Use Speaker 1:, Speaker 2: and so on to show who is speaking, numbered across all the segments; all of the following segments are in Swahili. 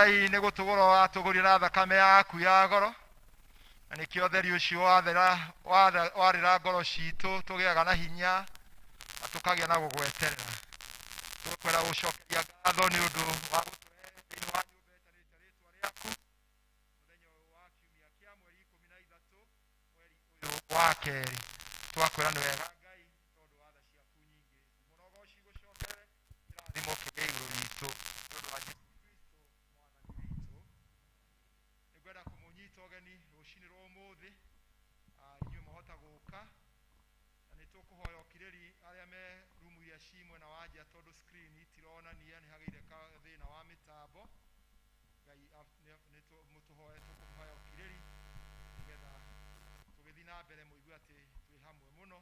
Speaker 1: Ngai nĩ gũtũgũra watũgũrĩra thakame yaku ya goro, na nĩkĩo ũtheri ũcio warĩra ngoro citũ tũgĩaga na hinya na tũkagĩa na gũgweterera. Tũkwenda gũcokeria ngatho nĩ ũndũ wa gũtũrehe thĩinĩ wa nyũmba ĩtanĩte rĩtwa rĩaku mũthenya ũyũ wa kiumia kĩa mweri 13 mweri ũyũ wa kerĩ. Twakwĩra nĩ wega Ngai tondũ wa tha ciaku nyingĩ. Mũno goci gũcokerere irathimo kĩgĩa igũrũ ritũ nĩ ũndũ wa Jesũ Kristo mwathani witũ. Nĩngwenda kũmũnyita ũgeni rũcinĩ rwa ũmũthĩ, inyuĩ mahota gũka na nĩ tũkũhoya ũkirĩri arĩa me rumu iria ci mwena wa nja tondũ screen itironania, nĩ hagĩire thĩna wa mĩtambo. Ngai mũtũhoe tũkũhoya ũkirĩri nĩgetha tũgĩthiĩ na mbere mũigue atĩ twĩ hamwe mũno,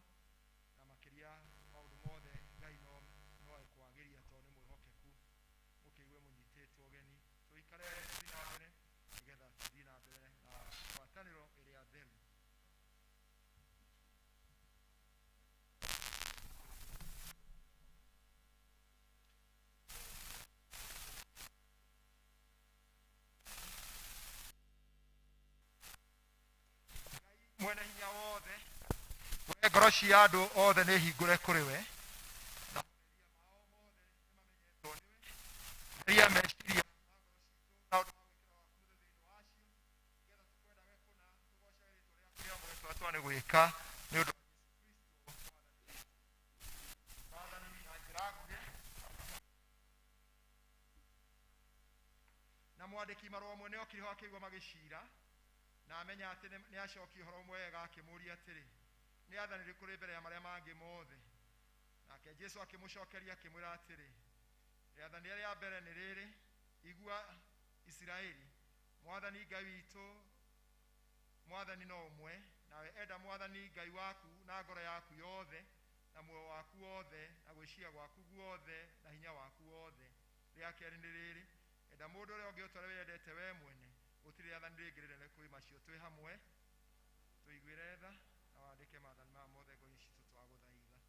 Speaker 1: na makĩria maũndũ mothe Ngai no ekwagĩria tondũ nĩ mwĩhokeku. Mũkĩigue mũnyitĩtwo ũgeni, tũikare tũthiĩ na mbere nĩgetha tũthiĩ na mbere na ngwatanĩro ĩrĩa theru. Mwene hinya wothe, we ngoro cia andũ othe nĩ hingũre kũrĩ we, na meria mao mothe nĩ mamenyetwo nĩwe, meria meciria ma ngoro citũ na ũndũ wa gwĩkĩra waku thĩinĩ wacio, nĩgetha tũkwenda we kũna tũgoce rĩtwa rĩaku rĩa mwega twatwa nĩ gwĩka nĩ ũndũ wa Jesũ Kristo mwathani witũ. Mwathani na njĩra nguhĩ na mwandĩki marũa ũmwe nĩ okire ho akĩigua magĩcira na amenya atĩ nĩ acokia ũhoro mwega akĩmũria atĩrĩ, nĩ athani rĩkũ rĩ mbere ya marĩa mangĩ mothe? Nake Jesũ akĩmũcokeria akĩmwĩra atĩrĩ, rĩathani rĩa mbere nĩ rĩrĩ, igua Isiraeli, mwathani Ngai witũ mwathani no ũmwe, nawe enda mwathani Ngai waku na ngoro yaku yothe na muoyo waku wothe na gwĩciria gwaku guothe na hinya waku wothe. Rĩa kerĩ nĩ rĩrĩ, enda mũndũ ũrĩa ũngĩ ũtarĩ wendete we mwene. Gũtirĩ rĩathani rĩngĩ rĩnene kũrĩ macio. Twĩ hamwe tũiguĩre tha na wandĩke maathani maya mothe ngoro-inĩ citũ twagũthaitha.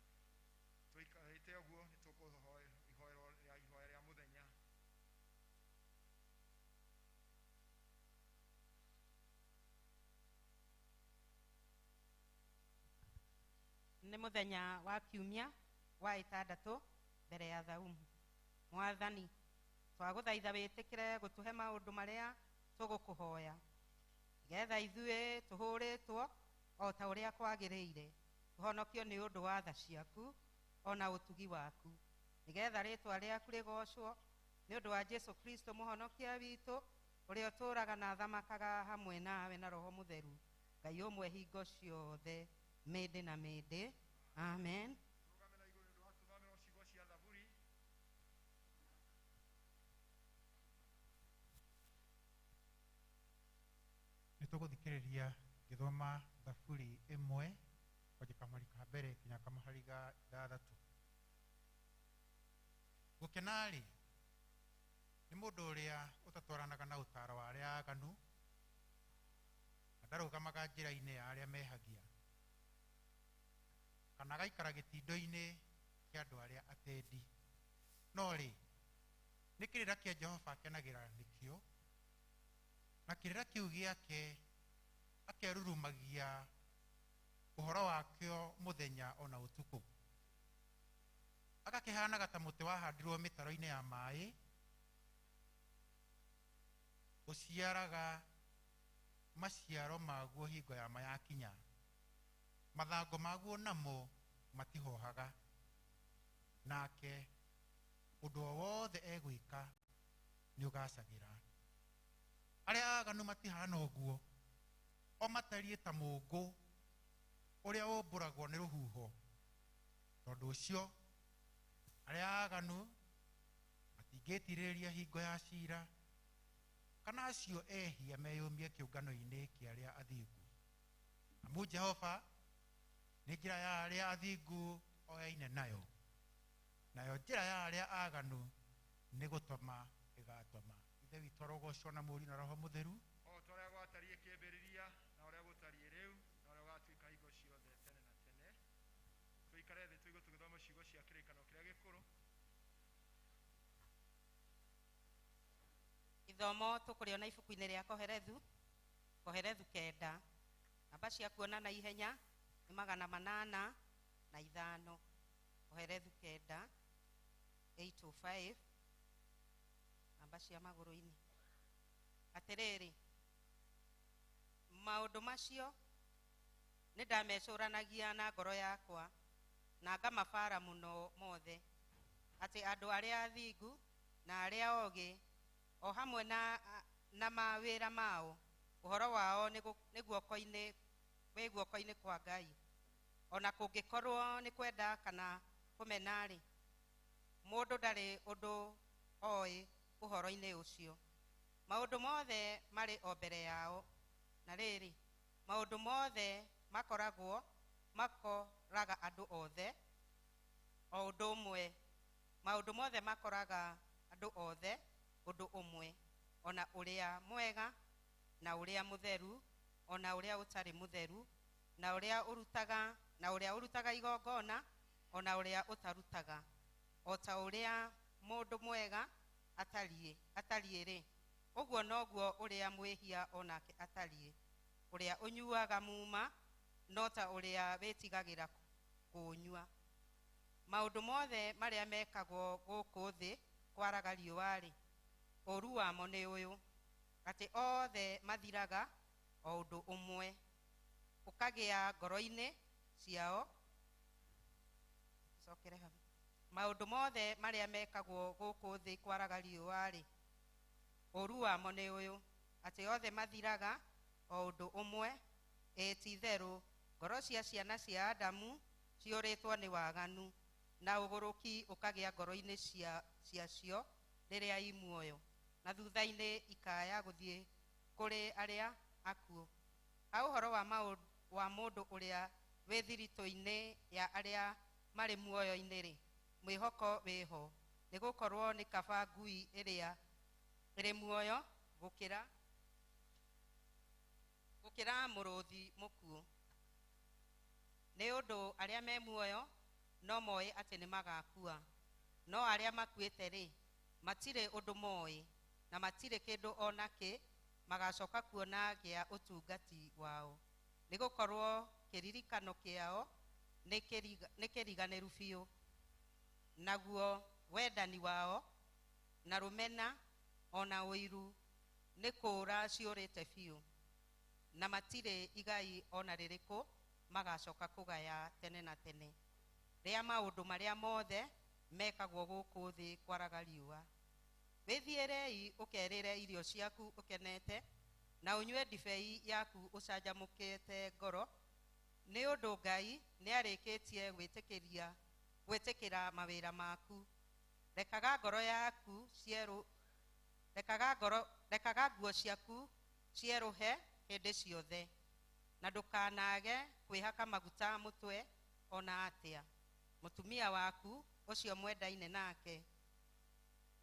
Speaker 1: Tũikarĩte ũguo nĩ tũkũhoya ihoya rĩa mũthenya.
Speaker 2: Nĩ mũthenya wa kiumia wa ĩtandatũ mbere ya thaumu. Mwathani, twagũthaitha wĩtĩkĩre gũtũhe maũndũ marĩa tũgũkũhoya, nĩgetha ithuĩ tũhũrĩtwo o ta ũrĩa kwagĩrĩire, tũhonokio nĩ ũndũ wa tha ciaku ona ũtugi waku, nĩgetha rĩtwa rĩaku rĩgocwo nĩ ũndũ wa Jesũ Kristo mũhonokia witũ, ũrĩa ũtũũraga na thamakaga hamwe nawe na Roho Mũtheru, Ngai ũmwe hingo ciothe mĩndĩ na mĩndĩ. Amen.
Speaker 3: Nĩtũgũthikĩrĩria gĩthoma Thaburi 1 kwanja kamari ka mbere nginya kamari ga 6. Gũkena-rĩ nĩ mũndũ ũrĩa ũtatwaranaga na ũtaaro wa arĩa aaganu, na ndarũgamaga njĩra-inĩ ya arĩa mehagia, kana agaikara gĩtindo-inĩ kĩa andũ arĩa atendi. No rĩ, nĩ kĩrĩra kĩa Jehova akenagĩra nĩkĩo, na kĩrĩra kĩu gĩake akerurumagia ũhoro wakĩo mũthenya ona ũtukũ. Agakĩhanaga ta mũtĩ wahandirwo mĩtaro-inĩ ya maĩ, ũciaraga maciaro maguo hingo yamo yakinya, mathango maguo namo matihohaga, nake ũndũ o wothe egwĩka nĩ ũgacagĩra. Arĩa aaganu matihana ũguo, o matariĩ ta mũũngũ ũrĩa ũmbũragwo nĩ rũhuho. Tondũ ũcio arĩa aaganu matingĩĩtirĩrĩria hingo ya ciira, kana acio ehia meyũmie kĩũngano-inĩ kĩa arĩa athingu. Amu Jehova nĩ njĩra ya arĩa athingu oyaine nayo, nayo njĩra ya arĩa aaganu nĩ gũtoma ĩgatoma. Ithe witũ arogocwo na Mũriũ na Roho Mũtheru,
Speaker 1: o ta ũrĩa gwatariĩ kĩambĩrĩria na ũrĩa gũtariĩ rĩu na ũrĩa ũgatuĩka hingo ciothe tene na tene. Tũikare thĩ tũigue tũgĩthoma ciugo cia kĩrĩkanĩro kĩrĩa gĩkũrũ.
Speaker 2: ithomo tukuriona ibuku-inĩ rĩa Koherethu 9. Namba cia kuona na ihenya nĩ 805. Koherethu 9 805. Namba cia magũrũ-inĩ. Atĩrĩrĩ, maũndũ macio nĩ ndamecũranagia na ngoro yakwa na ngamabara mũno mothe, atĩ andũ arĩa athingu na arĩa ogĩ o hamwe na mawĩra mao, ũhoro wao nĩ guoko-inĩ kwa Ngai. Ona kũngĩkorwo nĩ kwenda kana kũmena-rĩ, mũndũ ndarĩ ũndũ oĩ ũhoro-inĩ ũcio. Maũndũ mothe marĩ o mbere yao, na rĩrĩ, maũndũ mothe makoraga andũ othe o ũndũ ũmwe. Maũndũ mothe makoraga andũ othe ũndũ ũmwe, ona ũrĩa mwega na ũrĩa mũtheru, ona ũrĩa ũtarĩ mũtheru, na ũrĩa ũrutaga igongona, ona ũrĩa ũtarutaga. O ta ũrĩa mũndũ mwega atariĩ-rĩ, ũguo noguo ũrĩa mwĩhia onake atariĩ. Ũrĩa ũnyuaga muma no ta ũrĩa wĩtigagĩra kũnyua. Maũndũ mothe marĩa mekagwo gũkũ thĩ kwaraga riũa-rĩ, ũru wamo nĩ ũyũ, atĩ othe mathiraga o ũndũ ũmwe, ũkagĩa ngoro-inĩ ciao. Maũndũ mothe marĩa mekagwo gũkũ thĩ kwaraga riũa-rĩ, ũru wamo nĩ ũyũ, atĩ othe mathiraga o ũndũ ũmwe. Ti-itherũ ngoro cia ciana cia Adamu ciũrĩtwo nĩ waganu, na ũgũrũki ũkagĩa ngoro-inĩ ciacio rĩrĩa i muoyo, na thutha-inĩ ikaya gũthiĩ kũrĩ arĩa akuũ. Ha ũhoro wa mũndũ ũrĩa wĩ thiritũ-inĩ ya arĩa marĩ muoyo-inĩ-rĩ, mwĩhoko wĩho, nĩ gũkorwo nĩ kaba ngui ĩrĩa ĩrĩ muoyo gũkĩra mũrũthi mũkuũ. Nĩ ũndũ arĩa me muoyo no moĩ atĩ nĩ magakua, no arĩa makuĩte-rĩ, matirĩ ũndũ moĩ, na matirĩ kĩndũ onakĩ magacoka kuona gĩa ũtungati wao, nĩ gũkorwo kĩririkano kĩao nĩ kĩriganĩru biũ. Naguo wendani wao na rũmena ona ũiru nĩ kũũra ciũrĩte biũ, na matirĩ igai ona rĩrĩkũ magacoka kũgaya tene na tene. Rĩa maũndũ marĩa mothe mekagwo gũkũ thĩ kwaraga riũa. Wĩthiĩrei ũkerĩre irio ciaku ũkenete, na ũnyue ndibei yaku ũcanjamũkĩte ngoro, nĩ ũndũ Ngai nĩ arĩkĩtie gwĩtĩkĩra mawĩra maku. Rekaga nguo ciaku cierũhe hĩndĩ ciothe, na ndũkanage kwĩhaka maguta mũtwe ona atĩa. Mũtumia waku ũcio mwendaine nake,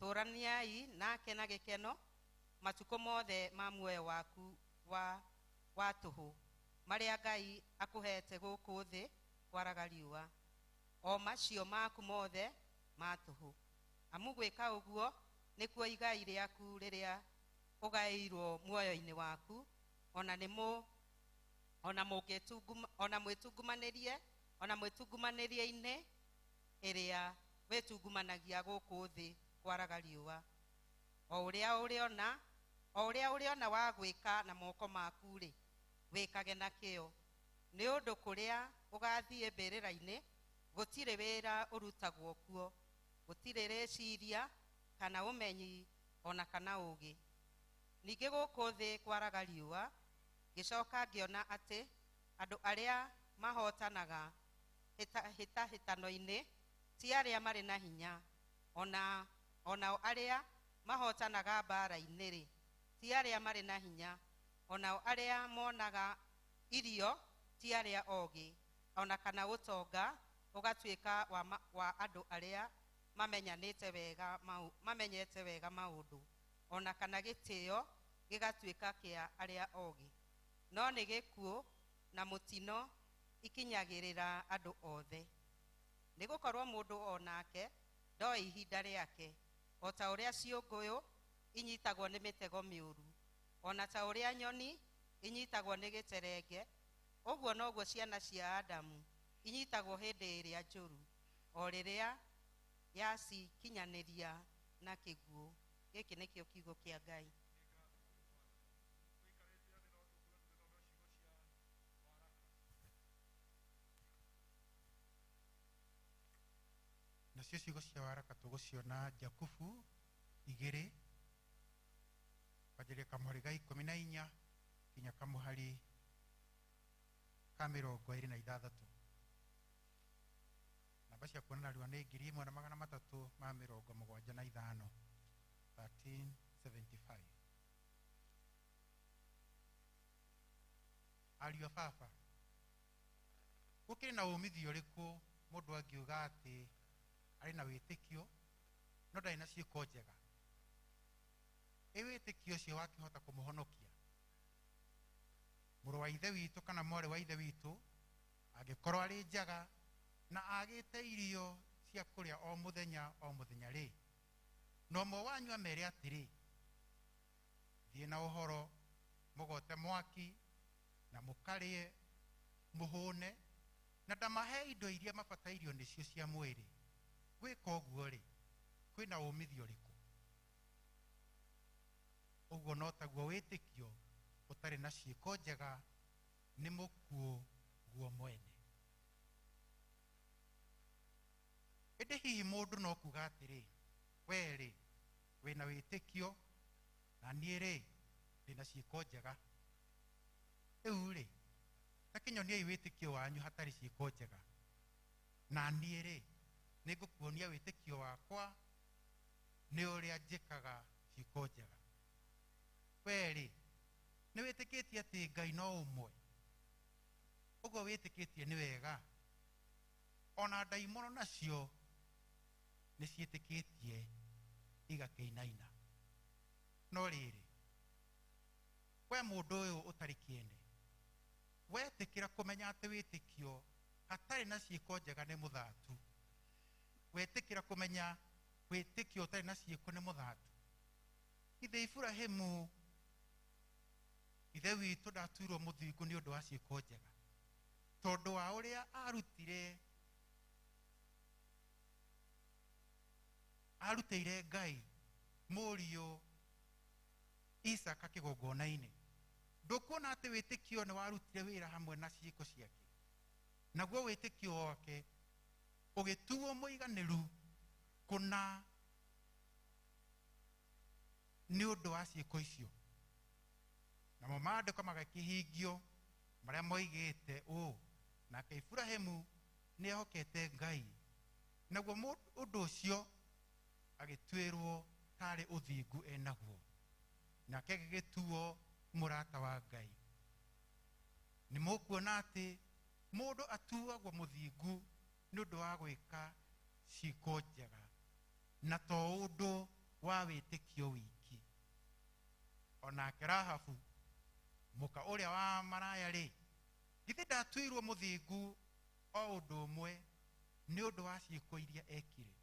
Speaker 2: tũraniai nake na gĩkeno matukũ mothe ma muoyo waku wa tũhũ marĩa Ngai akũhete gũkũ thĩ kwaraga riũa, o macio maku mothe ma tũhũ. Amu gwĩka ũguo nĩkuo igai rĩaku rĩrĩa ũgaĩirwo muoyo-inĩ waku, ona mwĩtungumanĩrie-inĩ ĩrĩa wĩtungumanagia gũkũ thĩ kwaraga riũa. O ũrĩa ũrĩona wa gwĩka na moko maku-rĩ, wĩkage na kĩo, nĩ ũndũ kũrĩa ũgathiĩ mbĩrĩra-inĩ gũtirĩ wĩra ũrutagwo kuo, gũtirĩ rĩciria kana ũmenyi ona kana ũũgĩ. Ningĩ gũkũ thĩ kwaraga riũa, ngĩcoka ngĩona atĩ andũ arĩa mahotanaga hĩtahĩtano-inĩ ti arĩa marĩ na hinya, onao arĩa mahotanaga mbara-inĩ-rĩ ti arĩa marĩ na hinya, onao arĩa monaga irio ti arĩa ogĩ, ona kana ũtonga ũgatuĩka wa andũ arĩa mamenyete wega maũndũ, ona kana gĩtĩo gĩgatuĩka kĩa arĩa ogĩ. No nĩ gĩkuũ na mũtino ikinyagĩrĩra andũ othe, nĩ gũkorwo mũndũ onake ndoĩ ihinda rĩake, o ta ũrĩa ciũngũyũ inyitagwo nĩ mĩtego mĩũru, ona ta ũrĩa nyoni inyitagwo nĩ gĩterenge, ũguo noguo ciana cia Adamu inyitagwo hĩndĩ ĩrĩa njũru, o rĩrĩa yacikinyanĩria na kĩguũ. Gĩkĩ nĩkĩo kiugo kĩa Ngai.
Speaker 3: Nacio ciugo cia waraka tũgũciona Jakubu 2 kwanjĩrĩria kamũhari ga 14 nginya kamũhari ka 26. Namba cia kuona narua nĩ 1375 1375. Ariũ a baba, gũkĩrĩ na ũmithio ũrĩkũ mũndũ angiuga atĩ arĩ na wĩtĩkio no ndarĩ na ciĩko njega? Wĩtĩkio ũcio wakĩhota kũmũhonokia? Mũrũ wa ithe witũ kana mwarĩ wa ithe witũ angĩkorwo arĩ njaga na agĩte irio cia kũrĩa o mũthenya rĩ, no ũmwe wanyu amere atĩrĩ, thiĩ na ũhoro mũgote mwaki na mũkarĩe mũhũne, na ndamahe indo iria mabatairio nĩcio cia mwĩrĩ, gwĩka ũguo rĩ, kwĩna ũmithio ũrĩkũ? Ũguo no taguo wĩtĩkio ũtarĩ na ciĩko njega nĩ mũkuũ guo mwene. Ĩndĩ hihi mũndũ no kuga atĩrĩ, we rĩ, wĩna wĩtĩkio na niĩ rĩ, ndĩna ciĩko njega. Rĩu rĩ, ta kĩnyoniai wĩtĩkio wanyu hatarĩ ciĩko njega, na niĩ rĩ, nĩngũkuonia wĩtĩkio wakwa nĩ ũrĩa njĩkaga ciĩko njega. We rĩ, nĩ wĩtĩkĩtie atĩ Ngai no ũmwe? Ũguo wĩtĩkĩtie nĩ wega. Ona ndaimono nacio nĩ ciĩtĩkĩtie igakĩinaina. No rĩrĩ, we mũndũ ũyũ ũtarĩ kĩene, wetĩkĩra kũmenya atĩ wĩtĩkio hatarĩ na ciĩko njega nĩ mũthatu, wetĩkĩra kũmenya wĩtĩkio ũtarĩ na ciĩko nĩ mũthatu, ithe Iburahĩmu ithe witũ ndatuirwo mũthingu nĩ ũndũ wa ciĩko njega, tondũ wa ũrĩa arutĩire Ngai mũriũ Isaka kĩgongona-inĩ. Ndũkuona atĩ wĩtĩkio nĩ warutire wĩra hamwe na ciĩko ciake, naguo wĩtĩkio wake ũgĩtuo mũiganĩru kũna nĩ ũndũ wa ciĩko icio. Namo maandĩko magakĩhingio marĩa moigĩte ũũ, nake Iburahĩmu nĩ ehokete Ngai, naguo ũndũ ũcio agĩtuĩrwo tarĩ ũthingu enaguo, nake agĩgĩtuo mũrata wa Ngai. Nĩ mũkuona atĩ mũndũ atuagwo mũthingu nĩ ũndũ wa gwĩka ciĩko njega, na to ũndũ wa wĩtĩkio wiki. Onake Rahabu mũka ũrĩa wa maraya rĩ, githĩ ndatuirwo mũthingu o ũndũ ũmwe nĩ ũndũ wa ciĩko iria ekire?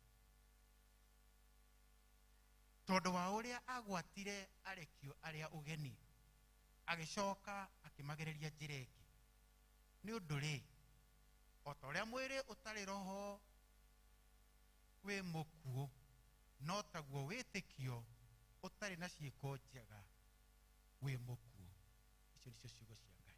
Speaker 3: Tondũ wa ũrĩa agwatire arekio arĩa ũgeni, agĩcoka akĩmagereria njĩra ĩngĩ. Nĩ ũndũ rĩ, o ta ũrĩa mwĩrĩ ũtarĩ roho wĩ mũkuũ, no taguo wĩtĩkio ũtarĩ na ciĩko njega wĩ mũkuũ. Icio nĩcio ciugo cia Ngai.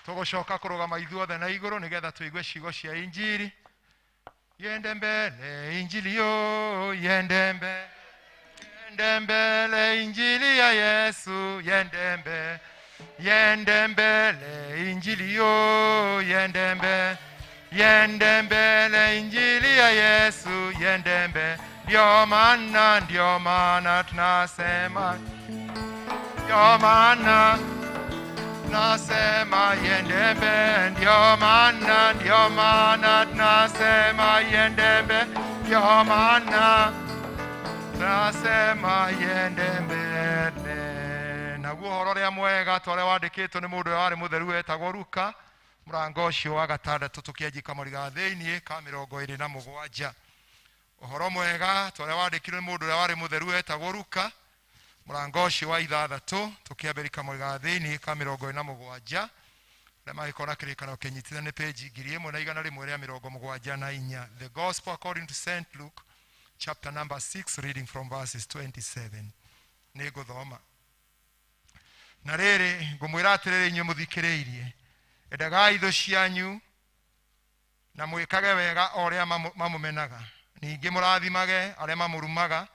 Speaker 1: tugucoka kurugama ithuothe na iguru nigetha tuigue ciugo cia injiri. Yende mbele injili yo, yende mbele, yende mbele injili ya Yesu, yende mbele, yende mbele injili yo, yende mbele, yende mbele injili ya Yesu, yende mbele. Ndio maana tunasema, ndio maana nasema yende mbele, ndio maana tunasema yende mbele, ndio maana tunasema yende mbele. Naguo horo ria mwega tore wandikitwo ni mundu wari mutheru wetagwo Luka murango ucio wa gatandatu tukianjika muriga thiini ka 27. Uhoro mwega tore wandikirwo ni mundu wari mutheru wetagwo Luka murango ucio wa 6 tukiambirika muriga thiini ka 27. Lema ikona kirikano kenyitithania ni page 1174. The Gospel according to St. Luke chapter number 6 reading from verses 27. Niguthoma. Na riri ngumwira atiriri inyuĩ muthikiriirie, endagai itho cianyu na mwikage wega oria mamumenaga, ningi murathimage aria mamurumaga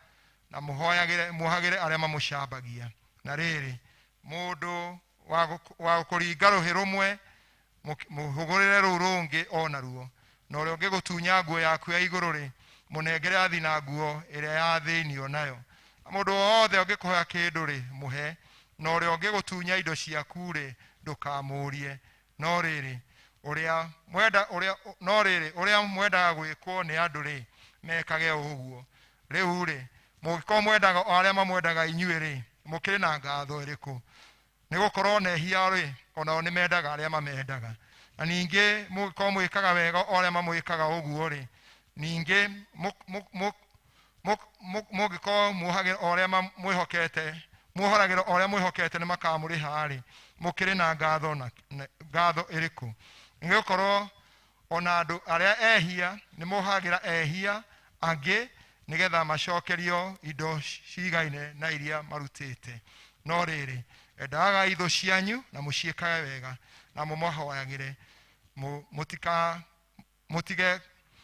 Speaker 1: na muhagire aria mamucambagia. Na riri mundu wa kuringa ruhi rumwe muhugurire ruu rungi ona ruo, na uria ungi gutunya nguo yaku ya iguru ri munengere athina nguo iria ya thiini onayo. Mundu wothe ungikuhoya kindu ri muhe, na uria ungi gutunya indo ciaku ri ndukamurie. No riri uria mwendaga gwikwo ni andu ri mekage uguo. Riu ri mugiko mwendaga aria mamwendaga inyuĩ ri mukiri na ngatho iriku? Nigukorwo nehia ri onao ni mendaga aria mamendaga. Na ningi mugiko mwikaga wega aria mamwikaga uguo ri ningi mugiko muhagire aria mwihokete, muhoragira aria mwihokete ni makamuriha ri mukiri na ngatho iriku? Nigukorwo ona andu aria ehia ni muhagira ehia angi nigetha macokerio indo cigaine na iria marutite. No riri endaga itho cianyu na muciikage wega na mumuhoyagire,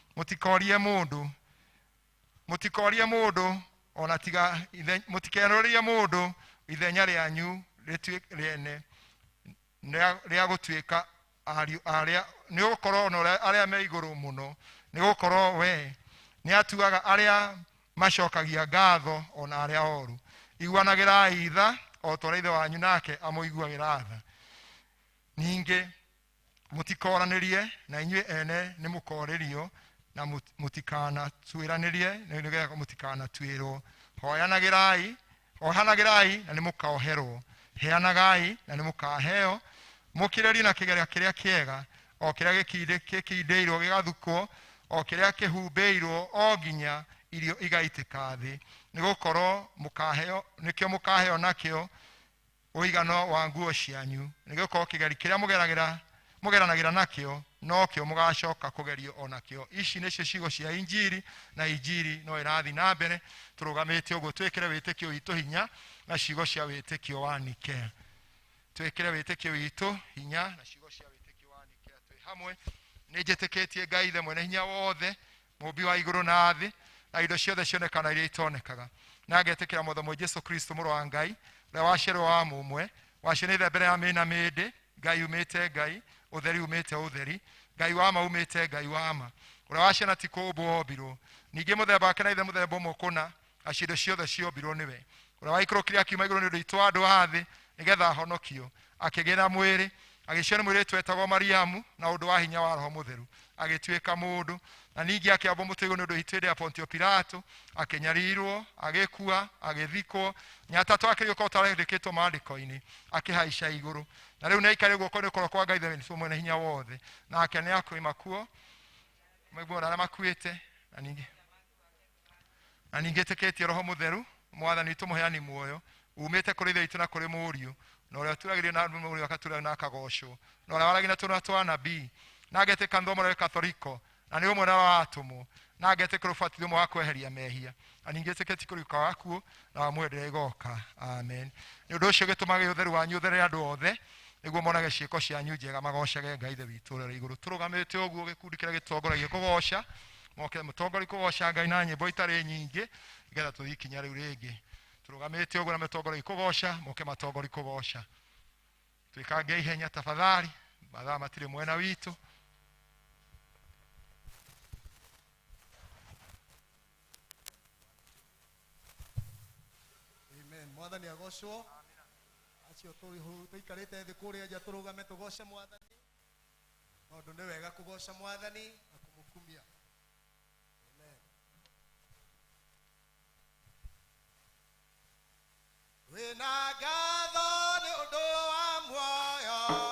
Speaker 1: mutikorie mundu ona tiga mutikerorie mundu ithenya rianyu riene ria gutuika ariu aria ni gukorwo no aria me iguru muno, ni gukorwo we ni atuaga aria macokagia ngatho ona aria oru. Iguanagirai tha o tore ithe wanyu nake amuiguagira tha. Ningi mutikoranirie na inyuĩ ene ni mukorerio, na mutikana tuiranirie nigetha mutikana tuirwo. Ohanagirai na ni mukaoherwo, heanagai na ni mukaheo. Mukirerie na kigeria kiria kiega, o kiria gikindĩirwo gigathukwo, o kiria kihumbeirwo o nginya irio igaitika thi. Ni gukorwo mukaheo, nikio mukaheo nakio uigano wa nguo cianyu. Ni gukorwo kigeri kiria mugeranagira nakio no kio mugacoka kugerio onakio. Ici nicio ciugo cia injiri, na injiri no irathi na mbere. Turugamite uguo twikire witikio witu hinya na ciugo cia witikio wa Nikea. Twikire witikio witu hinya na ciugo cia witikio wa Nikea. Twi hamwe nijitikitie Ngai ithe mwene hinya wothe, mumbi wa iguru na thi, na indo ciothe cionekana iria itonekaga. Na ngetikira muthomo Jesu Kristo muru wa Ngai uria wacerwo wa mumwe wacenithe mbere ya mina mindi. Ngai umite Ngai, utheri umite utheri, Ngai wa ma umite Ngai wa ma, uria wacena ti kumbwo ombirwo. Ningi muthemba wake na ithe muthemba umwe kuna, acindo ciothe ciombirwo niwe, uria waikurukire akiuma iguru ni undu itu andu a thi nigetha ahonokio, akigina mwiri agicio ni mwiritu wetagwo Mariamu na undu wa hinya wa Roho Mutheru agituika mundu. Na ningi akiambwo mutego ni undu itu ya Pontio Pilato, akinyarirwo, agikua, agithikwo, nyatatu akirioka utarendeketwo maandiko-ini, akihaica iguru. Na riu naikare guoko ni ukoro kwa Ngai ithe mwene hinya wothe, na ake ni akoima kuo maigwo na makuite. Na ningi teketie Roho Mutheru mwathani itu muheani muoyo umite kuri ithe itu na kuri muriu, na uria turagirio na andu muri wakatura na kagosho, na uria waragina tuna twa nabii, na agete kandhomo re Katholiko, na ni umwe na watumu, na agete kurufatithio wa kweheria mehia. Aningi teketi kuruka waku na wamwendere igoka. Amen. Ni undu ucio gitumaga utheru wanyu uthere andu othe, niguo monage ciĩko cianyu njega magocage Ngai ithe witũ ũrĩ igũrũ. Tũrũgamĩte ũguo gĩkundi kĩrĩa gĩtongoragia kũgoca, moke mũtongori kũgoca Ngai na nyĩmbo itarĩ nyingĩ nĩgetha tũthiĩ ikinya rĩu rĩngĩ. Tũrũgamĩte ũguo na mũtongori kũgoca, moke matongori kũgoca. Twĩkange ihenya tafadhali, mathaa matirĩ mwena witũ.
Speaker 4: Amen. Mwathani agocwo. Acio tũikarĩte thĩ kũrĩa nja tũrũgame tũgoce Mwathani. Tondũ nĩ wega kũgoca Mwathani na kũmũkumia. Amen. Wĩna ngatho nĩ ũndũ wa muoyo.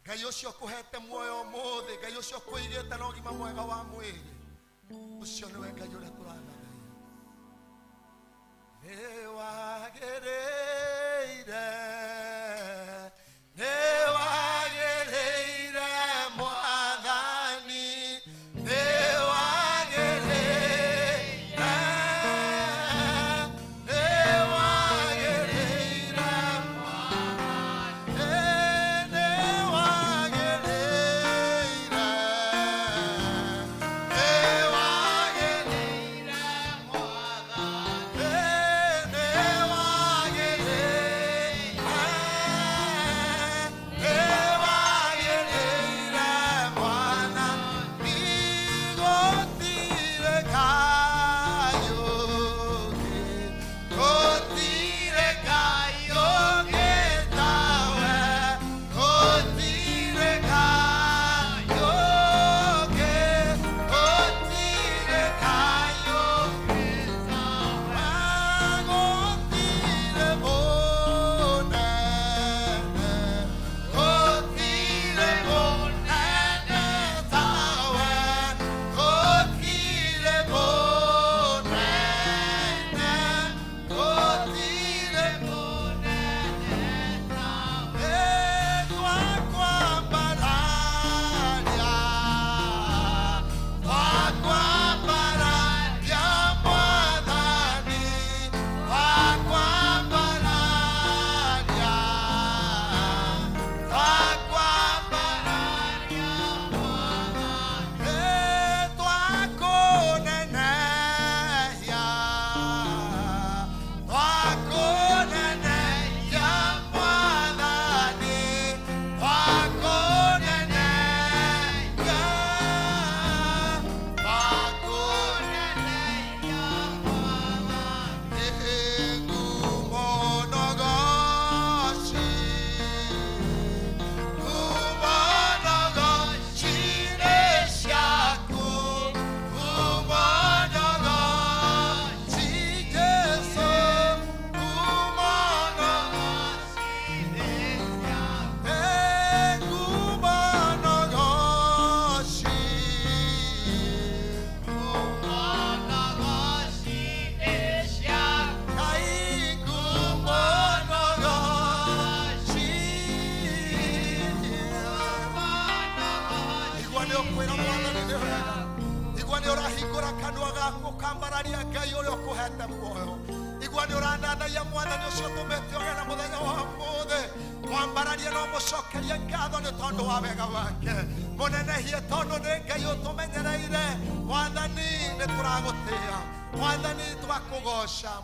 Speaker 4: ngai ucio kuhete muoyo muthi ngai ucio kuigite na ũgima mwega wa mwĩrĩ ucio nĩwe ngai ũrĩa tũrathathaiya nĩwagĩrĩire nĩwagĩrĩire mwathani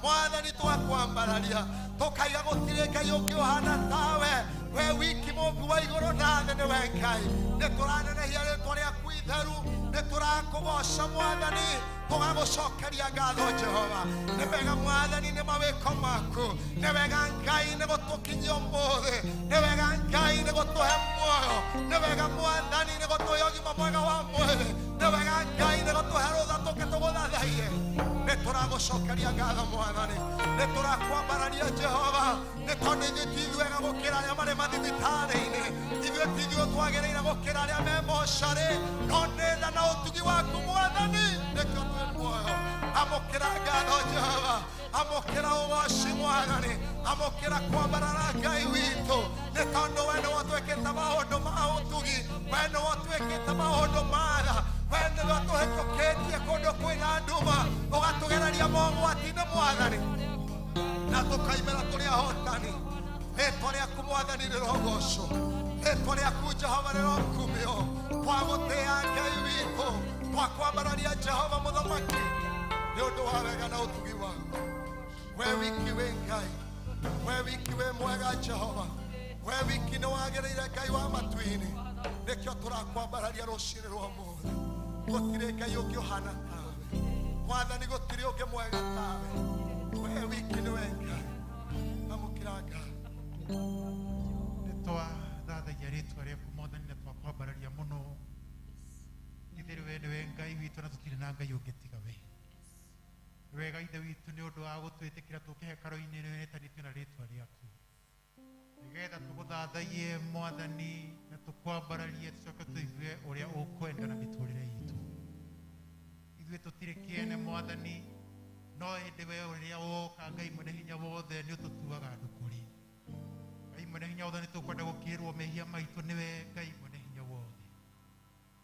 Speaker 4: mwathani twakwambararia tukaiga gutire ngai ungi uhana tawe we wiki mungu wa iguru na thĩ nĩwe ngai nĩtũranenehia rĩtwa rĩaku itheru nĩtũrakũgoca mwathani tũgagũcokeria ngatho Jehova nĩ wega mwathani nĩ mawĩko maku nĩ wega ngai nĩ gũtũkinyia ũmũthĩ nĩ wega ngai nĩ gũtũhe muoyo nĩ wega mwathani nĩ gũtũhe ũgima mwega wa mwĩrĩ nĩ wega ngai nĩ gũtũhe rũtha tũke tũgũthathaie nĩtũragũcokeria ngatho mwathani nĩtũrakwambararia Jehova nĩ tondũ ithuĩ ti ithuega gũkĩra arĩa marĩ mathibitarĩ-inĩ ithuĩ ti ithuĩ twagĩrĩire gũkĩra arĩa me mocarĩ no nĩ tha na ũtugi waku mwathani nĩkĩo twĩ muoyo amũkĩra ngatho Jehova amũkĩra ũgoci mwathani amũkĩra kwambarara ngai witũ nĩ tondũ we nĩwe ũtwĩkĩte maũndũ ma ũtugi we nĩwe ũtwĩkĩte maũndũ ma tha we nĩwe ũtũhĩtũkĩtie kũndũ kwĩna nduma ũgatũgereria mogwati-inĩ mwathani na tũkaimĩra tũrĩ ahotani rĩtwa rĩaku mwathani rĩrogocwo rĩtwa rĩaku Jehova rĩrokumio twagũtĩĩa ngai witũ twakwambararia Jehova mũthamaki nĩ ũndũ wa wega na ũtugi waku we wiki wĩ ngai we wiki wĩ mwega Jehova we wiki nĩ wagĩrĩire ngai wa matu-inĩ nĩkĩo tũrakwambararia rũciinĩ rwa ũmũthĩ gũtirĩ ngai ũngĩ ũhana tawe mwathani gũtirĩ ũngĩ mwega tawe we wiki nĩwe ngai amũkĩra ngai
Speaker 3: nĩtwathathagia rĩtwa rĩaku mwathani na twakwambararia mũno itherĩ we nĩwe ngai witũ na tũtirĩ na ngai ũngĩ tiga we wega ithe witũ nĩ ũndũ wa gũtwĩtĩkĩra tũke hekarũ-inĩ nĩtanĩtio na rĩtwa rĩaku nĩgetha tũgũthathaie mwathani na tukwambararie tucoke tuigue uria ukwenda na miturire itu ithuĩ tũtirĩ kĩene Mwathani no hĩndĩ we ũrĩa woka Ngai mwene hinya wothe nĩ ũtũtuaga andũ kũrĩ Ngai mwene hinya wothe nĩ tũkwenda gũkĩrwo mehia maitũ nĩwe Ngai mwene hinya wothe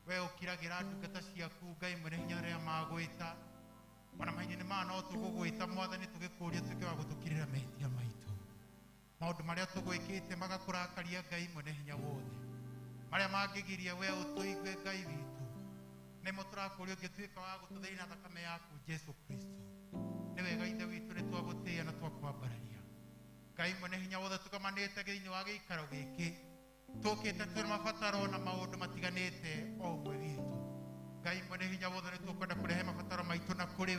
Speaker 3: we ũkiragĩra ndungata ciaku Ngai mwene hinya arĩa magwĩta ona mahinda-inĩ maya no tũgũgwĩta Mwathani tũgĩkũria tuĩke wa gũtũkirĩra mehia maitũ maũndũ marĩa tũgwĩkĩte magakũrakaria Ngai mwene hinya wothe marĩa mangĩgiria we ũtũigue Ngai witũ nĩmo tũrakũria ũngĩtuĩka wa gũtũtheria na thakame yaku Jesu Kristo nĩ wega ithe witũ nĩ twagũtĩĩa na twakwambararia Ngai mwene hinya wothe tũgomanĩte thĩinĩ wa gĩikaro gĩkĩ tũkĩte twĩna mabataro na maũndũ matiganĩte o ũmwe witũ Ngai mwene hinya wothe nĩ tũkwenda kũrehe mabataro maitũ na kũrĩ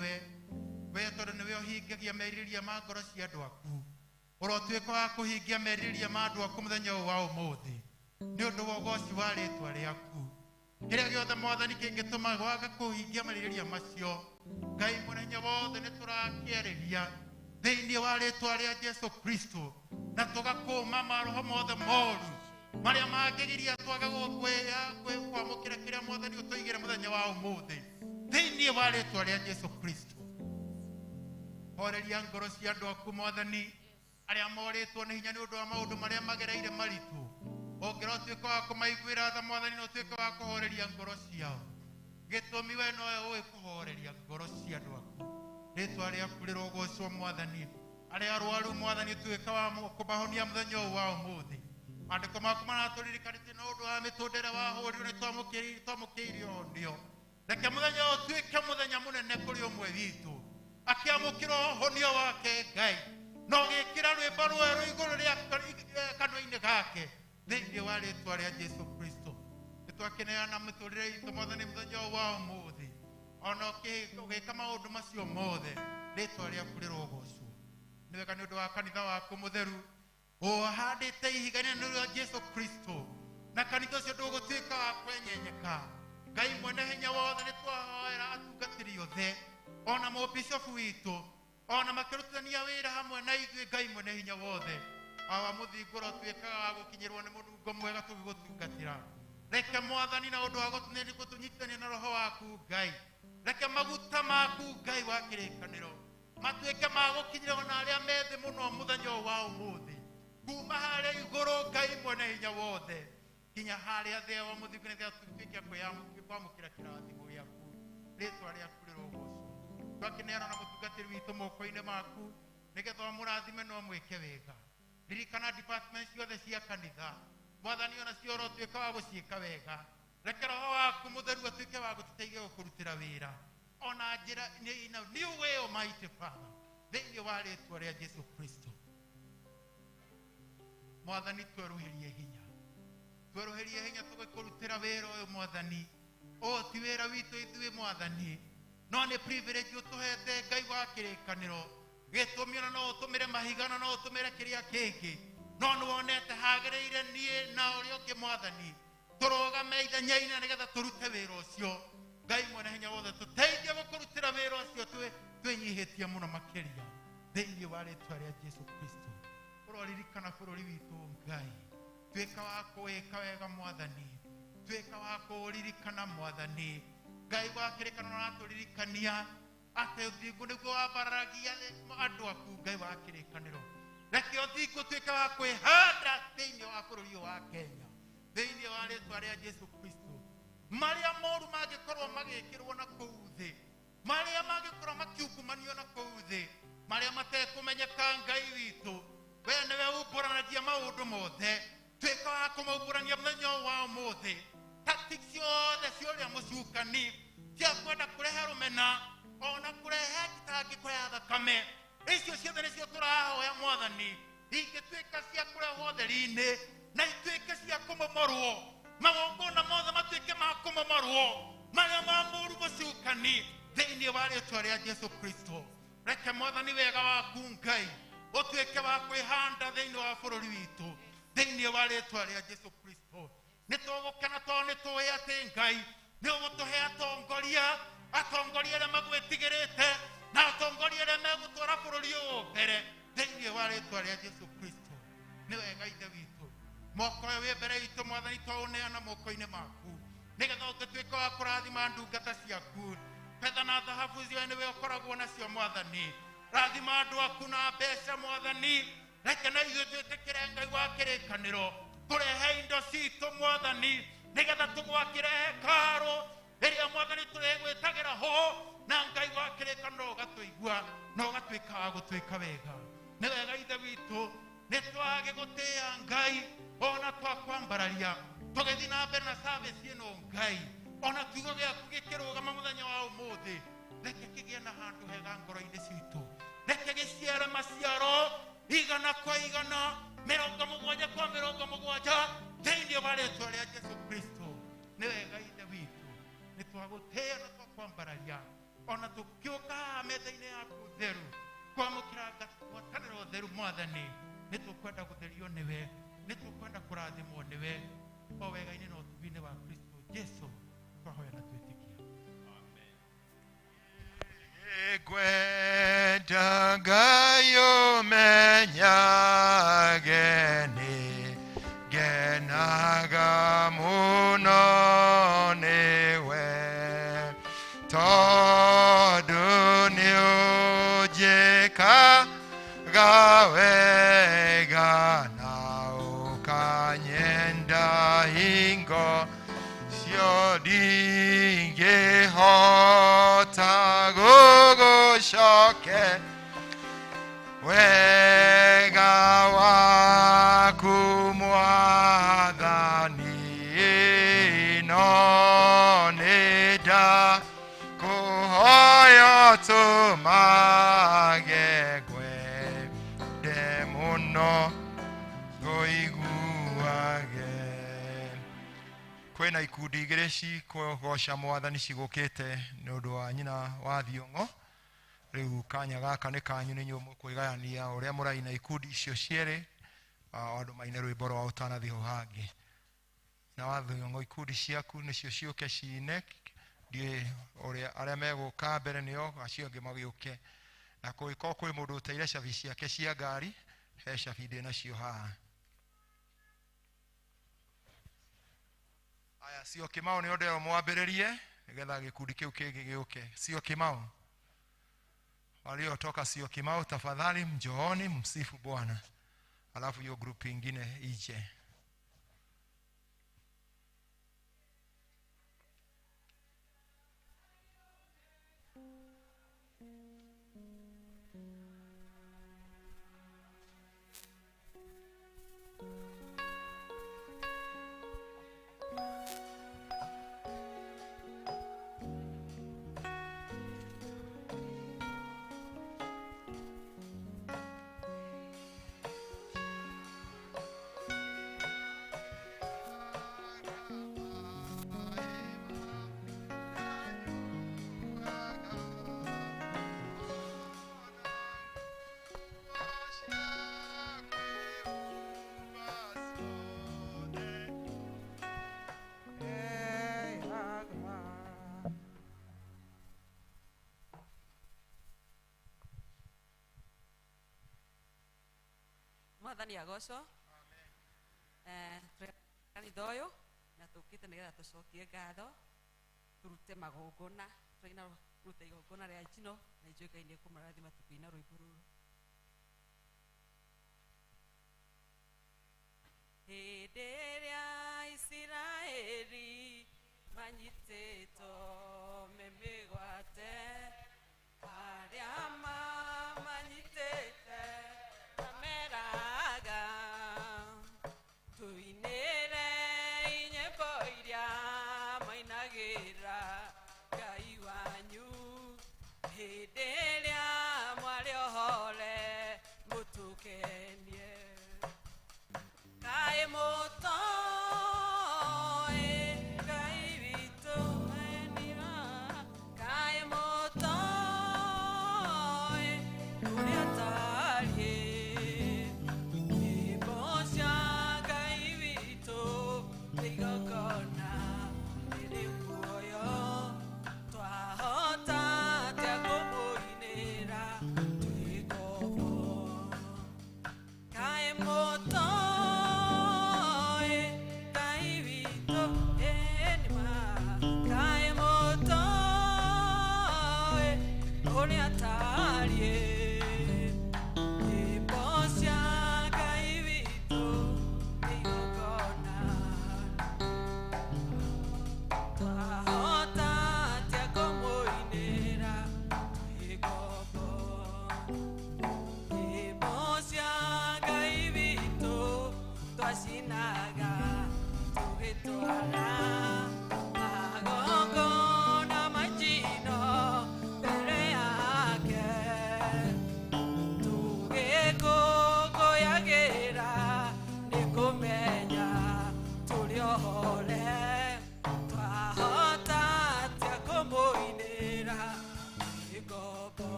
Speaker 3: we tondũ nĩwe ũhingagia merirĩria ma ngoro cia andũ aku ũrotuĩka wa kũhingia merirĩria ma andũ aku mũthenya ũyũ wa ũmũthĩ nĩ ũndũ wa ũgoci wa rĩĩtwa rĩaku kĩrĩa gĩothe Mwathani kĩngĩtũma waga kũhingia merirĩria macio Ngai mwene hinya wothe nĩ tũrakĩarĩria thĩinĩ wa rĩĩtwa rĩa Jesu Kristo na tũgakũma maroho mothe moru marĩa mangĩgiria twage kwamũkĩra kĩrĩa Mwathani ũtũigĩre mũthenya wa ũmũthĩ thĩinĩ wa rĩĩtwa rĩa Jesu Kristo horeria ngoro cia andũ aku Mwathani arĩa morĩtwo nĩ hinya nĩ ũndũ wa maũndũ marĩa magereire maritũ ũngĩra ũtuĩka wa kũmaiguĩra tha Mwathani na ũtuĩke wa kũhoreria ngoro ciao gĩtũmi we nowe ũĩ kũhoreria ngoro cia andũ aku rĩĩtwa rĩaku rĩrogocwo Mwathani arĩa arwaru Mwathani ũtuĩka wa kũmahonia mũthenya ũyũ wa ũmũthĩ maandĩko maku maratũririkanĩtie na ũndũ wa mĩtũndĩre wahũrirwo nĩ twamũkĩire onio reke mũthenya ũyũ ũtuĩke mũthenya mũnene kũrĩ ũmwe witũ akĩamũkĩra ũhonio wake Ngai no gĩkĩra rwĩmbo rwerũ igũrũ rĩa kanua-inĩ gake thĩinĩ wa rĩĩtwa rĩa Jesu Kristo nĩ twakeneana mĩtũrĩre itũ Mwathani mũthenya ũyũ wa ũmũthĩ ona ũgĩka maũndũ macio mothe rĩĩtwa rĩaku rĩrogocwo nĩ wega nĩ ũndũ wa kanitha waku mũtheru ũhandĩte ihiga-inĩ rĩa Jesu Kristo na kanitha ũcio ndũgũtuĩka wa kwenyenyeka Ngai mwene hinya wothe nĩ twahoera atungatĩri othe ona mũbishofu witũ ona makĩrutithania wĩra hamwe na ithuĩ Ngai mwene hinya wothe awa mũthingũro tuĩkaga wa gũkinyĩrwo nĩ mũnungo mwega tũgĩgũtungatĩra reke Mwathani na ũndũ wa gũtũnyitithania na roho waku Ngai reke maguta maku Ngai wa kĩrĩkanĩro matuĩke ma gũkinyĩrwo na arĩa methĩ mũno mũthenya ũyũ wa ũmũthĩ kuma harĩa igũrũ Ngai mwene hinya wothe kinya harĩa thĩ wa mũthingũ-inĩ rĩrĩa tutuĩke kwamũkĩra kĩrathimo gĩaku rĩĩtwa rĩaku rĩrogocwo twakeneana na mũtungatĩri witũ moko-inĩ maku nĩgetha mũrathime no mwĩke wega ririkana department ciothe cia kanitha Mwathani ona cio ũrotuĩka wa gũciĩka wega reke roho waku mũtheru atuĩke wa gũtũteithia gũkũrutĩra wĩra ona njĩra new way Almighty Father thĩinĩ wa rĩĩtwa rĩa Jesu Kristo Mwathani twerũhĩrie hinya tũgĩkũrutĩra wĩra ũyũ Mwathani ũyũ ti wĩra witũ ithuĩ Mwathani no nĩ privilege ũtũhete Ngai wa kĩrĩkanĩro gĩtũmi ona no ũtũmĩre mahiga na no ũtũmĩre kĩrĩa kĩngĩ no nĩ wonete hagĩrĩire niĩ na ũrĩa ũngĩ Mwathani tũrũgame ithenya-inĩ nĩgetha tũrute wĩra ũcio Ngai mwene hinya wothe tũteithie gũkũrutĩra wĩra ũcio twĩnyihĩtie mũno makĩria thĩinĩ wa rĩĩtwa rĩa Jesu Kristo ũroririkana bũrũri witũ Ngai tuĩka wa kũwĩka wega Mwathani tuĩka wa kũũririkana Mwathani Ngai wa kĩrĩkanĩro aratũririkania atĩ ũthingu nĩguo wambararagia andũ aku Ngai wa kĩrĩkanĩro reke ũthingu ũtuĩke wa kwĩhanda thĩinĩ wa bũrũri wa Kenya thĩinĩ wa rĩĩtwa rĩa Jesu Kristo marĩa moru mangĩkorwo magĩkĩrwo na kũu thĩ marĩa mangĩkorwo makiungumanio na kũu thĩ marĩa matekũmenyeka Ngai witũ we nĩwe umbũranagia maũndũ mothe tuĩka wa kũmaumbũrania mũthenya ũyũ wa ũmũthĩ tactics ciothe cia ũrĩa mũcukani cia kwenda kũrehe rũmena ona kũrehe kitangĩko ya thakame icio ciothe nĩcio tũrahoya Mwathani ingĩtuĩka cia kũrehwo theri-inĩ na ituĩke cia kũmomorwo magongona mothe matuĩke ma kũmomorwo marĩa ma mũru mũcukani thĩinĩ wa rĩĩtwa rĩa Jesu Kristo reke Mwathani wega waku Ngai ũtuĩke wa kwĩhanda thĩinĩ wa bũrũri witũ thĩinĩ wa rĩĩtwa rĩa Jesu Kristo nĩ tũgũkena tondũ nĩ tũĩ atĩ Ngai nĩ ũgũtũhe atongoria arĩa magwĩtigĩrĩte na atongoria arĩa megũtwara bũrũri ũyũ mbere thĩinĩ wa rĩĩtwa rĩa Jesu Kristo nĩ wega ithe witũ moko we mbere itu mwathani twaũneana moko-inĩ maku nĩgetha ũgĩtuĩka wa kũrathima ndungata ciaku betha na thahabu icio nĩwe ũkoragwo nacio mwathani rathima andũ aku na mbeca mwathani reke na ithuĩ twĩtĩkĩre Ngai wa kĩrĩkanĩro tũrehe indo citũ mwathani nĩgetha tũgwakĩre hekarũ ĩrĩa mwathani tũrĩgwĩtagĩra ho na Ngai wa kĩrĩkanĩro ũgatũigua na ũgatuĩka wa gũtuĩka wega nĩ wega ithe witũ nĩ twage gũtĩĩa Ngai ona twakwambararia tũgĩthiĩ na mbere na service ĩno Ngai ona kiugo gĩaku gĩkĩrũgama mũthenya wa ũmũthĩ reke kĩgĩe na handũ hega ngoro-inĩ citũ reke gĩciare maciaro igana kwa igana 70 kwa 70 thĩinĩ wa rĩĩtwa rĩa Jesũ Kristo nĩ wega ithe witũ nĩ twagũtĩĩa na twakwambararia ona tũkĩũka haha metha-inĩ yaku theru kwamũkĩra ngwatanĩro theru mwathani nĩ tũkwenda gũtherio nĩwe nĩ tũkwenda kũrathimwo nĩwe o wega-inĩ na ũtugi-inĩ wa Kristo Jesũ twahoya na twĩtĩkia amen.
Speaker 1: Gwenda Ngai ũmenyage nĩ ngenaga mũno nĩwe tondũ nĩ ũnjĩkaga wega na ũkanyenda hingo cio ndingĩhota gũgũcoke wega waku mwathani no nĩ ndakũhoya tũmage ngwende mũno ngũiguage. Kwĩna ikundi igĩrĩ cikũgoca mwathani cigũkĩte nĩ ũndũ wa nyina wa Thiong'o rĩu kanya gaka nĩ kanyu nĩ inyuĩ mũkwĩgayania ũrĩa mũraina ikundi icio cierĩ andũ maine rwĩmbo rwa ũtanathiĩ ho hangĩ na wa Thiong'o ikundi ciaku nĩcio ciũke ciine ndiĩ arĩa megũka mbere nĩo acio angĩ magĩũke na kũngĩkorwo kwĩ mũndũ ũteire cabi ciake cia ngari he cabi ndĩ nacio haha. Aya sio Kimau nĩ ndero mwambĩrĩrie nĩgetha gĩkundi kĩu kĩngĩ gĩũke. Sio Kimau waliotoka sio Kimau tafadhali mjooni msifu Bwana alafu hiyo grupu ingine ije.
Speaker 5: Mwathani agocwo kanitha ũyũ na tũkĩte nĩgetha tũcokie ngatho tũrute magongona tũina rute igongona rĩa njino na ithuĩ Ngai nĩ ekũmarathima tũkĩina rwĩmbo rũrũ. Hĩndĩ ĩrĩa Isiraeli manyitĩtwo mĩmĩgwate arĩa mamanyitĩte meraga tuinĩre nyĩmbo iria mainagĩra Ngai wanyu hĩndĩ ĩrĩa mwarĩ ohore mũtukenie kaĩ mũtoĩ Ngai witũ enira kaĩ mũtoĩ ũrĩa tariĩ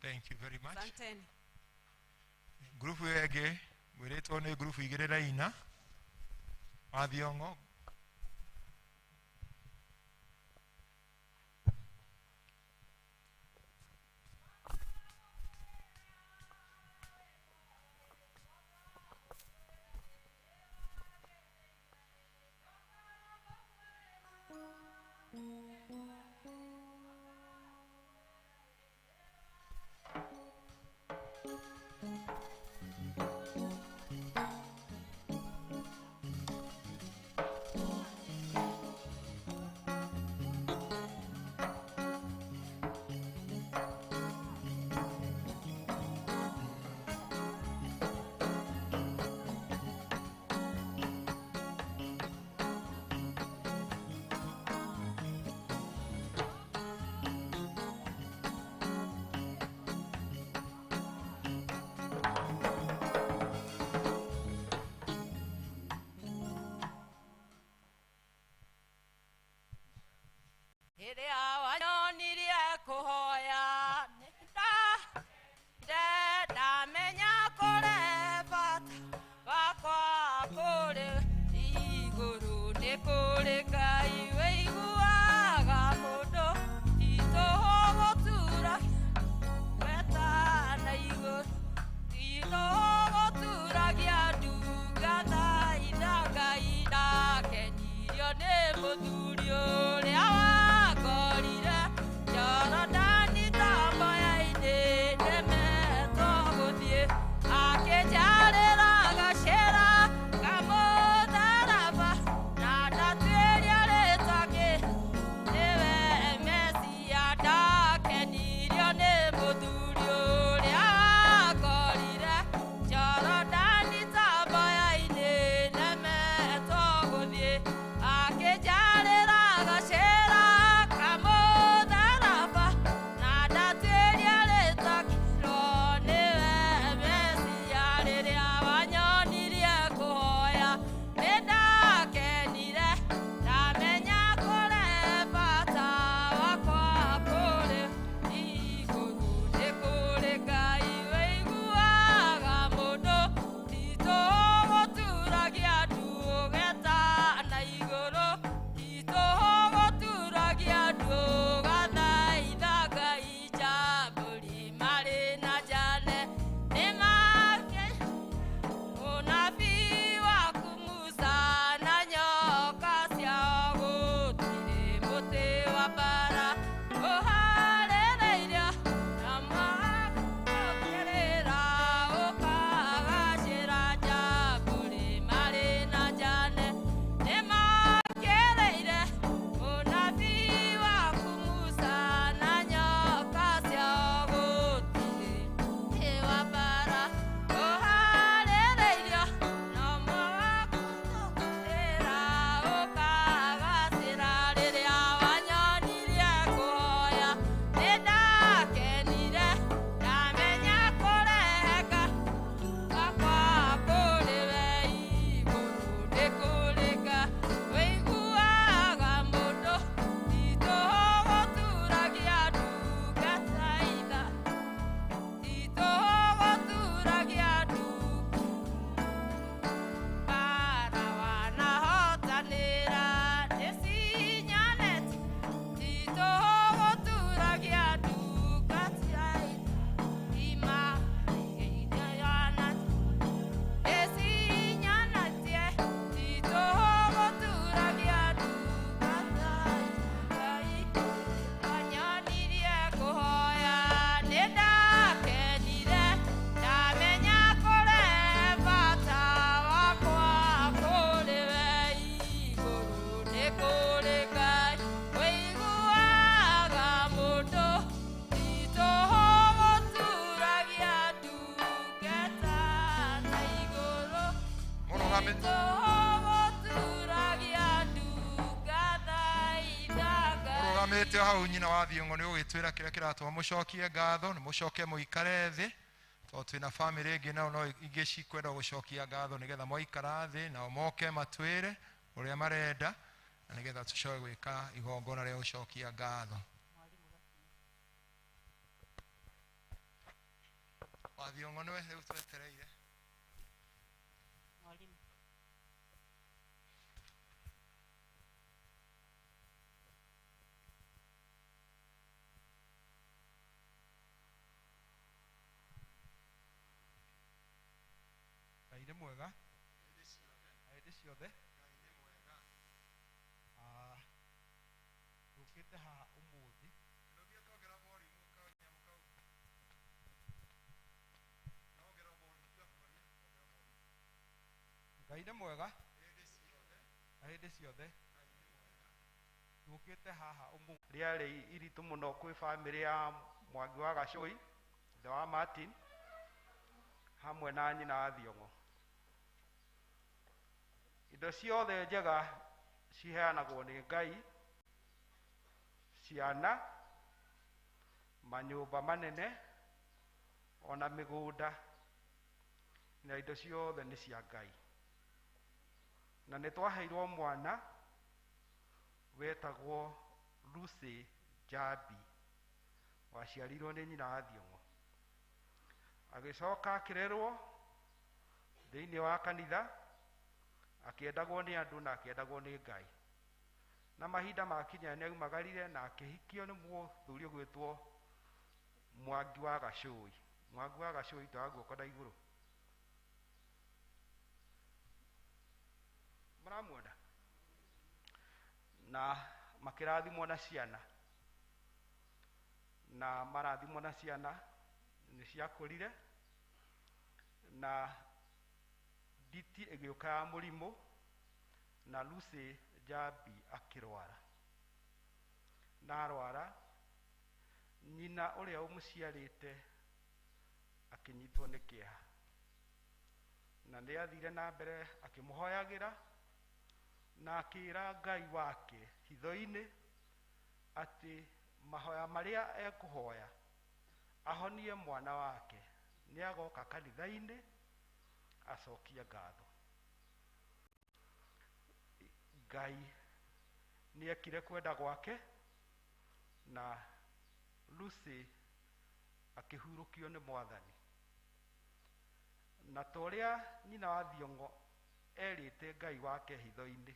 Speaker 1: Thank you very much.
Speaker 5: Asanteni.
Speaker 1: Grupu yege mwiretwo nĩ grupu igĩrĩ na ina wa Thiong'o. Murugamite hau nyina wa Thiongo ni ugitwira kira kiratwa mucokie ngatho ni mucoke muikare thi to twina family ingi nao no ingi cikwenda gucokia ngatho nigetha moikara thi nao moke matwire uria marenda na nigetha tucoke gwika igongona ria gucokia ngatho. Wa Thiongo niwe riu twetereire
Speaker 2: Mwalimu.
Speaker 1: Ngai mwega hĩndĩ ciothe tukite haha umuthi Ngai nĩ mwega hĩndĩ ciothe tukite haha umuthi
Speaker 6: riarĩ iritũ mũno kwĩ bamĩrĩ ya Mwangi wa Gacũi the wa Martin hamwe na nyina wa Thiongo. Indo ciothe njega ciheanagwo nĩ Ngai, ciana, manyũmba manene, ona mĩgũnda, na indo ciothe nĩ cia Ngai. Na nĩ twaheirwo mwana wetagwo Lucy Njambi waciarirwo nĩ nyina wa Thiongo, agĩcoka akĩrerwo thĩinĩ wa kanitha, akĩendagwo nĩ andũ na akĩendagwo nĩ Ngai, na mahinda makinya nĩ aumagarire na akĩhikio nĩ mũthuri ũgwĩtwo Mwangi wa Gacũi. Mwangi wa Gacũi twa guoko na igũrũ, maramuona, na makĩrathimwo na ciana, na marathimwo na ciana nĩ ciakũrire, na nditi ĩgĩũka ya mũrimũ, na Lucy Njambi akĩrwara, na arwara nyina ũrĩa ũmũciarĩte akĩnyitwo nĩ kĩeha, na nĩ athire na mbere akĩmũhoyagĩra na akĩra Ngai wake hitho-inĩ atĩ mahoya marĩa ekũhoya ahonie mwana wake nĩ agoka kanitha-inĩ acokie ngatho. Ngai nĩ ekire kwenda gwake na Lucy akĩhurũkio nĩ Mwathani, na ta ũrĩa nyina wa Thiongo erĩte Ngai wake hitho-inĩ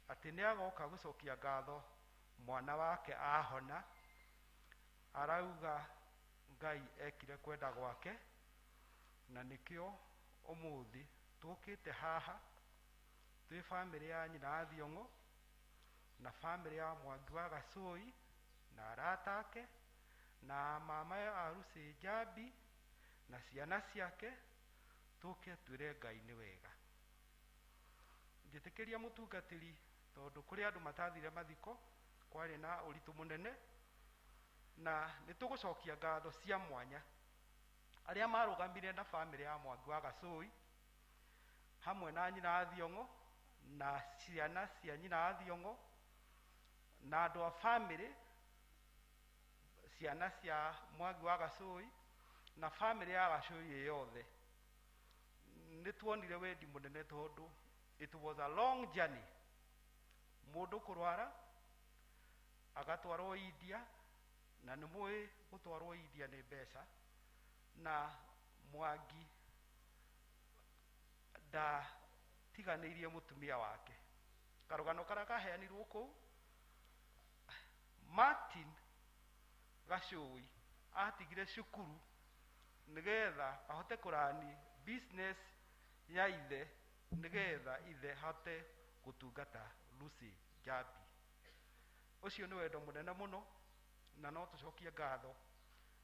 Speaker 6: atĩ nĩ agoka gũcokia ngatho mwana wake ahona, arauga Ngai ekire kwenda gwake, na nĩkĩo ũmũthĩ tũkĩte haha twĩ bamĩrĩ ya nyina wa Thiongo na bamĩrĩ ya Mwangi wa Gacũi na arata ake na mama ya Lucy Njambi na ciana ciake, tũke twĩre Ngai nĩ wega. Njĩtĩkĩria mũtungatĩri, tondũ kũrĩ andũ matathire mathiko kwarĩ na ũritũ mũnene, na nĩ tũgũcokia ngatho cia mwanya arĩa marũgamire na bamĩrĩ ya Mwangi wa Gacũi hamwe na nyina wa Thiongo na ciana cia nyina wa Thiongo na andũ a bamĩrĩ, ciana cia Mwangi wa Gacũi na bamĩrĩ ya Gacũi yothe. Nĩ tuonire wendi mũnene tondũ it was a long journey, mũndũ kũrwara agatwarwo India, na nĩ mũĩ gũtwarwo India nĩ mbeca, na Mwangi ndatiganĩirie mũtumia wake. Karũgano karĩa kaheanirwo kũu Martin Gacui atigire cukuru nigetha ahote kurani business ya ithe nigetha ithe hote gutungata Lucy Njabi. Ucio ni wendo munene muno na no tucokie ngatho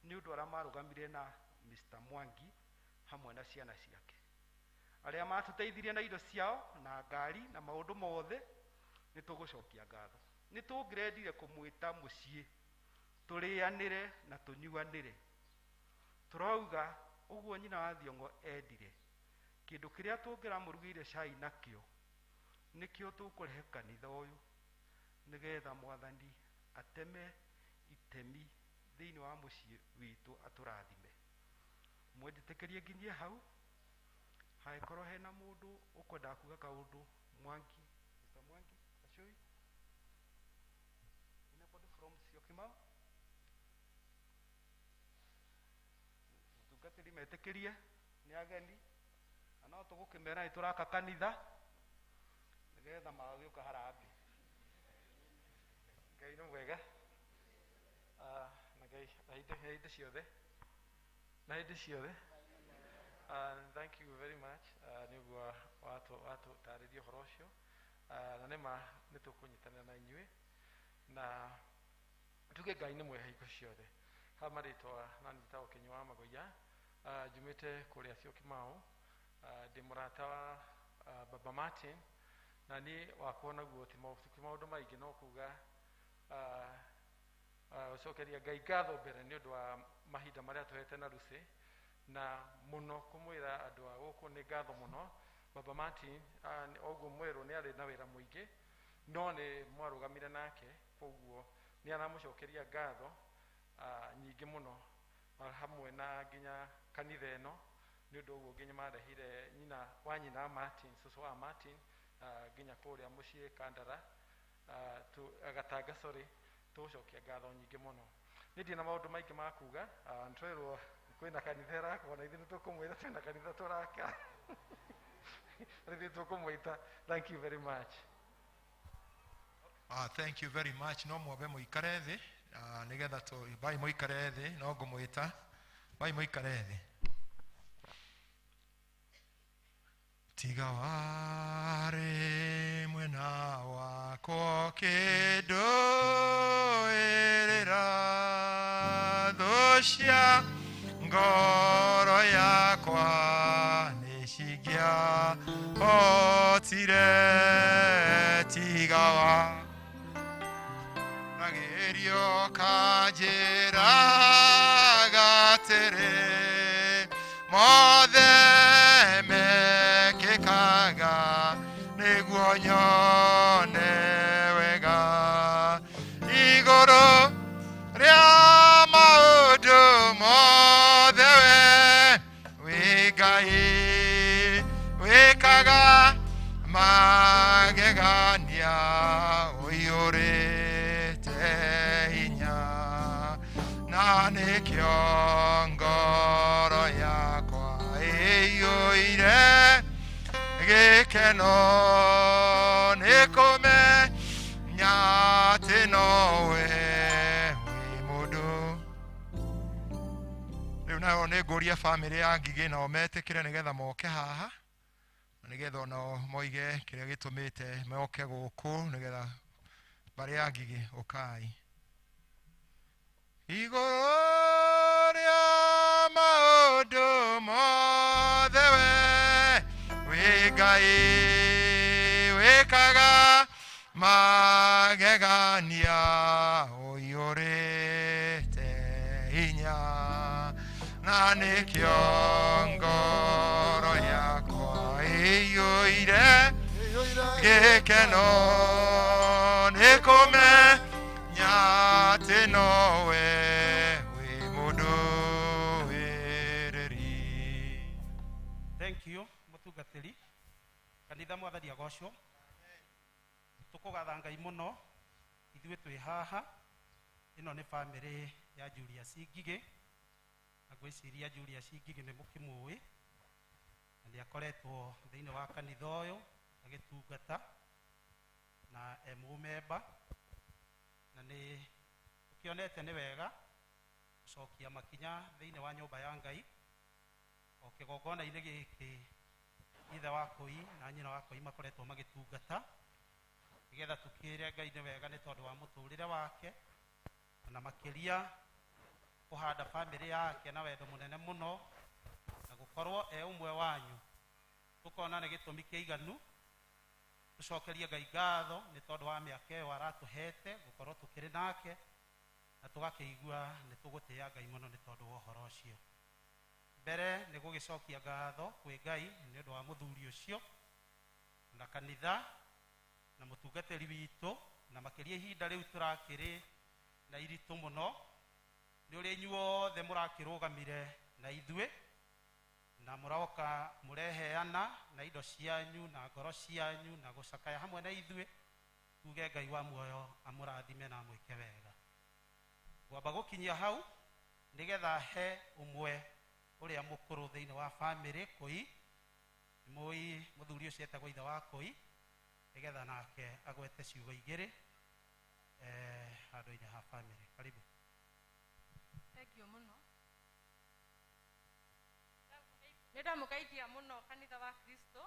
Speaker 6: ni undu aria marugamire na Mr. Mwangi hamwe na ciana ciake aria matuteithirie na indo ciao na ngari na maundu mothe. Ni tugucokia ngatho, ni tungirendire kumwita mucii turianire na tunyuanire. Turauga uguo nyina wa Thiongo endire kindu kiria tungiramurugire cai nakio nikio tukurehe kanitha uyu nigetha Mwathani ateme itemi thiini wa mucii witu aturathime. Mwenjitikirie nginyie hau haikorwo hena mundu ukwenda kuga kaundu. Mwangi, Mr. Mwangi Gacui, anybody from Syokimau? Mutungatiri metikirie ni ageni ana tugukimera ni turaka kanitha nigetha magagioka harambi. Ngai ni mwega na Ngai ahinde ciothe na hindi ciothe. Thank you very much niguo watu taririo horo ucio na nima nitukunyitanira na inyui na tuge Ngai ni mwega hingo ciothe. Ha maritwa na nitagwo Kinyua Magoia jumite kuria Syokimau ndi murata wa Baba Martin na ni wakuona guo ti maundu maingi no kuga ucokeria Ngai ngatho mbere ni undu wa mahinda maria tuhete na Lucy na muno kumwira andu a guku ni ngatho muno. Baba Martin oguo mweru ni ari na wira muingi no ni mwarugamire nake koguo ni aramucokeria ngatho nyingi muno hamwe na nginya kanitha eno ni undu uguo nginya marehire nyina wa nyina Martin susu wa Martin nginya kuria mucii Kandara agatanga sorry tucokia ngatho nyingi muno. Ni ndina maundu maingi ma kuga ntwirwo kwina kanitha rakona ithi nitukumwira twina kanitha turaka rithi tukumwita. Thank you very much.
Speaker 1: Thank you very much. No mwabe muikare thi nigetha tu bai muikare thi no ngumwita bai muikare thi. Tiga ware mwena wako kidoerera dosha ngoro yakwa nishigia otire. Tiga wa nagerio kajera gatere mothe mekekaga niguo nyone wega iguru ria maundu mothe we Ngai wikaga magegania uiyurite hinya na nikio ngoro yakwa iyuire gikeno nikume nyati nowe wi mundu. Riu nayo ninguria family ya Ngigi nao metikire nigetha moke haha nigetha ono moige kiria gitumite moke guku nigetha bari ya Ngigi ukai. Iguru ria maundu mothe we Ngai wikaga magegania uiyurite hinya na nikio ngoro yakwa iyuire gikeno nikume nyati nowe wi mundu wireri.
Speaker 7: Thank you mutungatiri kanitha mwathani agocwo. Tukugatha Ngai muno ithuĩ twĩ haha. Ĩno nĩ family ya Julius Ngigi na gwĩciria Julius Ngigi nĩ mũkĩmũĩ na nĩ akoretwo thĩinĩ wa kanitha ũyũ agĩtungata na mũmemba na nĩ kionete nĩ wega gũcokia makinya thĩinĩ wa nyũmba ya Ngai o kĩgongona-inĩ gĩkĩ ithe wa Kũi na nyina wa Kũi makoretwo magĩtungata nĩgetha tũkĩre Ngai nĩ wega nĩ tondũ wa mũtũrĩre wake na makĩria kũhanda bamĩrĩ yake na wendo mũnene mũno na gũkorwo ũmwe wanyu tũkona nĩ gĩtũmi kĩiganu tũcokerie Ngai ngatho nĩ tondũ wa mĩaka ĩyo aratũhete gũkorwo tũkĩrĩ nake na tũgakĩigua nĩ tũgũtĩĩa Ngai mũno nĩ tondũ wa ũhoro ũcio. Mbere nĩ gũgĩcokia ngatho kwĩ Ngai nĩ ũndũ wa mũthuri ũcio na kanitha na mũtungatĩri witũ na makĩria ihinda rĩu tũrakĩrĩ na iritũ mũno nĩ ũrĩa inyuothe mũrakĩrũgamire na ithuĩ na mũroka mũreheana na indo cianyu na ngoro cianyu na gũcakaya hamwe na ithuĩ. Tuge Ngai wa muoyo amũrathime na amwĩke wega. Ngwamba gũkinyia hau nĩgetha he ũmwe ũrĩa mũkũrũ thĩinĩ wa bamĩrĩ Kũi mũi mũthuri ũcio etagwo ithe wa Kũi nĩgetha nake agwete ciugo igĩrĩ handũ-inĩ ha bamĩrĩ. Karibu.
Speaker 8: Thengiũ mũno. Nĩ ndamũgeithia mũno kanitha wa Kristo.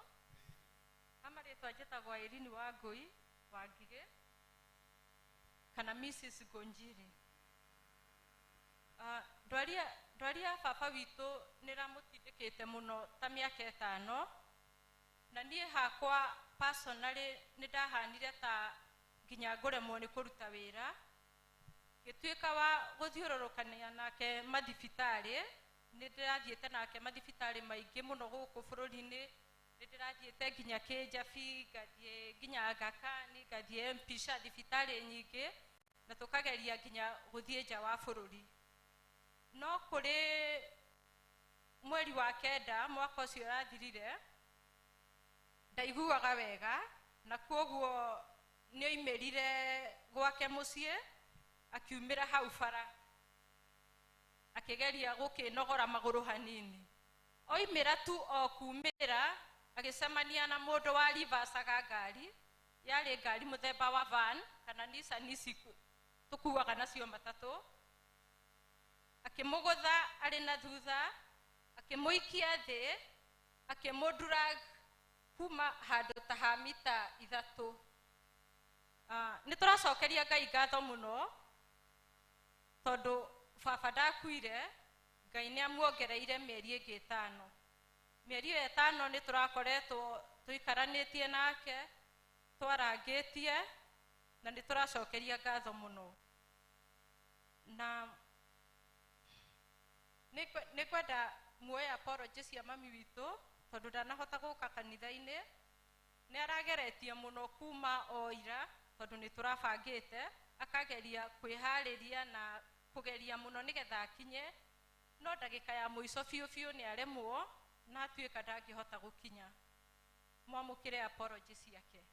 Speaker 8: Kama rĩtwa njĩtagwo Irene wa Ngũi wa Ngigĩ kana Mrs. Ngonjiri. Ndwari ya baba witũ nĩ ramũtindĩkĩte mũno ta mĩaka 5 na niĩ hakwa personally nĩ ndahanire ta nginya ngũremwo nĩ kũruta wĩra gĩtuĩka wa gũthiũrũrũkania nake mathibitarĩ. Nĩ ndĩrathiĩte nake mathibitarĩ maingĩ mũno gũkũ bũrũri-inĩ. Nĩ ndĩrathiĩte nginya Kĩnjabi, ngathiĩ nginya Aga Khan, ngathiĩ Mpisha, thibitarĩ nyingĩ na tũkageria nginya gũthiĩ nja wa bũrũri. No kũrĩ mweri wa 9 mwaka ũcio ũrathirire ndaiguaga wega na kwoguo nĩ oimĩrire gwake mũciĩ akiumĩra hau bara akĩgeria gũkĩnogora magũrũ hanini. Oimĩra tu o kumĩra agĩcemania na mũndũ wa rivacaga ngari, yarĩ ngari mũthemba wa van kana Nissan ici tũkuaga nacio matatũ. Akĩmũgũtha arĩ na thutha akĩmũikia thĩ akĩmũdrag kuma handũ ta ha mita 3. Nĩ tũracokeria Ngai ngatho mũno tondũ baba ndakuire. Ngai nĩ amuongereire mĩeri ĩngĩ 5. Mĩeri ĩyo 5 nĩ tũrakoretwo tũikaranĩtie nake twarangĩtie na nĩ tũracokeria ngatho mũno. Na nĩ kwenda muoya apology cia mami witũ tondũ ndanahota gũka kanitha-inĩ. Nĩ arageretie mũno kuma o ira tondũ nĩ tũrabangĩte akageria kwĩharĩria na kũgeria mũno nĩgetha akinye no ndagĩka ya mũico biũ nĩ aremwo na atuĩka ndangĩhota gũkinya. Mwamũkĩre apology ciake.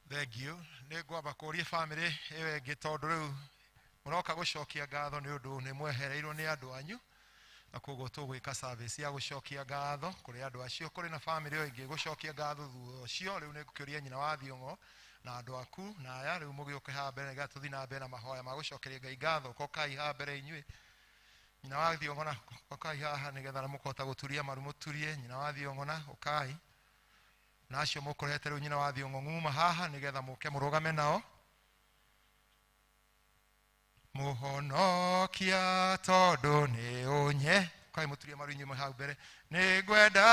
Speaker 1: Thank you. Nĩ ngwamba kũria bamĩrĩ ĩyo ĩngĩ tondũ rĩu mũroka gũcokia ngatho nĩ ũndũ nĩ mwehereirwo nĩ andũ anyu na koguo tũgwĩka service ya gũcokia ngatho kũrĩ andũ acio. Kũrĩ na bamĩrĩ ĩyo ĩngĩ gũcokia ngatho thutha ũcio. Rĩu nĩ ngũkĩũria nyina wa Thiong'o na andũ aku na aya rĩu mũgĩũke haha mbere nĩgetha tũthiĩ na mbere na mahoya ma gũcokeria Ngai ngatho. Kokai haha mbere inyuĩ. Nyina wa Thiong'o na kokai haha nĩgetha mũkahota gũturia maru mũturie. Nyina wa Thiong'o na kokai na acio mũkũrehete rĩu nyina wa Thiong'o ng'uma haha nĩgetha mũke mũrũgame nao. Mũhonokia tondũ nĩ ũnye. Kokai mũturie maru inyuĩ hau mbere. Nĩ ngwenda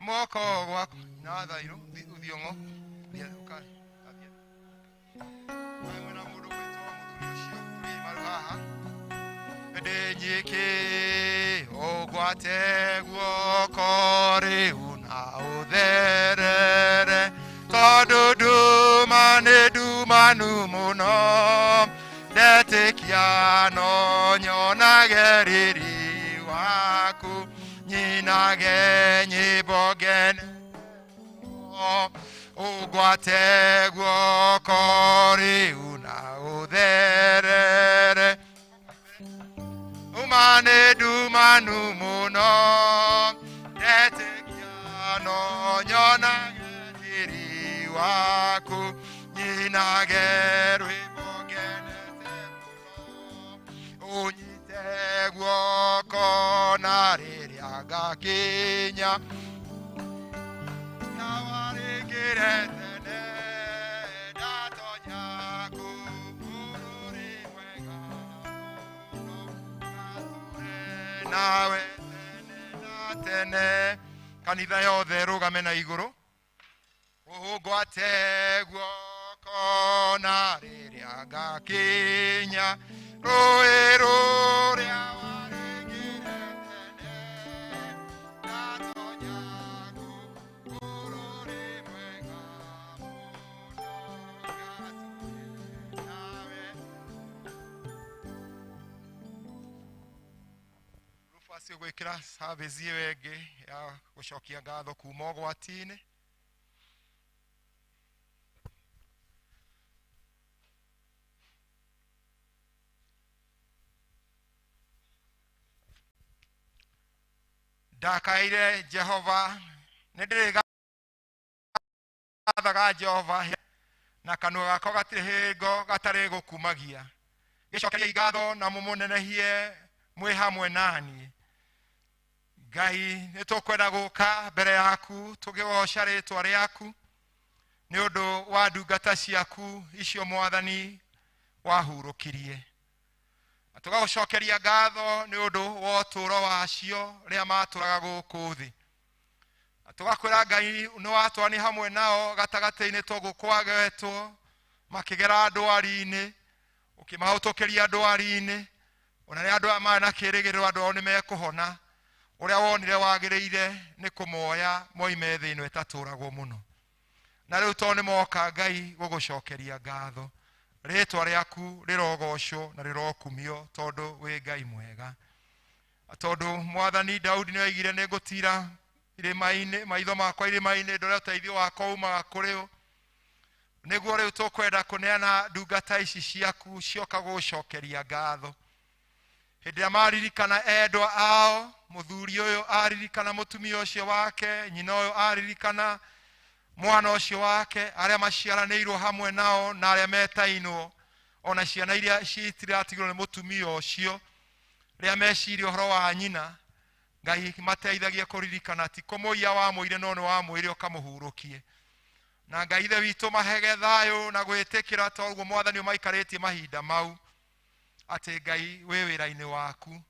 Speaker 1: moko gwaku na thairũ Thiong'o. Kokai mwena mũndũ gwĩtwo mũturie ũcio turie maru haha. Ndĩ nyiki ũgwate guoko rĩu na ũtherere tondũ nduma nĩ ndumanu mũno. Ndetĩkia no nyonage riri waku nyinage nyĩmbo ngene ũgwate guoko rĩu na ũtherere umane ndumanu mũno. Ndetĩkia no nyonage riri waku nyinage rwimbo ngenete muno unyite guoko na rĩrĩa ngakinya na warĩngĩre tene ndatonya bũrũri mwega mũno gature nawe tene na tene. Kanitha yothe rũgame na igũrũ ũngwate guoko na rĩrĩa ngakinya rũĩ rũrĩa warĩngĩre tene ndatonya bũrũri mwega mũno gature nawe. Rũbacio gwĩkĩra service ĩyo ĩngĩ ya gũcokia ngatho kuma ũgwati-inĩ. Ndakaire Jehova nĩndĩrĩ gathaga Jehova na kanua gakwa gatirĩ hĩngo gatarĩ gũkumagia gĩcokeria ngatho na mũmũnenehie mwĩ hamwe naniĩ. Ngai nĩtũkwenda gũka mbere yaku tũkĩgoca rĩtwa rĩaku nĩ ũndũ wa ndungata ciaku icio Mwathani wahurũkirie. Tũgagũcokeria ngatho nĩ ũndũ wa ũtũũro wacio rĩrĩa matũũraga gũkũ thĩ. Tũgakwĩra Ngai nĩwatũrania hamwe nao gatagatĩ-inĩ tũgũkwagwetwo makĩgera ndwari-inĩ ũkĩmahũtũkĩria ndwari-inĩ ona rĩrĩa andũ aya marĩ na kĩĩrĩgĩrĩro andũ ao nĩmekũhona. Ũrĩa wonire wagĩrĩire nĩ kũmoya moime thĩ ĩno ĩtatũũragwo mũno. Na rĩu tondũ nĩmoka Ngai gũgũcokeria ngatho rĩtwa rĩaku rĩrogocwo na rĩrokumio tondũ wĩ Ngai mwega. Tondũ Mwathani Daudi nĩoigire nĩngũtira irĩma-inĩ maitho makwa irĩma-inĩ ndore ũteithio wakwa umaga kũrĩ ũ. Nĩguo rĩu tũkwenda kũneana ndungata ici ciaku cioka gũgũcokeria ngatho. Hĩndĩ ĩrĩa maririkana endwa ao, mũthuri ũyũ aririkana mũtumia ũcio wake, nyina ũyũ aririkana mwana ũcio wake, arĩa maciaranĩirwo hamwe nao na arĩa metainwo, ona ciana iria citiratigirwo nĩ mũtumia ũcio, rĩrĩa meciria ũhoro wa nyina, Ngai mateithagie kũririkana ti kũmũiya wamũire no nĩ wamũire ũkamũhurũkie. Na Ngai ithe witũ mahege thayũ na gwĩtĩkĩra toguo Mwathani ũmaikarĩtie mahinda mau, atĩ Ngai wĩ wĩra-inĩ waku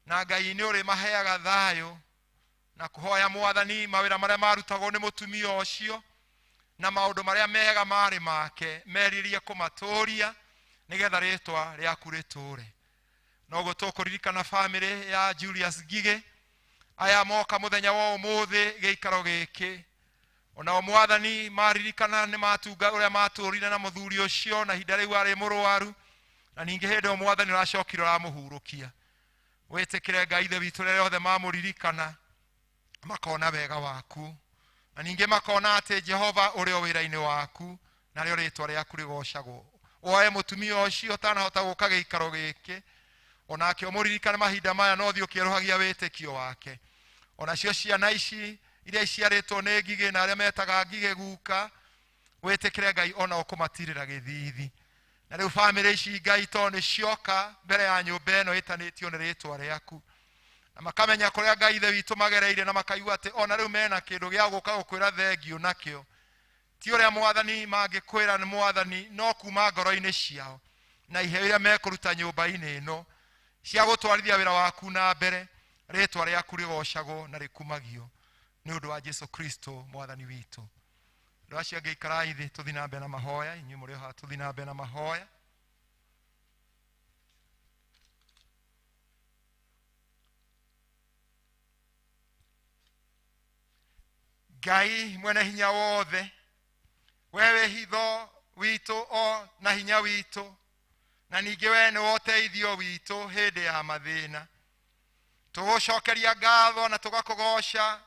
Speaker 1: na Ngai nĩ ũrĩ maheaga thayũ na kũhoya Mwathani mawĩra marĩa marutagwo nĩ mũtumia ũcio na maũndũ marĩa mega marĩ make meririe kũmatũũria nĩgetha rĩtwa rĩaku rĩtũũre. Noguo tũkũririkana bamĩrĩ ya Julius Ngigĩ aya moka mũthenya wa ũmũthĩ gĩikaro gĩkĩ, onao Mwathani maririkana nĩ matunga ũrĩa matũũrire na mũthuri ũcio na ihinda rĩu arĩ mũrwaru, na ningĩ hĩndĩ ĩyo Mwathani ũracokire ũramũhurũkia. Wĩtĩkĩre Ngai ithe witũ rĩrĩa othe mamũririkana makona wega waku, na ningĩ makona atĩ Jehova ũrĩ o wĩra-inĩ waku na rĩo rĩtwa rĩaku rĩgocagwo. Woe mũtumia ũcio ũtanahota gũka gĩikaro gĩkĩ, onake ũmũririkane mahinda maya no ũthiĩ ũkĩerũhagia wĩtĩkio wake. Onacio ciana ici iria iciarĩtwo nĩ Ngigĩ na arĩa metaga Ngigĩ guka, wĩtĩkĩre Ngai ona ũkũmatirĩra gĩthithi. Na rĩu bamĩrĩ ici Ngai to nĩ cioka mbere ya nyũmba ĩno ĩtanĩtio nĩ rĩtwa rĩaku, na makamenya kũrĩa Ngai ithe witũ magereire na makaigua atĩ ona rĩu mena kĩndũ gĩa gũka gũkwĩra thengiũ nakĩo. Ti ũrĩa Mwathani mangĩkwĩra nĩ Mwathani no kuma ngoro-inĩ ciao na iheo iria mekũruta nyũmba-inĩ ĩno cia gũtwarithia wĩra waku na mbere, rĩtwa rĩaku rĩgocagwo na rĩkumagio nĩ ũndũ wa Jesũ Kristo Mwathani witũ. Andũ acio angĩ ikarai thĩ tũthiĩ na mbere na mahoya. Inyuĩ mũrĩ o haha tũthiĩ na mbere na mahoya. Ngai mwene hinya wothe, wewe hitho witũ o na hinya witũ, na ningĩ we nĩ ũteithio witũ hĩndĩ ya mathĩna. Tũgũcokeria ngatho na tũgakũgoca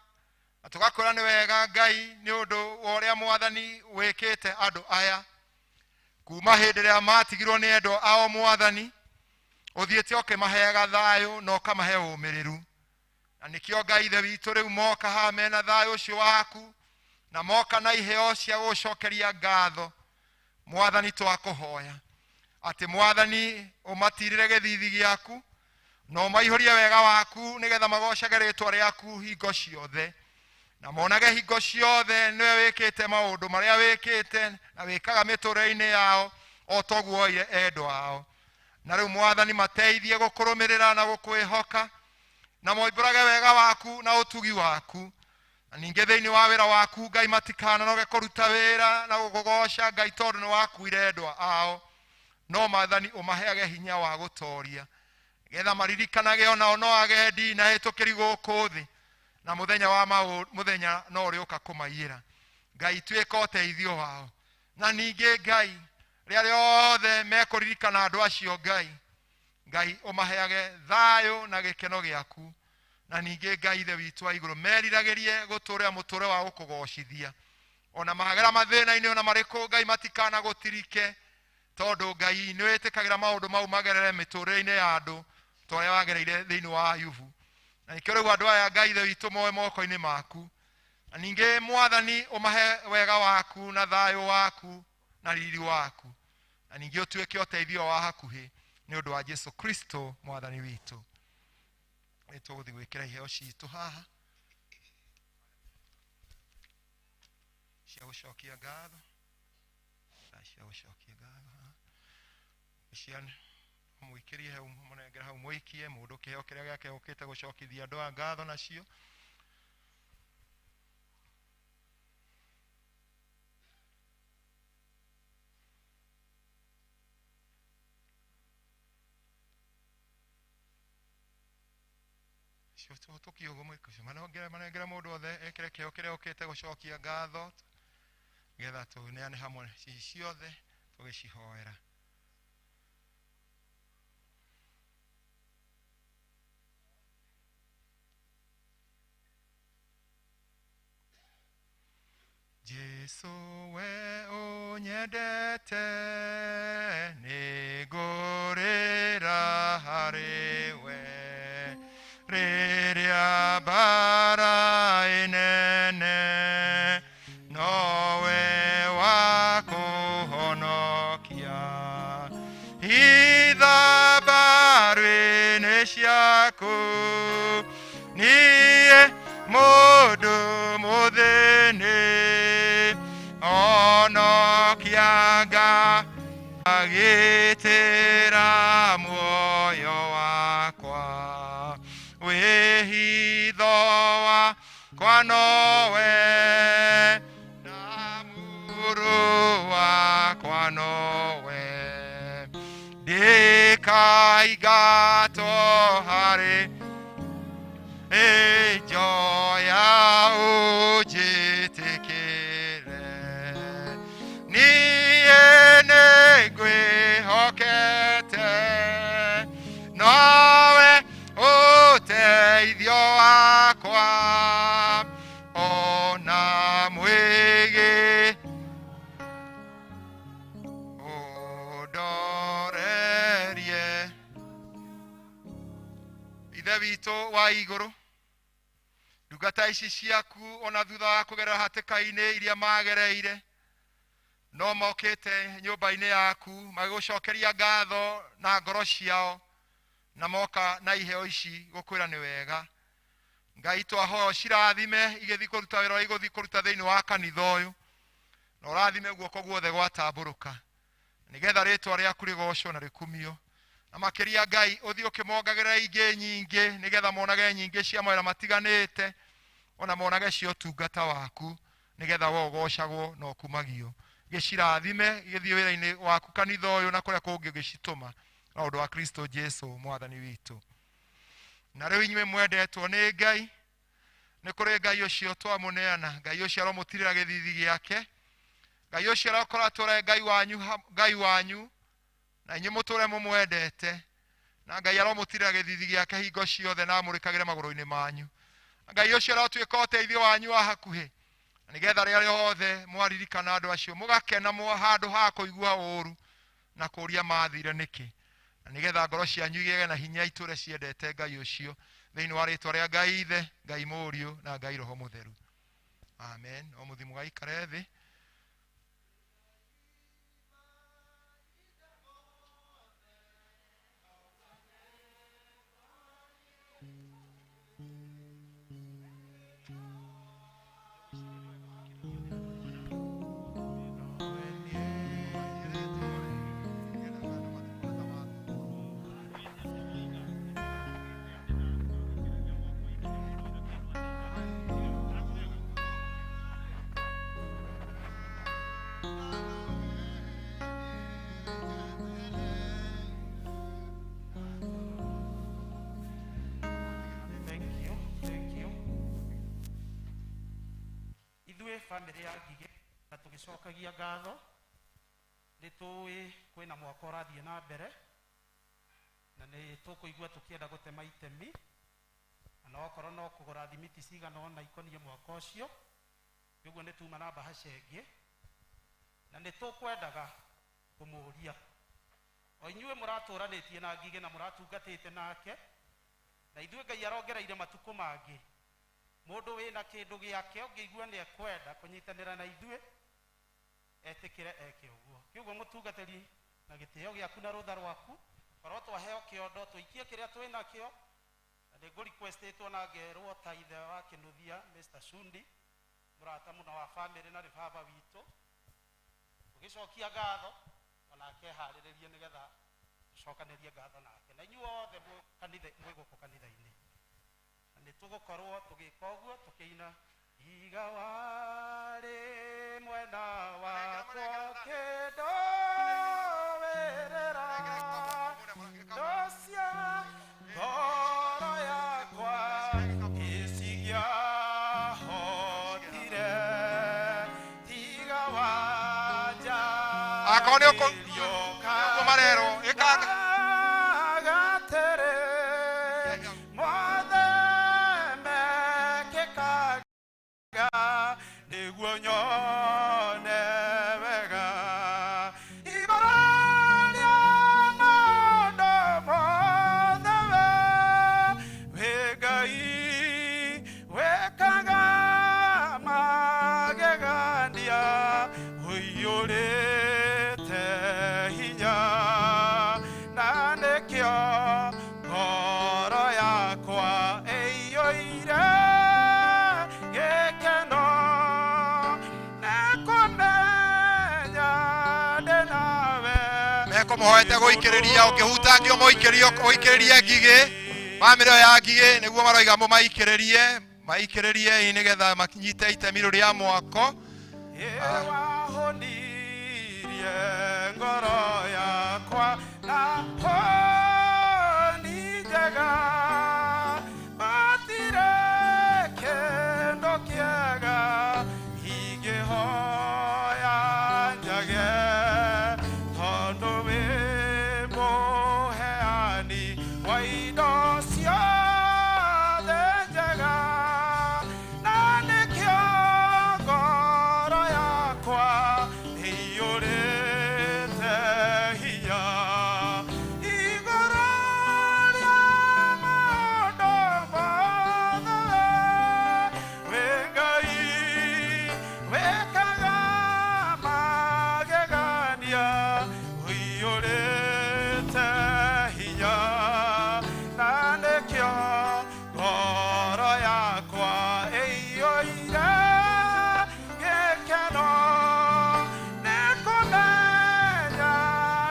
Speaker 1: na tũgakwĩra nĩ wega Ngai nĩ ũndũ wa ũrĩa Mwathani wĩkĩte andũ aya kuma hĩndĩ ĩrĩa matigirwo nĩ endwa ao. Mwathani ũthiĩte ũkĩmaheaga thayũ na ũkamahe ũmĩrĩru, na nĩkĩo Ngai ithe witũ rĩu moka haha mena thayũ ũcio waku na moka na iheo cia gũcokeria ngatho. Mwathani twakũhoya atĩ Mwathani ũmatirĩre gĩthithi gĩaku na ũmaihũrie wega waku nĩgetha magocage rĩtwa rĩaku hingo ciothe, na monage hingo ciothe nĩwe wĩkĩte maũndũ marĩa wĩkĩte na wĩkaga mĩtũrĩre-inĩ yao o toguo woire endwa ao. Na rĩu Mwathani mateithie gũkũrũmĩrĩra na gũkwĩhoka na moimbũrage wega waku na ũtugi waku, na ningĩ thĩinĩ wa wĩra waku Ngai matikanoge kũruta wĩra na gũkũgoca Ngai tondũ nĩ wakuire endwa ao, no Mwathani ũmaheage hinya wa gũtoria nĩgetha maririkanage onao no agendi na hĩtũkĩri gũkũ thĩ, na mũthenya no ũrĩũka kũmaiyĩra. Ngai tuĩka ũteithio wao, na ningĩ Ngai rĩrĩa rĩothe mekũririkana andũ acio Ngai ũmaheage thayũ na gĩkeno gĩaku, na ningĩ Ngai ithe witũ wa igũrũ meriragĩrie gũtũũra mũtũũre wa gũkũgocithia ona magera mathĩna-inĩ ona marĩkũ Ngai matikana gũtirike, tondũ Ngai nĩ wĩtĩkagĩra maũndũ mau magerere mĩtũũrĩre-inĩ ya andũ ta ũrĩa wagereire thĩinĩ wa Ayubu. Na nĩkĩo rĩu andũ aya Ngai ithe witũ moe moko-inĩ maku, na ningĩ Mwathani ũmahe wega waku na thayũ waku na riri waku, na ningĩ ũtuĩke ũteithio wa hakuhĩ nĩ ũndũ wa Jesu Kristo Mwathani witũ. Nĩtũgũthiĩ gwĩkĩra iheo citũ haha cia gũcokia ngatho, cia mũikĩrie hau, mũnengere hau mũikie mũndũ kĩheo kĩrĩa gĩake ũkĩte gũcokithia andũ a ngatho nacio. Tukiugo mwikucio manengere mũndũ othe ekĩre kĩheo kĩrĩa ũkĩte gũcokia ngatho nĩgetha tũneane hamwe ciothe tũgĩcihoera. Jesu we ũnyendete nĩngũrĩra harĩ we, rĩrĩa mbara ĩnene nowe wa kũhonokia, hitha mbaru-inĩ ciaku niĩ mũndũ mũthĩni onokia ngagĩtĩra muoyo wakwa, wĩhitho wakwa nowe na mũrũ wakwa nowe, ndĩkaingatwo harĩ njoya ũnjĩtĩkĩre, niĩ nĩngwĩhokete nowe ũteithio wakwa ona mwĩgĩ ũndorerie. Ithe witũ wa igũrũ, ndungata ici ciaku ona thutha wa kũgerera hatĩka-inĩ iria magereire no mokĩte nyũmba-inĩ yaku magĩgũcokeria ngatho na ngoro ciao, na moka na iheo ici gũkwĩra nĩ wega. Ngai twahoya cirathime igĩthiĩ kũruta wĩra ũrĩa igũthiĩ kũruta thĩinĩ wa kanitha ũyũ, na ũrathime guoko guothe gwatambũrũka nĩgetha rĩtwa rĩaku rĩgocwo na rĩkumio, na makĩria Ngai ũthiĩ ũkĩmongagĩrĩra ingĩ nyingĩ nĩgetha monage nyingĩ cia mawĩra matiganĩte, ona monage cia ũtungata waku nĩgetha we ũgocagwo na ũkumagio. Gĩcirathime gĩthiĩ wĩra-inĩ waku kanitha ũyũ na kũrĩa kũngĩ gĩcitũma, na ũndũ wa Kristo Jesu Mwathani witũ. Na rĩu inyuĩ mwendetwo nĩ Ngai, nĩ kũrĩ Ngai ũcio twamũneana, Ngai ũcio aromũtirĩra gĩthithi gĩake, Ngai ũcio arokorwo atũre Ngai wanyu na inyuĩ mũtũre mũmwendete, na Ngai aromũtirĩra gĩthithi gĩake hingo ciothe na amũrĩkagĩre magũrũ-inĩ manyu. Ngai ũcio arotuĩka ũteithio wanyu wa hakuhĩ, nĩgetha rĩrĩa rĩothe mwaririkana andũ acio mũgakena handũ ha kũigua ũũru na kũũria mathire nĩkĩ, na nĩgetha ngoro cianyu igĩe na hinya itũre ciendete Ngai ũcio thĩinĩ wa rĩtwa rĩa Ngai Ithe, Ngai Mũriũ na Ngai Roho Mũtheru. amen. O muthimu gaikare thi.
Speaker 7: Family ya Ngigĩ na tũgĩcokagia ngatho nĩ tũĩ kwĩna mwaka ũrathiĩ na mbere na nĩ tũkũigua tũkĩenda gũtema itemi na okorwo no kũgũra thimiti cigana ona ikonie mwaka ũcio ũguo nĩ tuma na bahasha ĩngĩ na nĩ tũkwendaga kũmũria o inyuĩ mũratũranĩtie na Ngigĩ na mũratungatĩte nake na ithuĩ Ngai arongereire matukũ mangĩ mũndũ wĩna kĩndũ gĩake ũngĩigua nĩ ekwenda kũnyitanĩra na ithuĩ etĩkĩre eke ũguo kĩuguo mũtungatĩri na gĩtĩo gĩaku na rũtha rwaku korwo twaheo kĩondo tũikie kĩrĩa twĩ nakĩo na nĩ ngũ-requestĩtwo na ngerwo ta ithe wa kĩnuthia Mr. Shundi mũrata mũno wa family na nĩ baba witũ tũgĩcokia ngatho onake harĩrĩrie nĩgetha tũcokanĩrie ngatho nake na inyuĩ othe mwĩ gũkũ kanitha-inĩ nĩ tũgũkorwo tũgĩka ũguo tũkĩina iga warĩ mwena wakwa kĩndũwĩrĩra ndocia ngoro yakwa gĩcigĩahotire tiga wanja
Speaker 1: akorwo nĩ ũguo marerwo ĩkanga
Speaker 7: nĩguo nyone wega
Speaker 1: mũhoete gũikĩrĩria ũngĩhutangio mũikĩrĩrie Ngigĩ bamĩrĩ ĩyo ya Ngigĩ nĩguo maroiga maikĩrĩrie nĩgetha makinyite itemi rĩa mwako
Speaker 7: wahonirie ngoro yakwa na honi njega matire kĩndũ kĩega ingĩhoya njage tondũ wĩ mũheani wa indo ciothe njega na nĩkĩo ngoro yakwa ĩiyũrĩte hinya igũrũ rĩa maũndũ mothe wĩ Ngai wĩkaga magegania ũiyũrĩte hinya na nĩkĩo ngoro yakwa ĩiyũire gĩkeno nĩ kũmenya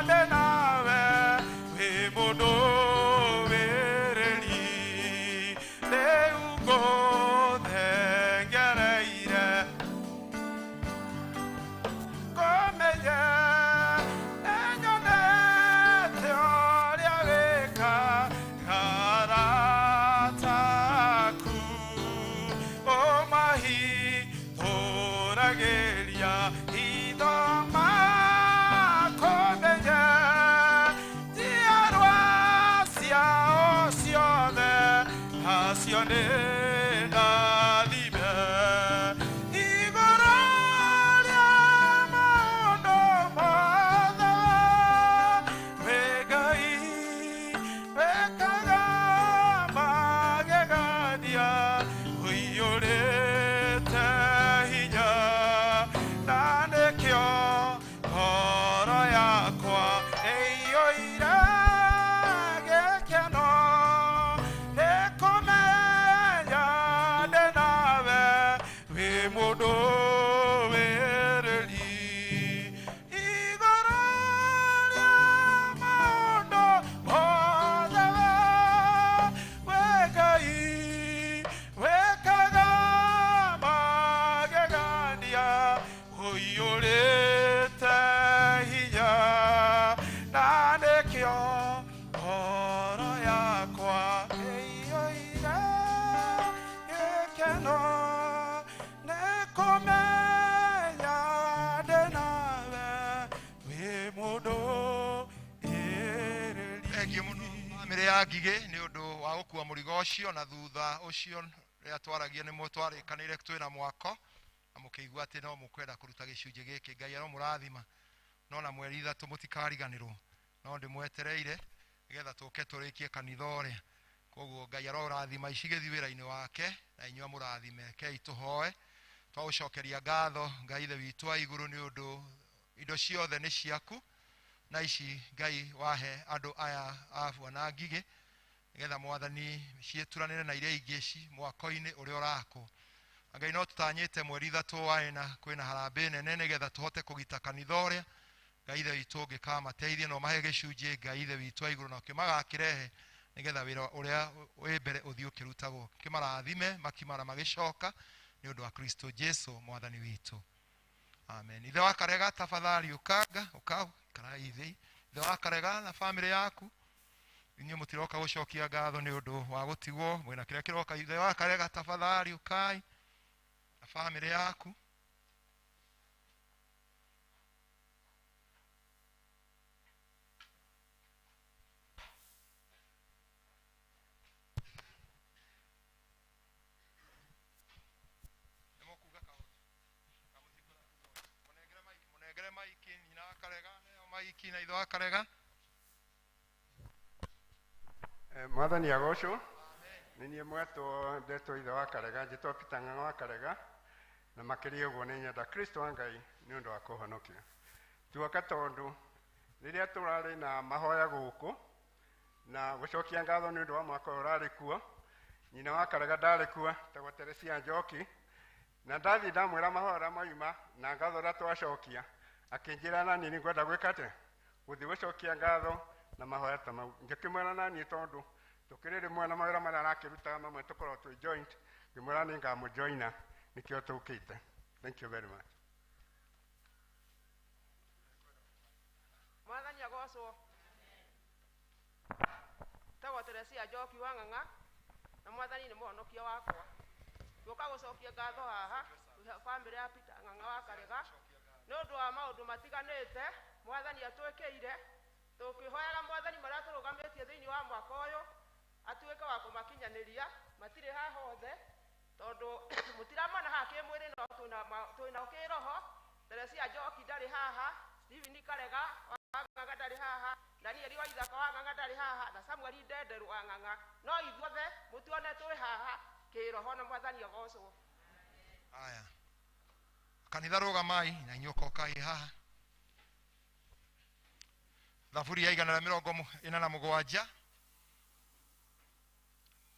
Speaker 7: ndĩ nawe wĩ mũndũ wĩrĩri rĩu ngũthengereire ngũmenye nĩnyonete ũrĩa wĩkaga arataku ũmahithũragĩria hitho makũmenye njiarwa ciao ciothe nacio nĩ ndathime igũrũ rĩa maũndũ mothe wĩ Ngai wĩkaga magegania ũiyũrĩte ũiyũrĩte hinya na nĩkĩo ngoro yakwa ĩiyũire gĩkeno nĩ kũmenya ndĩ nawe wĩ mũndũ
Speaker 1: Thengiũ mũno bamĩrĩ ya Ngigĩ nĩ ũndũ wa gũkua mũrigo ũcio, na thutha ũcio rĩrĩa twaragia nĩmo twarĩkanĩire twĩna mwako na mũkĩigua atĩ no mũkwenda kũruta gĩcunjĩ gĩkĩ. Ngai aromũrathima, no na mweri 3 mũtikariganĩrwo, no ndĩmwetereire nĩgetha tũke tũrĩkie kanitha ũrĩa. Koguo Ngai arorathima ici gĩthiĩ wĩra-inĩ wake, na inyuĩ mũrathime. Kei tũhoe twagũcokeria ngatho Ngai ithe witũ wa igũrũ nĩ ũndũ indo ciothe nĩ ciaku, na ici Ngai wahe andũ aya a Bwana Ngigĩ nĩgetha Mwathani ciĩturanĩre na iria ingĩ ci mwako-inĩ ũrĩa ũrakwo. Ngai no tũtanyĩte mweri 3 waĩna kwĩna harambĩ nene nĩgetha tũhote kũgita kanitha ũrĩa. Ngai ithe witũ ũngĩkamateithia no mahe gĩcunjĩ, Ngai ithe witũ wa igũrũ no kĩmagakĩrehe nĩgetha wĩra ũrĩa wĩ mbere ũthiĩ ũkĩrutagwo. Kĩmarathime makimara magĩcoka nĩ ũndũ wa Kristo Jesu Mwathani witũ. Amen. Ithe wa Karega tafadhali ũkanga ikara ithe. Ithe wa Karega na bamĩrĩ yaku inyuĩ mũtiroka gũcokia ngatho nĩ ũndũ wa gũtigwo mwĩna kĩrĩa kĩroka. Ithe wa Karega tafadhali ũkai na bamĩrĩ yaku. Mũnengere maiki nyina wa Karega, nĩyo maiki na ithe wa Karega.
Speaker 6: Mwathani agocwo. Nĩ niĩ mwetwo ndetwo ithe wa Karega, njĩtwo Peter Ng'ang'a wa Karega, na makĩria ũguo nĩ nyenda Kristo wa Ngai nĩ ũndũ wa kũhonokia. Tuoka tondũ rĩrĩa tũrarĩ na mahoya gũkũ na gũcokia ngatho nĩ ũndũ wa mwaka ũyũ ũrarĩ kuo, nyina wa Karega ndarĩ kuo, tagwo Teresia Njoki, na ndathiĩ ndamwĩra mahoya ũrĩa mauma na ngatho ũrĩa twacokia, akĩnjĩra nani nĩ ngwenda gwĩka atĩa, gũthiĩ gũcokia ngatho na mahoya ta mau. Ngĩkĩmwĩra naniĩ tondũ tũkĩrĩ rĩmwe na mawĩra marĩa arakĩrutaga mamwe tũkorwo twĩ joint, ngĩmwĩra nĩ ngamũjoina, nĩkĩo tũkĩte. Thank you very much.
Speaker 9: Mwathani agocwo. Tagwo Teresia Njoki wa Ng'ang'a, na Mwathani nĩ mũhonokia wakwa. Tũka gũcokia ngatho haha bamĩrĩ ya Peter Ng'ang'a wa Karega nĩ ũndũ wa maũndũ matiganĩte Mwathani atwĩkĩire, tũkĩhoyaga Mwathani marĩa tũrũgamĩtie thĩinĩ wa mwaka ũyũ atuĩke wa kũmakinyanĩria. Matirĩ haha othe tondũ mũtiramana haha kĩmwĩrĩ, no twĩna kĩroho. Teresia Njoki ndarĩ haha, Stephen Karega wa Ng'ang'a ndarĩ haha, Daniel wa Ithaka wa Ng'ang'a ndarĩ haha, na Samuel Ndenderu wa Ng'ang'a, no ithuothe mũtuone twĩ haha kĩroho, na Mwathani agocwo.
Speaker 1: Aya kanitha rũgamai na inyuĩ ũkokai haha. Thaburi ya 147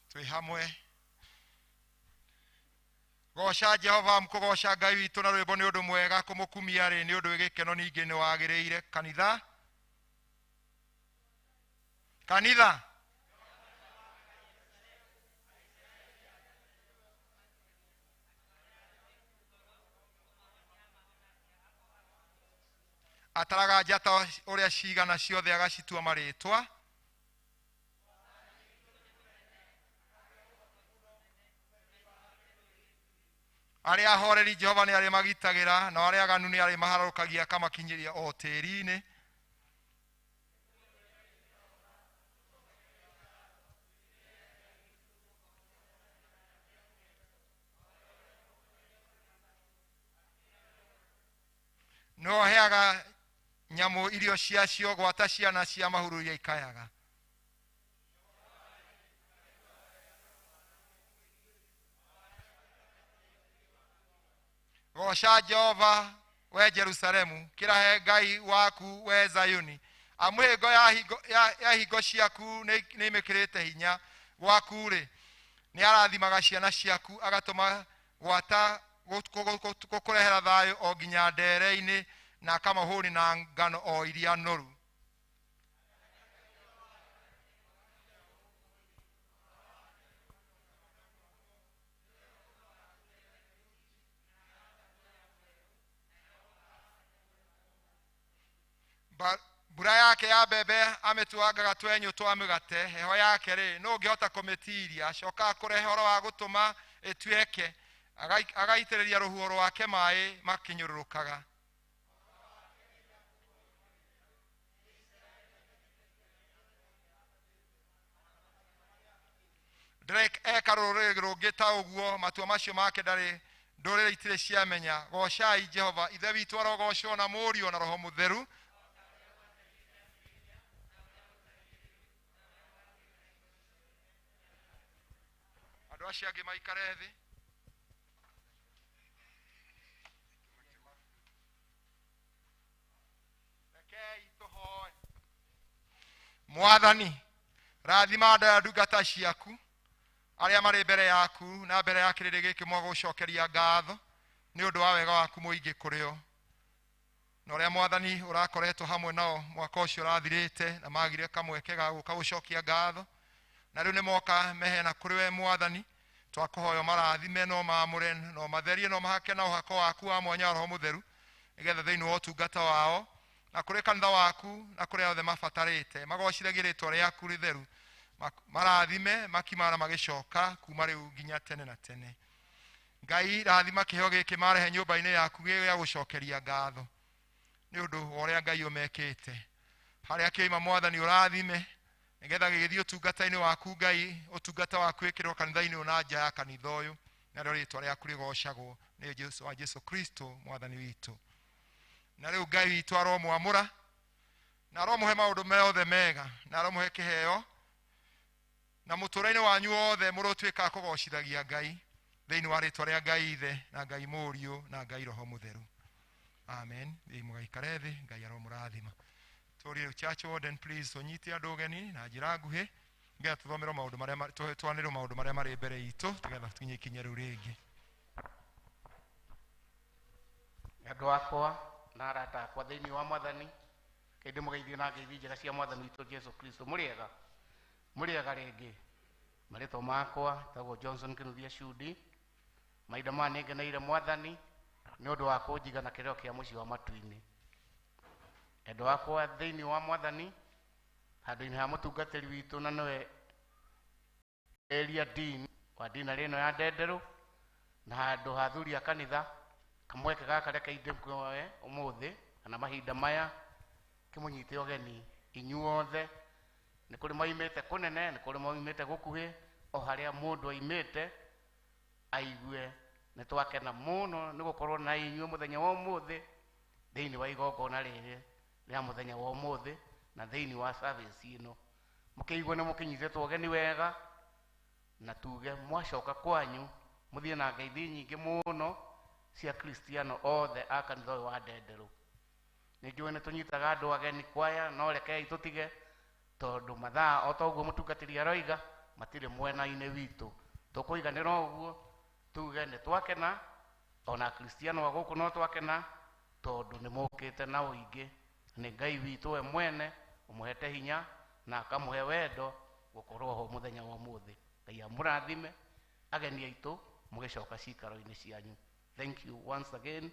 Speaker 1: twĩ hamwe. Goca Jehova, mkũgoca Ngai witũ na rwĩmbo nĩ ũndũ mwega, kũmũkumia rĩ nĩ ũndũ wĩgĩkeno ningĩ nĩ wagĩrĩire. Kanitha ataraga njata ũrĩa cigana ciothe agacitua marĩtwa. Arĩa ahoreri Jehova nĩ arĩ magitagĩra, na arĩa aganu nĩ arĩ maharũkagia akamakinyĩria o tĩĩri-inĩ. No aheaga nyamũ irio ciacio gwata ciana cia mahuru iria ikayaga. Goca Jehova we Jerusalemu, kĩrahe Ngai waku we Zayuni. Amĩhĩngo ya hingo ciaku nĩ imĩkĩrĩte hinya gwaku rĩ, nĩ arathimaga ciana ciaku agatũma gwata gũkũrehera thayũ o nginya ndere-inĩ, na akamahũni na ngano o iria noru. mbura yake ya mbembe amĩtuangaga twenyũ twa mĩgate, heho yake rĩ no ũngĩhota kũmĩtiria, acokaga kũrehe ũhoro wa gũtũma ĩtuĩke, agaitĩrĩria rũhuho rwake maĩ makĩnyũrũrũkaga. Drake eka rũrĩrĩ rũngĩ ta ũguo, matua macio make ndarĩ ndũrĩrĩ itirĩ ciamenya. Gocai Jehova, ithe witũ arogocwo na Mũriũ na Roho Mũtheru. Andũ acio angĩ maikare thĩ. Rekei tũhoe. Mwathani, rathima ndungata ciaku arĩa marĩ mbere yaku na mbere ya kĩrĩrĩ gĩkĩ mwagũcokeria ngatho nĩ ũndũ wa wega waku mũingĩ kũrĩ o, na ũrĩa Mwathani ũrakoretwo hamwe nao mwaka ũcio ũrathirĩte na magire kamweke ga gũka gũcokia ngatho, na rĩu nĩ moka mehena kũrĩ we Mwathani. Twakũhoya marathime no maamũre no matherie no mahake na ũhako waku wa mwanya wa Roho Mũtheru, nĩgetha thĩinĩ wa ũtungata wao na kũrĩ kanitha waku na kũrĩa othe mabatarĩte magociragie rĩĩtwa rĩaku rĩtheru, marathime makimara magĩcoka kuma rĩu nginya tene na tene. Ngai rathima kĩheo gĩkĩ marehe nyũmba-inĩ yaku gĩa gũcokeria ngatho nĩ ũndũ wa ũrĩa Ngai ũmekĩte. Harĩa kĩoima Mwathani ũrathime, nĩgetha gĩgĩthiĩ ũtungata-inĩ waku Ngai, ũtungata waku wĩkĩrwo kanitha-inĩ na nja ya kanitha ũyũ, narĩo rĩĩtwa rĩaku rĩgocagwo nĩ Jesũ Kristo Mwathani witũ. Na rĩu Ngai witũ aromwamũra na aromũhe maũndũ mothe mega na aromũhe kĩheo, na mũtũũra-inĩ wanyu wothe mũrotwĩka kũgocithagia Ngai thĩinĩ wa rĩĩtwa rĩa Ngai Ithe na Ngai Mũriũ na Ngai Roho Mũtheru. Amen. Thiĩ mũgaikare thĩ, Ngai aromũrathima. Tũũrie church warden please ũnyite andũ ũgeni na njĩra nguhĩ, nĩgetha tũthomerwo maũndũ marĩa twanĩrwo maũndũ marĩa marĩ mbere itũ, nĩgetha tũkinye ikinya rĩu rĩngĩ.
Speaker 10: Andũ akwa na arata akwa thĩinĩ wa Mwathani, kaĩ ndĩmũgeithie na ngeithi njega cia Mwathani witũ Jesũ Kristo. Mũrĩega rĩngĩ. Marĩtwa makwa tagwo Johnson Kinuthia Cudi. Mahinda maya nĩngeneire Mwathani nĩ ũndũ wa kũnjiga na kĩrĩro kĩa mũciĩ wa matu-inĩ. Andũ akwa thĩinĩ wa Mwathani, handũ-inĩ ha mũtungatĩri witũ na nĩwe Elia Dean wa ndina rĩno ya Ndenderũ, na handũ ha athuri a kanitha, kamweke gaka reke indĩmũoe ũmũthĩ kana mahinda maya kĩmũnyite ũgeni inyuothe. Nĩ kũrĩ moimĩte kũnene, nĩ kũrĩ moimĩte gũkuhĩ, o harĩa mũndũ oimĩte aigue nĩ twakena mũno nĩ gũkorwo na inyuĩ mũthenya wa ũmũthĩ thĩinĩ wa igongona rĩrĩ rĩa mũthenya wa ũmũthĩ na thĩinĩ wa service ĩno. Mũkĩigua nĩ mũkĩnyitĩtwo ũgeni wega, na tuge mwacoka kwanyu mũthiĩ na ngeithi nyingĩ mũno cia Kristiano othe a kanitha ũyũ wa Ndenderũ. Nĩ njũĩ nĩ tũnyitaga andũ ageni kwaya, no rekei tũtige, tondũ mathaa o ta ũguo mũtungatĩri aroiga matirĩ mwena-inĩ witũ. Tũkũiganĩra ũguo tuge nĩ twakena, ona Kristiano a gũkũ no twakena, tondũ nĩ mũkĩte na ũingĩ. Nĩ Ngai witũ we mwene ũmũhete hinya na akamũhe wendo gũkorwo ho mũthenya wa ũmũthĩ. Ngai amũrathime ageni aitũ mũgĩcoka ciikaro-inĩ cianyu. Thank you once again.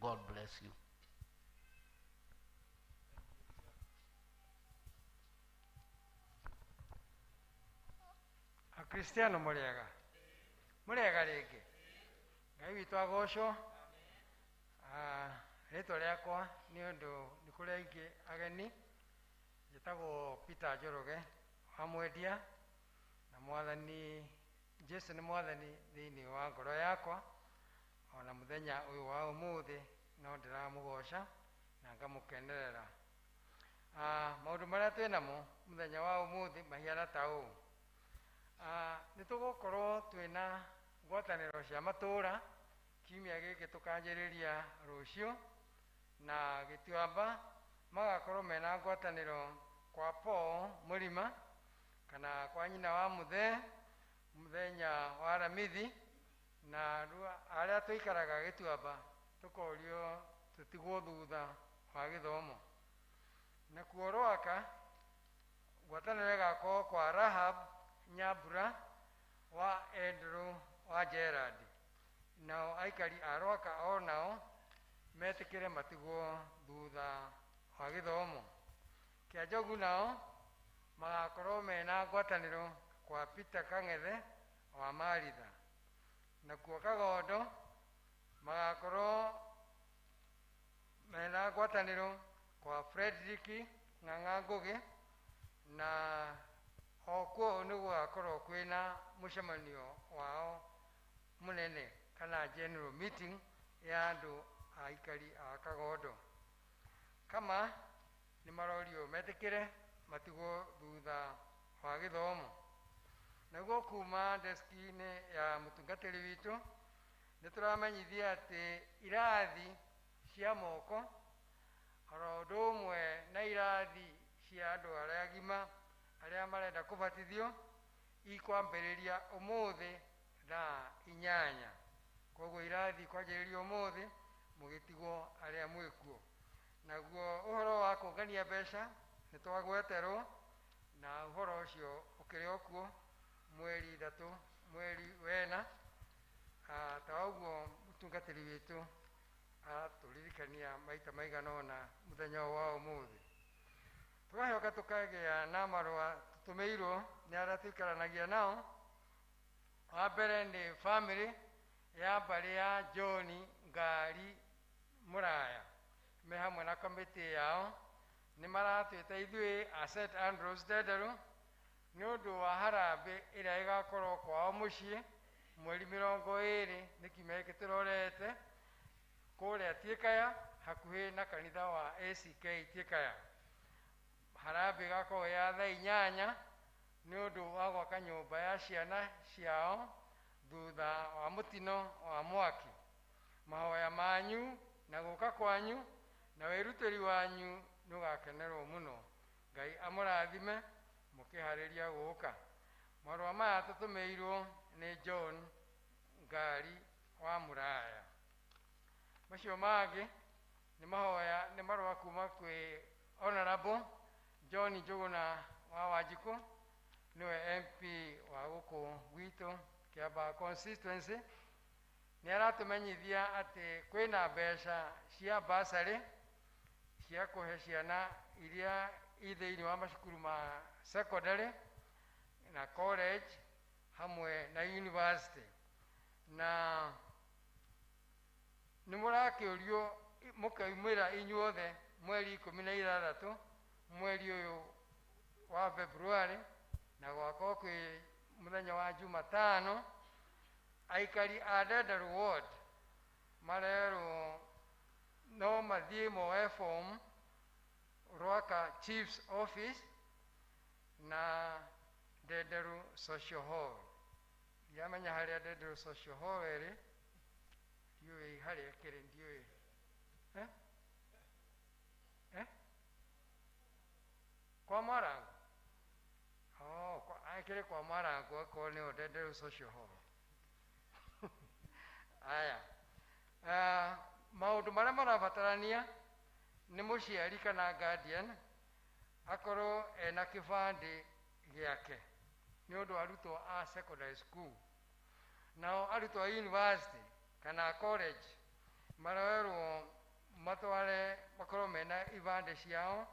Speaker 10: God bless you.
Speaker 11: Kristiano mũrĩega rĩngĩ. Ngai witũ agocwo. Rĩĩtwa rĩakwa nĩ ũndũ nĩ kũrĩ aingĩ ageni, njĩtagwo Peter Njoroge wa Mwendia, na Mwathani Jesũ nĩ Mwathani thĩinĩ wa ngoro yakwa. Ona mũthenya ũyũ wa ũmũthĩ no ndĩramũgoca na ngamũkenerera. Maũndũ marĩa twĩ namo mũthenya wa ũmũthĩ mahiana ta ũũ. Nĩ tũgũkorwo twĩna ngwatanĩro cia matũũra kiumia gĩkĩ tũkanjĩrĩria rũciũ, na Gĩtuamba magakorwo mena ngwatanĩro kwa Paul Mũrima kana kwa nyina wa Mũthee mũthenya wa Aramithi, na arĩa tũikaraga Gĩtuamba tũkorio tũtigwo thutha wa gĩthomo. Nakuo Rwaka ngwatanĩro ĩgakorwo kwa Rahab Nyambura wa Andrew wa Gerard, nao aikari a Rwaka o nao metĩkĩre matigwo thutha wa gĩthomo kĩa Njogu nao magakorwo mena ngwatanĩro kwa Peter Kang'ethe wa Maritha, nakuo Kagondo magakorwo mena ngwatanĩro kwa Frederick Ng'ang'a Ngũgĩ, na okuo nĩ gũgakorwo kwĩna mũcemanio wao mũnene kana general meeting ya andũ aikari a Kagondo. Kama nĩ marorio metĩkĩre matigwo thutha wa gĩthomo. Naguo kuma deski-inĩ ya mũtungatĩri witũ nĩ tũramenyithia atĩ irathi cia moko oro ũndũ ũmwe na irathi cia andũ arĩa agima arĩa marenda kũbatithio ikwambĩrĩria ũmũthĩ thaa 8. Koguo irathi kwanjĩrĩria ũmũthĩ mũgĩtigwo arĩa mwĩkuo. Naguo ũhoro wa kũngania mbeca nĩ twagweterwo, na ũhoro ũcio ũkĩrĩ okuo mweri 3 mweri wena. Ta ũguo mũtungatĩri witũ atũririkania maita maigana ũna mũthenya wa ũmũthĩ. Tũgacoka tũkagĩa na marũa tũtũmĩirwo nĩ arĩa tũikaranagia nao. Wa mbere nĩ bamĩrĩ ya mbarĩ ya John Ngari Mũraya, me hamwe na kamĩtĩ yao nĩ maratwĩta ithuĩ a St Andrews Ndenderũ nĩ ũndũ wa harambĩ ĩrĩa ĩgakorwo kwao mũciĩ mweri 20 nĩ kiumia gĩkĩ tũrorete kũrĩa Tiĩkaya hakuhĩ na kanitha wa ACK Tiĩkaya. Harambĩ ĩgakorwo ya thaa 8 nĩ ũndũ wa gwaka nyũmba ya ciana ciao thutha wa mũtino wa mwaki. Mahoya manyu na gũka kwanyu na wĩrutĩri wanyu nĩ ũgakenerwo mũno. Ngai amũrathime mũkĩharĩria gũka. Marũa maya tũtũmĩirwo nĩ John Ngari wa Mũraya. Macio mangĩ nĩ mahoya nĩ marũa kuma kwĩ Honorable John Njũgũna wa Wanjikũ, nĩwe MP wa gũkũ gwitũ Kiambaa constituency. Nĩ aratũmenyithia atĩ kwĩna mbeca cia basarĩ cia kũhe ciana iria thĩinĩ wa macukuru ma secondary na college hamwe na university, na nĩ mũrakĩũrio mũkaumĩra inyuothe mweri 16 mweri ũyũ wa February, na gwakorwo kwĩ mũthenya wa Jumatano. Aikari a Ndenderũ ward marerwo no mathiĩ moe form Rwaka Chief's Office na Ndenderũ Social Hall. Ndiamenya harĩa Ndenderũ Social Hall ĩrĩ, ndiũĩ harĩa ĩkĩrĩ, ndiũĩ. Kwa Marangu? Ĩkĩrĩ kwa Marangu akorwo nĩyo Ndenderũ Social Hall. Aya, maũndũ marĩa marabatarania nĩ mũciari kana guardian akorwo ena kĩbandĩ gĩake nĩ ũndũ arutwo a secondary school. Nao arutwo a university kana college marerwo matware makorwo mena ibandĩ ciao,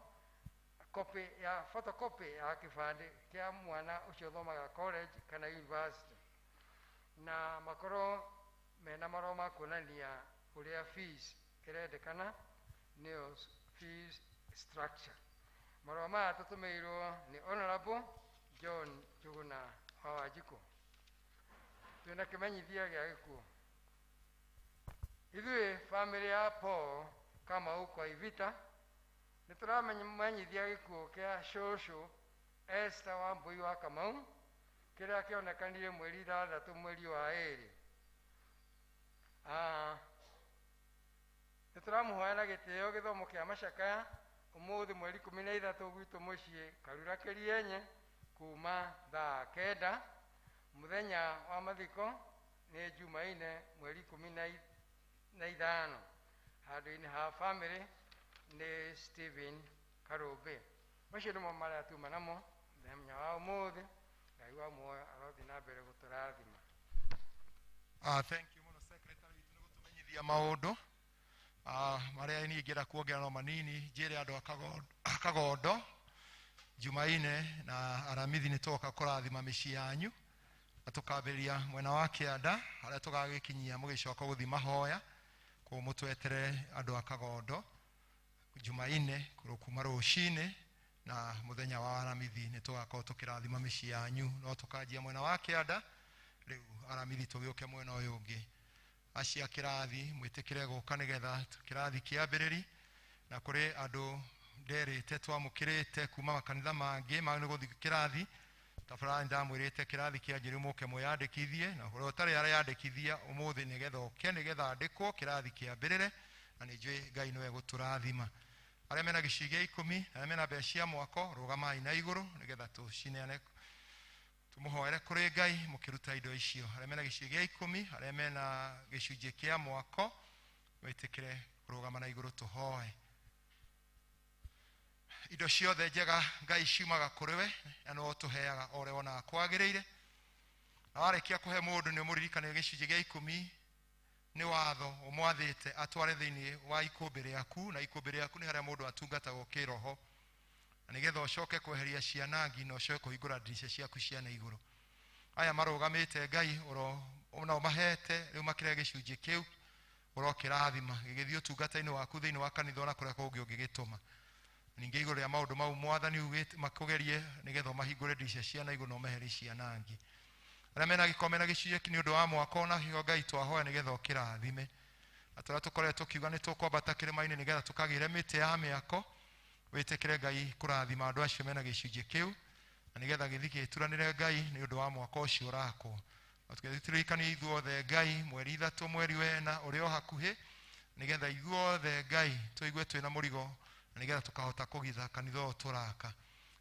Speaker 11: photocopy ya kĩbandĩ kĩa mwana ũcio thomaga college kana university, na makorwo mena marũa ma kuonania ũrĩa fees ĩrendekana, nĩyo fees structure. Marũa maya tũtũmĩirwo nĩ Honorable John Njũgũna wa Wanjikũ. Twĩna kĩmenyithia gĩa gĩkuũ. Ithuĩ bamĩrĩ ya Paul Kamau kwa Ivita nĩ tũramenyithia gĩkuũ kĩa cũcũ Esther Wambui wa Kamau kĩrĩa kĩonekanire mweri 6 mweri wa 2. Nĩ tũramũhoera gĩtĩo gĩthomo kĩa macakaya ũmũthĩ mweri 13 gwitũ mũciĩ Karura Kĩrienye kuma thaa 9. Mũthenya wa mathiko nĩ Jumaine mweri 15 handũ-inĩ ha bamĩrĩ nĩ Stephen Karũmbĩ. Macio nĩmo marĩa tuma namo mũthenya wa ũmũthĩ. Ngai wa muoyo arothiĩ na mbere gũtũrathima.
Speaker 1: Thank you mũno secretary witũ nĩ gũtũmenyithia maũndũ. Maria ni ingĩra kuongera no manini njĩre andũ a Kagondo Jumaine na Aramithi nĩ tũgoka kũrathima mĩciĩ yanyu na tũkambĩrĩria mwena wa Kĩanda harĩa tũgagĩkinyia mũgĩcoka gũthiĩ mahoya kũu mũtwetere andũ a Kagondo Jumaine kuma rũcinĩ na mũthenya wa Aramithi nĩ tũgakorwo tũkĩrathima mĩciĩ yanyu no tũkanjia mwena wa Kĩanda rĩu Aramithi tũgĩũke mwena ũyũ ũngĩ acia kĩrathi mwĩtĩkĩre gũka nĩgetha kĩrathi kĩambĩrĩri na kũrĩ andũ nderĩte twamũkĩrĩte kuma makanitha mangĩ magĩ gũthiĩ kĩrathi tafadhali ndamwĩrĩte kĩrathi kĩanjĩrĩrio mũke mwĩyandĩkithie na ũrĩa ũtarĩ areyandĩkithia ũmũthĩ nĩgetha andĩkwo kĩrathi kĩambĩrĩre na nĩnjũĩ Ngai nĩwe gũtũrathima arĩa mena gĩcunjĩ gĩa 10 arĩa mena mbeca cia mwako rũgamai na igũrũ nĩgetha tũcineane tumuhoere kũrĩ Ngai mũkĩruta indo icio arĩa mena gĩcunjĩ gĩa 10 arĩa mena gĩcunjĩ kĩa mwako wĩtĩkĩre kũrũgama na igũrũ tũhoe indo ciothe njega Ngai ciumaga kũrĩ we na no tũheaga o ũrĩa wonaga kwagĩrĩire na warĩkia kũhe mũndũ nĩ ũmũririkanagia gĩcunjĩ gĩa 10 nĩ watho ũmwathĩte atware thĩinĩ wa ikũmbĩ rĩaku na ikũmbĩ rĩaku nĩ harĩa mũndũ atungatagwo kĩroho na nĩgetha ũcoke kweheria cianangi na ũcoke kũhingũra ndirica ciaku cia na igũrũ aya marũgamĩte Ngai ona ũmahete rĩu makĩrĩa gĩcunjĩ kĩu ũrokĩrathima gĩgĩthiĩ ũtungata-inĩ waku thĩinĩ wa kanitha ona kũrĩa kũngĩ ũngĩgĩtũma ningĩ igũrũ rĩa maũndũ mau mwathani ugĩte makũgerie nĩgetha ũmahingũre ndirica cia na igũrũ na ũmeherie cianangi arĩa mena gĩkombe na gĩcunjĩ nĩ ũndũ wa mwaka ona hiyo Ngai twahoya nĩgetha ũkĩrathime na tũrĩa tũkoretwo tukiuga nĩ tũkwambata kĩrĩma-inĩ nĩgetha tũkagĩre mĩtĩ ya mĩako wĩtĩkĩre Ngai kũrathima andũ acio mena gĩcunjĩ kĩu na nĩgetha gĩthiĩ gĩturanĩre Ngai nĩ ũndũ wa mwaka ũcio ũrakwo na tũgĩturirikania ithuothe Ngai mweri 3 mweri wena ũrĩa o hakuhĩ nĩgetha ithuothe Ngai tũigue twĩna mũrigo na nĩgetha tũkahota kũgitha kanitha ũyũ tũraka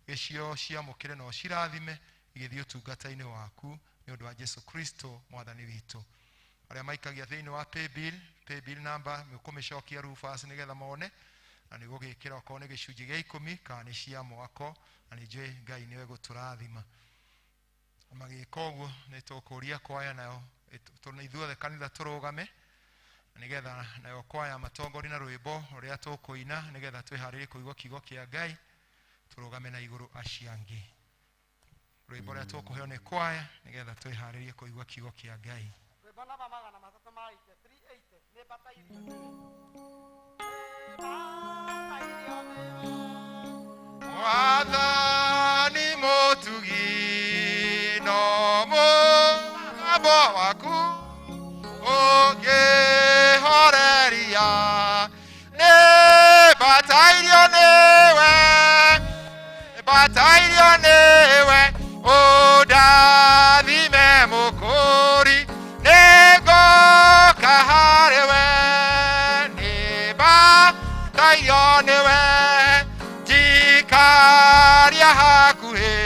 Speaker 1: gĩcio ciamũkĩre na ũcirathime igĩthiĩ ũtungata-inĩ waku nĩ ũndũ wa Jesu Kristo mwathani witũ arĩa maikagia thĩinĩ wa paybill number mũkũmĩcokia Rufus nĩgetha mone na nĩ gũgĩkĩra okorwo nĩ gĩcunjĩ gĩa 10 kana nĩ cia mwako na nĩ njũĩ Ngai nĩwe gũtũrathima magĩka ũguo nĩ tũkũria kwaya nayo ithuothe kanitha tũrũgame nĩgetha nayo kwaya matongori na rwĩmbo rũrĩa tũkũina nĩgetha twĩharĩrie kũigua kiugo kĩa Ngai tũrũgame na igũrũ aciangĩ rwĩmbo rũrĩa tũkũheo nĩ kwaya nĩgetha twĩharĩrie kũigua kiugo kĩa Ngai
Speaker 11: rwĩmbo namba 380 nĩ
Speaker 1: Mwathani mũtugi no mũgambo waku ũngĩhoreria nĩ batairio nĩwe ũndathime mũkũri nĩngũka harĩwe nĩ batairio nĩwe njikaria hakuhĩ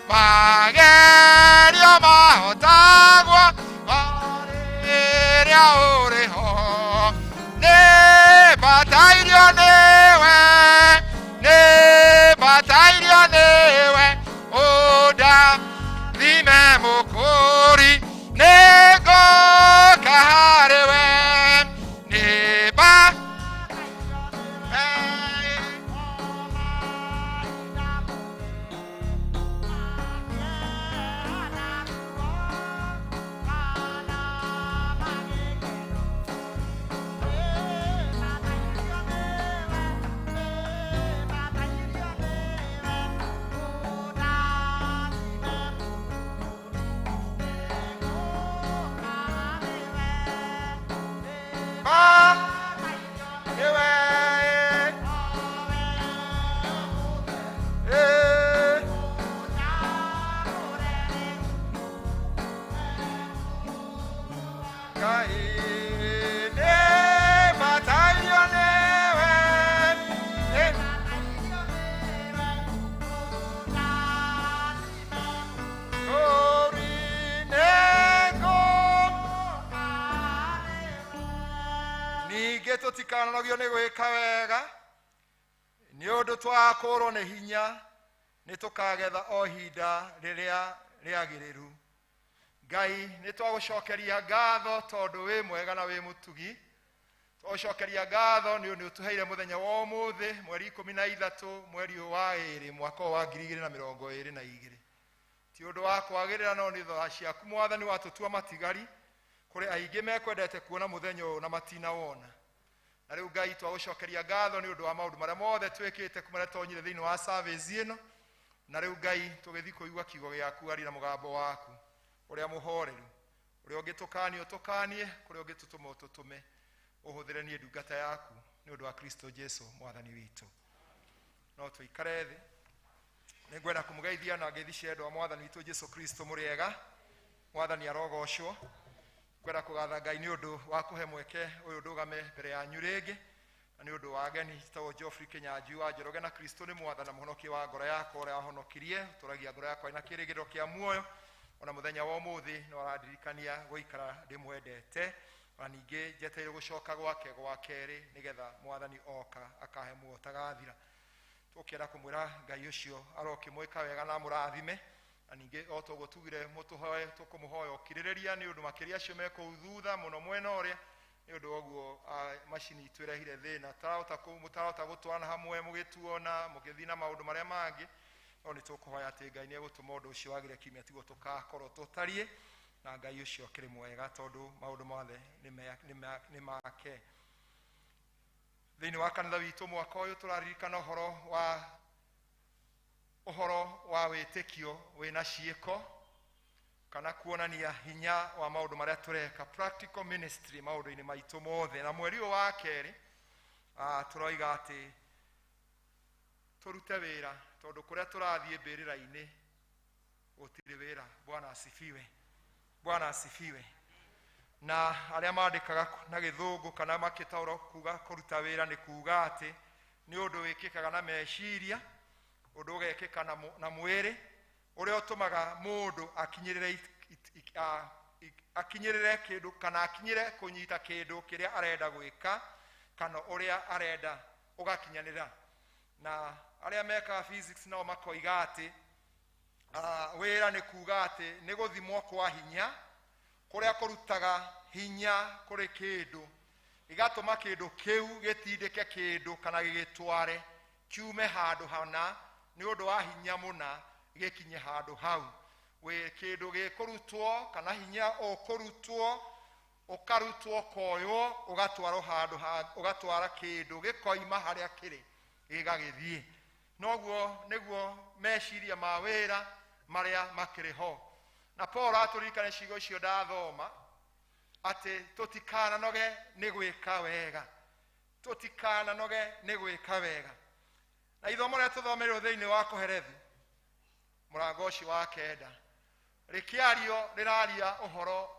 Speaker 1: magerio mahotagwo rĩrĩa ũrĩ ho nĩ batairio nĩwe ũndathime mũkũri nĩngũka harĩwe nĩ tutikananagio nĩ gwĩka wega nĩ ũndũ twakũrwo nĩ hinya nĩ tũkagetha o hinda rĩrĩa rĩagĩrĩru Ngai nĩ twagũcokeria ngatho tondũ wĩ mwega na wĩ mũtugi tũcokeria ngatho nĩ ũndũ ũtũheire mũthenya wa ũmũthĩ mweri 13 mweri wa 2 mwaka wa 2022. Ti ũndũ wa kwagĩrĩra no nĩ tha ciaku Mwathani watũtua matigari kũrĩ aingĩ mekwendete kuona mũthenya ũyũ na matina wona. Na rĩu Ngai twagũcokeria ngatho nĩ ũndũ wa maũndũ marĩa mothe twĩkĩte kuma tonyire thĩinĩ wa service ĩno. Na rĩu Ngai tũgĩthiĩ kũigua kiugo gĩaku arĩ na mũgambo waku ũrĩa mũhoreru, ũrĩa ũngĩtũkania ũtũkanie, kũrĩa ũngĩtũtũma ũtũtũme. Ũhũthĩre niĩ ndungata yaku nĩ ũndũ wa Kristo Jesu Mwathani witũ. No tũikare thĩ. Nĩngwenda kũmũgeithia na ngeithi cia andũ a Mwathani witũ Jesu Kristo mũrĩega. Mwathani arogocwo. Ngwenda kũgatha Ngai nĩ ũndũ wa kũhe mweke ũyũ ndũgame mbere yanyu rĩngĩ. Na nĩ ũndũ wa ageni tagwo Geoffrey Kĩnyanjui wa Njoroge na Kristo nĩ Mwathani na mũhonokia wa ngoro yakwa ũrĩa wahonokirie tũragia ngoro yakwa ina kĩrĩgĩrĩro kĩa muoyo. Ona mũthenya wa ũmũthĩ no arandirikania gũikara ndĩmwendete. Na ningĩ njeteire gũcoka gwake gwa kerĩ nĩgetha Mwathani oka akahe muoyo tagathira. Tũkĩenda kũmwĩra Ngai ũcio arokĩmwĩka wega na mũrathime. Na ningĩ o tũguo tugire mũtũhoe tũkũmũhoya ũkirĩrĩria nĩ ũndũ makĩria acio mekũu thutha mũno mwena ũrĩa nĩ ũndũ woguo macini itwĩrehire thĩna mũtarahota gũtwarana hamwe mũgĩtuona mũgĩthiĩ na maũndũ marĩa mangĩ. No nĩ tũkũhoya atĩ Ngai nĩ egũtũma ũndũ ũcio wagĩre kiumia tiguo tũkakorwo tũtariĩ. Na Ngai ũcio akĩrĩ mwega tondũ maũndũ mothe nĩ make. Thĩinĩ wa kanitha witũ mwaka ũyũ tũraririkana ũhoro wa wĩtĩkio wĩna ciĩko kana kuonania hinya wa maũndũ marĩa tũreka, practical ministry maũndũ-inĩ maitũ mothe. Na mweri ũyũ wa kerĩ tũroiga atĩ tũrute wĩra tondũ kũrĩa tũrathiĩ mbĩrĩra-inĩ gũtirĩ wĩra. Bwana asifiwe. Bwana asifiwe. Na arĩa mandĩkaga na gĩthũngũ kana makĩtaũra kuga kũruta wĩra nĩ kuga atĩ nĩ ũndũ wĩkĩkaga na meciria, ũndũ ũgekĩka na mwĩrĩ, ũrĩa ũtũmaga mũndũ akinyĩrĩre kĩndũ kana akinyĩre kũnyita kĩndũ kĩrĩa arenda gwĩka kana ũrĩa arenda ũgakinyanĩra. Na arĩa mekaga physics nao makoiga atĩ wĩra nĩ kuga atĩ nĩ gũthimwo kwa hinya kũrĩa kũrutaga hinya kũrĩ kĩndũ igatũma kĩndũ kĩu gĩtindĩke kĩndũ kana gĩgĩtware kiume handũ hana nĩ ũndũ wa hinya mũna gĩkinye handũ hau. Kĩndũ gĩkũrutwo kana hinya ũkũrutwo ũkarutwo koywo ũgatwarwo handũ ũgatwara kĩndũ gĩkoima harĩa kĩrĩ gĩgagĩthiĩ. Noguo nĩguo meciria ma wĩra marĩa makĩrĩ ho. Na Paul atũririkane ciugo icio ndathoma atĩ tũtikananoge nĩ gwĩka wega. Tũtikananoge nĩ gwĩka wega. Na ithomo rĩrĩa tũthomeirwo thĩinĩ wa Koherethi mũrango ũcio wa 9 rĩkĩario rĩraria ũhoro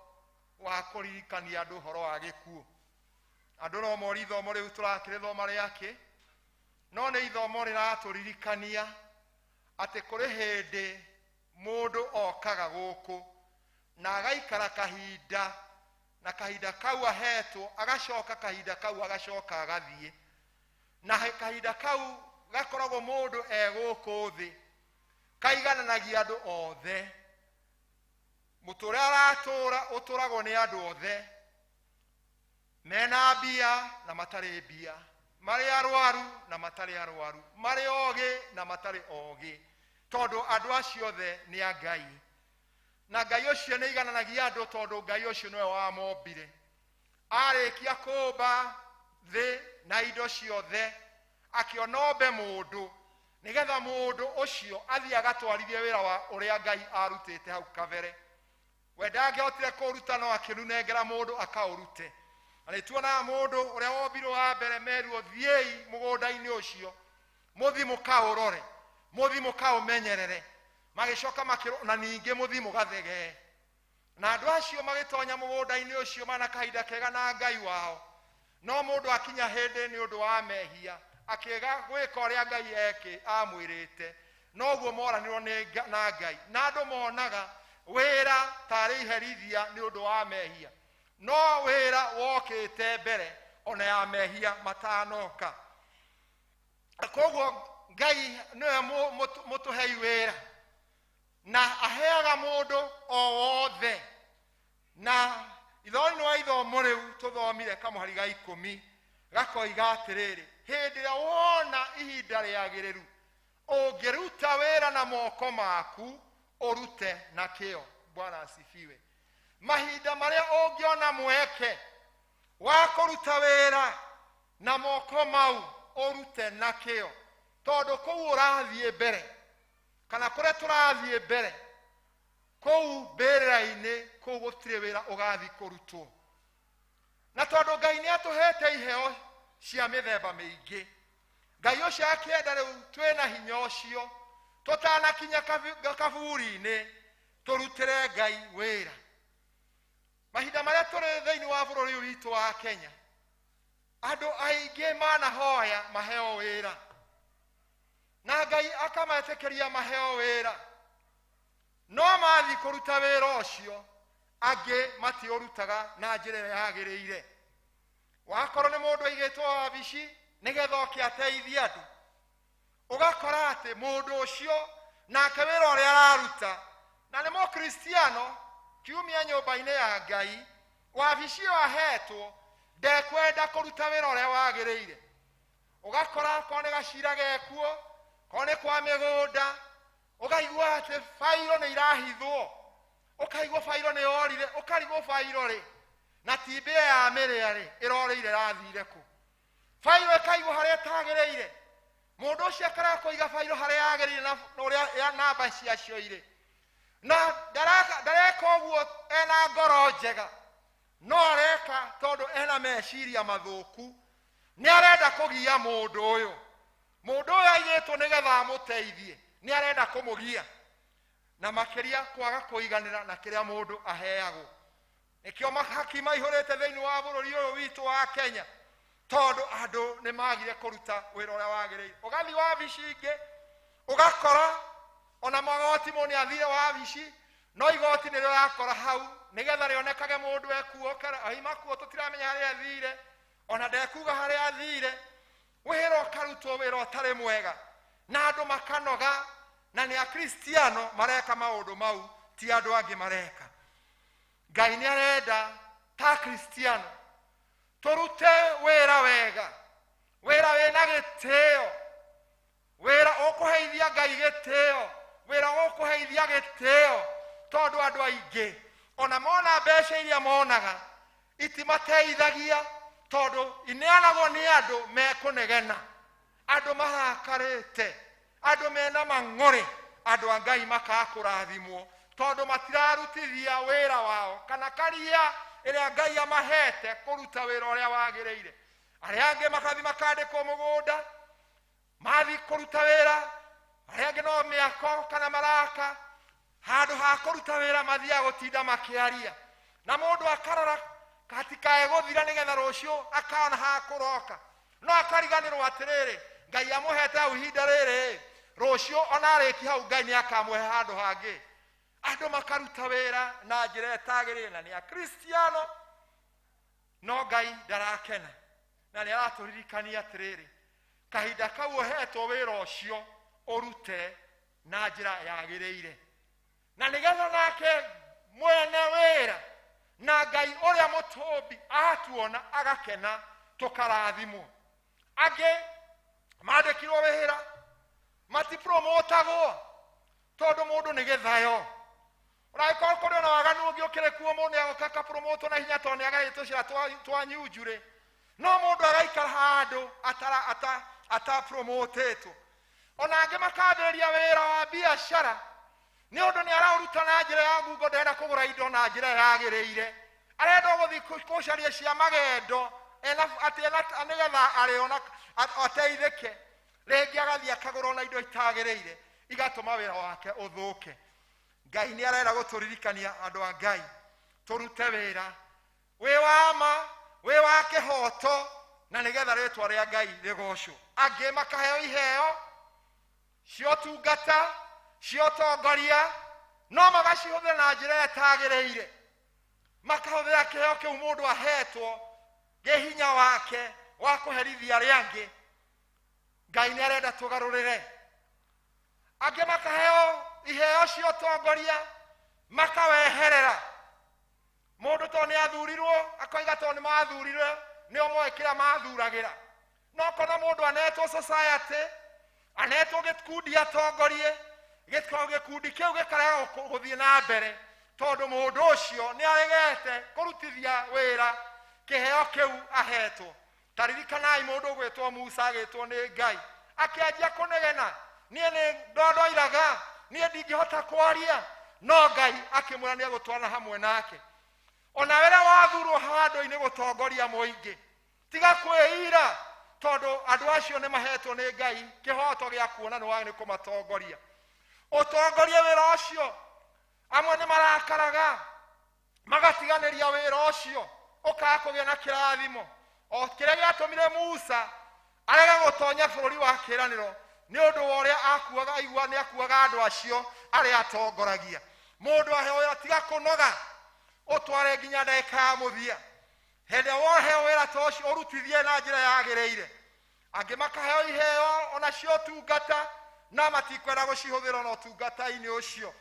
Speaker 1: wa kũririkania andũ ũhoro wa gĩkuũ. Andũ no mori ithomo rĩu tũrakĩrĩthoma rĩake, no nĩ ithomo rĩratũririkania atĩ kũrĩ hĩndĩ mũndũ okaga gũkũ na agaikara kahinda, na kahinda kau ahetwo agacoka kahinda kau agacoka agathiĩ. Na kahinda kau gakoragwo mũndũ gũkũ thĩ kaigananagia andũ othe. Mũtũũrĩre aratũũra ũtũũragwo nĩ andũ othe, mena mbia na matarĩ mbia, marĩ arwaru na matarĩ arwaru, marĩ ogĩ na matarĩ ogĩ, tondũ andũ acio othe nĩ a Ngai. Na Ngai ũcio nĩ igananagia andũ tondũ Ngai ũcio nĩwe wamombire. Arĩkia kũmba thĩ na indo ciothe akĩonombe mũndũ nĩgetha mũndũ ũcio athiĩ agatwarithie wĩra wa ũrĩa Ngai arutĩte hau kabere. We ndangĩhotire kũruta no akĩrunengera mũndũ akaũrute. Na nĩ tuonaga mũndũ ũrĩa wombirwo wa mbere merwo thiĩi mũgũnda-inĩ ũcio mũthi mũkaũrore, mũthi mũkaũmenyerere, magĩcoka na ningĩ mũthi mũgathegee. Na andũ acio magĩtonya mũgũnda-inĩ ũcio mana kahinda kega na Ngai wao, no mũndũ akinya hĩndĩ nĩ ũndũ wa mehia akĩga gwĩka ũrĩa Ngai amwĩrĩte, noguo moranĩrwo na Ngai. Na andũ monaga wĩra tarĩ iherithia nĩ ũndũ wa mehia, no wĩra wokĩte mbere ona ya mehia matanoka. Koguo Ngai nĩwe mũtũhei wĩra na aheaga mũndũ o wothe. Na ithomo wa ithomo rĩu tũthomire kamũhari ga 10 gakoiga atĩrĩrĩ, hĩndĩ ĩrĩa wona ihinda rĩagĩrĩru ũngĩruta wĩra na moko maku ũrute na kĩo. Bwana asifiwe. Mahinda marĩa ũngĩona mweke wa kũruta wĩra na moko mau ũrute na kĩo, tondũ kũu ũrathiĩ mbere kana kũrĩa tũrathiĩ mbere kũu mbĩrĩra-inĩ kũu gũtirĩ wĩra ũgathiĩ kũrutwo. Na tondũ Ngai nĩ atũhete iheo cia mĩthemba mĩingĩ, Ngai ũcio akĩenda rĩu twĩna hinya ũcio tũtanakinya kaburi-inĩ tũrutĩre Ngai wĩra. Mahinda marĩa tũrĩ thĩinĩ wa bũrũri ũyũ witũ wa Kenya, andũ aingĩ manahoya maheo wĩra na Ngai akametĩkĩria maheo wĩra, no mathiĩ kũruta wĩra ũcio angĩ matiũrutaga na njĩra ĩrĩa yagĩrĩire. Wakorwo nĩ mũndũ aigĩtwo wabici nĩgetha oke ateithie andũ, ũgakora atĩ mũndũ ũcio nake wĩra ũrĩa araruta na nĩ mũkristiano kiumia nyũmba-inĩ ya Ngai, wabici ĩyo ahetwo ndekwenda kũruta wĩra ũrĩa wagĩrĩire. Ũgakora korwo nĩ gacira gekuo, korwo nĩ kwa mĩgũnda, ũkaigua atĩ bairo nĩ irahithwo, ũkaigua bairo nĩ yorire, ũkarigwo bairo rĩ na timbĩ ya mĩrĩa rĩ ĩroreire rathire kũ. Bairo ĩkaigwo harĩa ĩtagĩrĩire, mũndũ ũcio akaraga kũiga bairo harĩa yagĩrĩire na ũrĩa namba ciacio irĩ, na ndareka ũguo ena ngoro njega, no areka tondũ ena meciria mathũku, nĩ arenda kũgia mũndũ ũyũ. Mũndũ ũyũ aigĩtwo nĩgetha amũteithie, nĩ arenda kũmũgia, na makĩria kwaga kũiganĩra na kĩrĩa mũndũ aheagwo. Nĩkĩo mahaki maihũrĩte thĩinĩ wa bũrũri ũyũ witũ wa Kenya, tondũ andũ nĩ magire kũruta wĩra ũrĩa wagĩrĩire. Ũgathiĩ wabici ingĩ ũgakora ona magoti mo nĩ athire wabici, no igoti nĩ rĩrakora hau nĩgetha rĩonekage mũndũ ekuo aima kuo tũtiramenya harĩa athire, ona ndekuga harĩa athire. Wĩra ũkarutwo wĩra ũtarĩ mwega na andũ makanoga, na nĩ akristiano mareka maũndũ mau, ti andũ angĩ mareka. Ngai nĩ arenda ta kristiano tũrute wĩra wega, wĩra wĩna gĩtĩo, wĩra ũkũheithia Ngai gĩtĩo, wĩra ũkũheithia gĩtĩo, tondũ andũ aingĩ ona mona mbeca iria monaga itimateithagia, tondũ ineanagwo nĩ andũ mekũnegena, andũ marakarĩte, andũ mena mang'ũrĩ, andũ a Ngai makaga kũrathimwo tondũ matirarutithia wĩra wao kana karia ĩrĩa Ngai amahete kũruta wĩra ũrĩa wagĩrĩire. Arĩa angĩ makathi makandĩkwo mũgũnda mathi kũruta wĩra, arĩa angĩ no mĩako kana maraka, handũ ha kũruta wĩra mathiaga gũtinda makĩaria, na mũndũ akarora katikae gũthira nĩgetha rũciũ akana ha kũroka, no akariganĩrwo atĩrĩrĩ Ngai amũhete hau ihinda rĩrĩ, rũciũ ona arĩki hau Ngai nĩ akamũhe handũ hangĩ. Andũ makaruta wĩra na njĩra ĩtagĩrĩire na nĩ akristiano, no Ngai ndarakena, na nĩ aratũririkania atĩrĩrĩ kahinda kau ũhetwo wĩra ũcio ũrute na njĩra yagĩrĩire, na nĩgetha nake mwene wĩra na Ngai ũrĩa mũtũmbi atuona agakena tũkarathimwo. Angĩ mandĩkirwo wĩra matipromotagwo tondũ mũndũ nĩ gĩthayo. Ũragĩkorwo kũrĩ ona waganu ũngĩ ũkĩrĩ kuo mũndũ nĩagoka akapromotwo na hinya tondũ nĩagaĩtwo ciira twa nyunjurĩ, no mũndũ agaikara handũ atapromotetwo. Ona angĩ makambĩrĩria wĩra wa biacara nĩ ũndũ nĩ araũruta na njĩra ya ngungo, ndenda kũgũra indo na njĩra yagĩrĩire, arenda gũthiĩ kũcaria cia magendo nĩgetha arĩona ateithĩke, rĩngĩ agathiĩ akagũra na indo itagĩrĩire igatũma wĩra wake ũthũke. Ngai nĩ arenda gũtũririkania andũ a Ngai tũrute wĩra wĩ wa ma, wĩ wa kĩhoto, na nĩgetha rĩtwa rĩa Ngai rĩgocwo. Angĩ makaheo iheo cia ũtungata cia ũtongoria, no magacihũthĩra na njĩra ĩtagĩrĩire, makahũthĩra kĩheo kĩu mũndũ ahetwo gĩ hinya wake wa kũherithia arĩa angĩ. Ngai nĩ arenda tũgarũrĩre. Angĩ makaheo iheo cia ũtongoria makaweherera, mũndũ to nĩ athurirwo akoiga to nĩ mathurirwo nĩo moĩ kĩrĩa mathuragĩra. No kona mũndũ anetwo society, anetwo gĩkundi atongorie, gĩkundi kĩu gĩkarega gũthiĩ na mbere tondũ mũndũ ũcio nĩ aregete kũrutithia wĩra kĩheo kĩu ahetwo. Taririkanai mũndũ ũgwĩtwo Musa agĩtwo nĩ Ngai, akĩanjia kũnegena, niĩ nĩ ndondoiraga, niĩ ndingĩhota kwaria, no Ngai akĩmwĩra nĩ egũtwarana hamwe nake. Ona wĩra wathurwo handũ-inĩ gũtongoria mũingĩ, tiga kwĩira tondũ andũ acio nĩ mahetwo nĩ Ngai kĩhoto gĩa kuona nĩ wagĩ nĩ kũmatongoria. Ũtongorie wĩra ũcio, amwe nĩ marakaraga magatiganĩria wĩra ũcio, ũkaga kũgĩa na kĩrathimo. O kĩrĩa gĩatũmire Musa arege gũtonya bũrũri wa kĩĩranĩro nĩ ũndũ wa ũrĩa akuaga, aigua nĩ akuaga andũ acio arĩa atongoragia. Mũndũ aheo wĩra tiga kũnoga, ũtware nginya ndagĩka ya mũthia. Hĩndĩ woheo wĩra ta ũcio ũrutithie na njĩra yagĩrĩire. Angĩ makaheo iheo onacio ũtungata na matikwenda gũcihũthĩra na ũtungata-inĩ ũcio.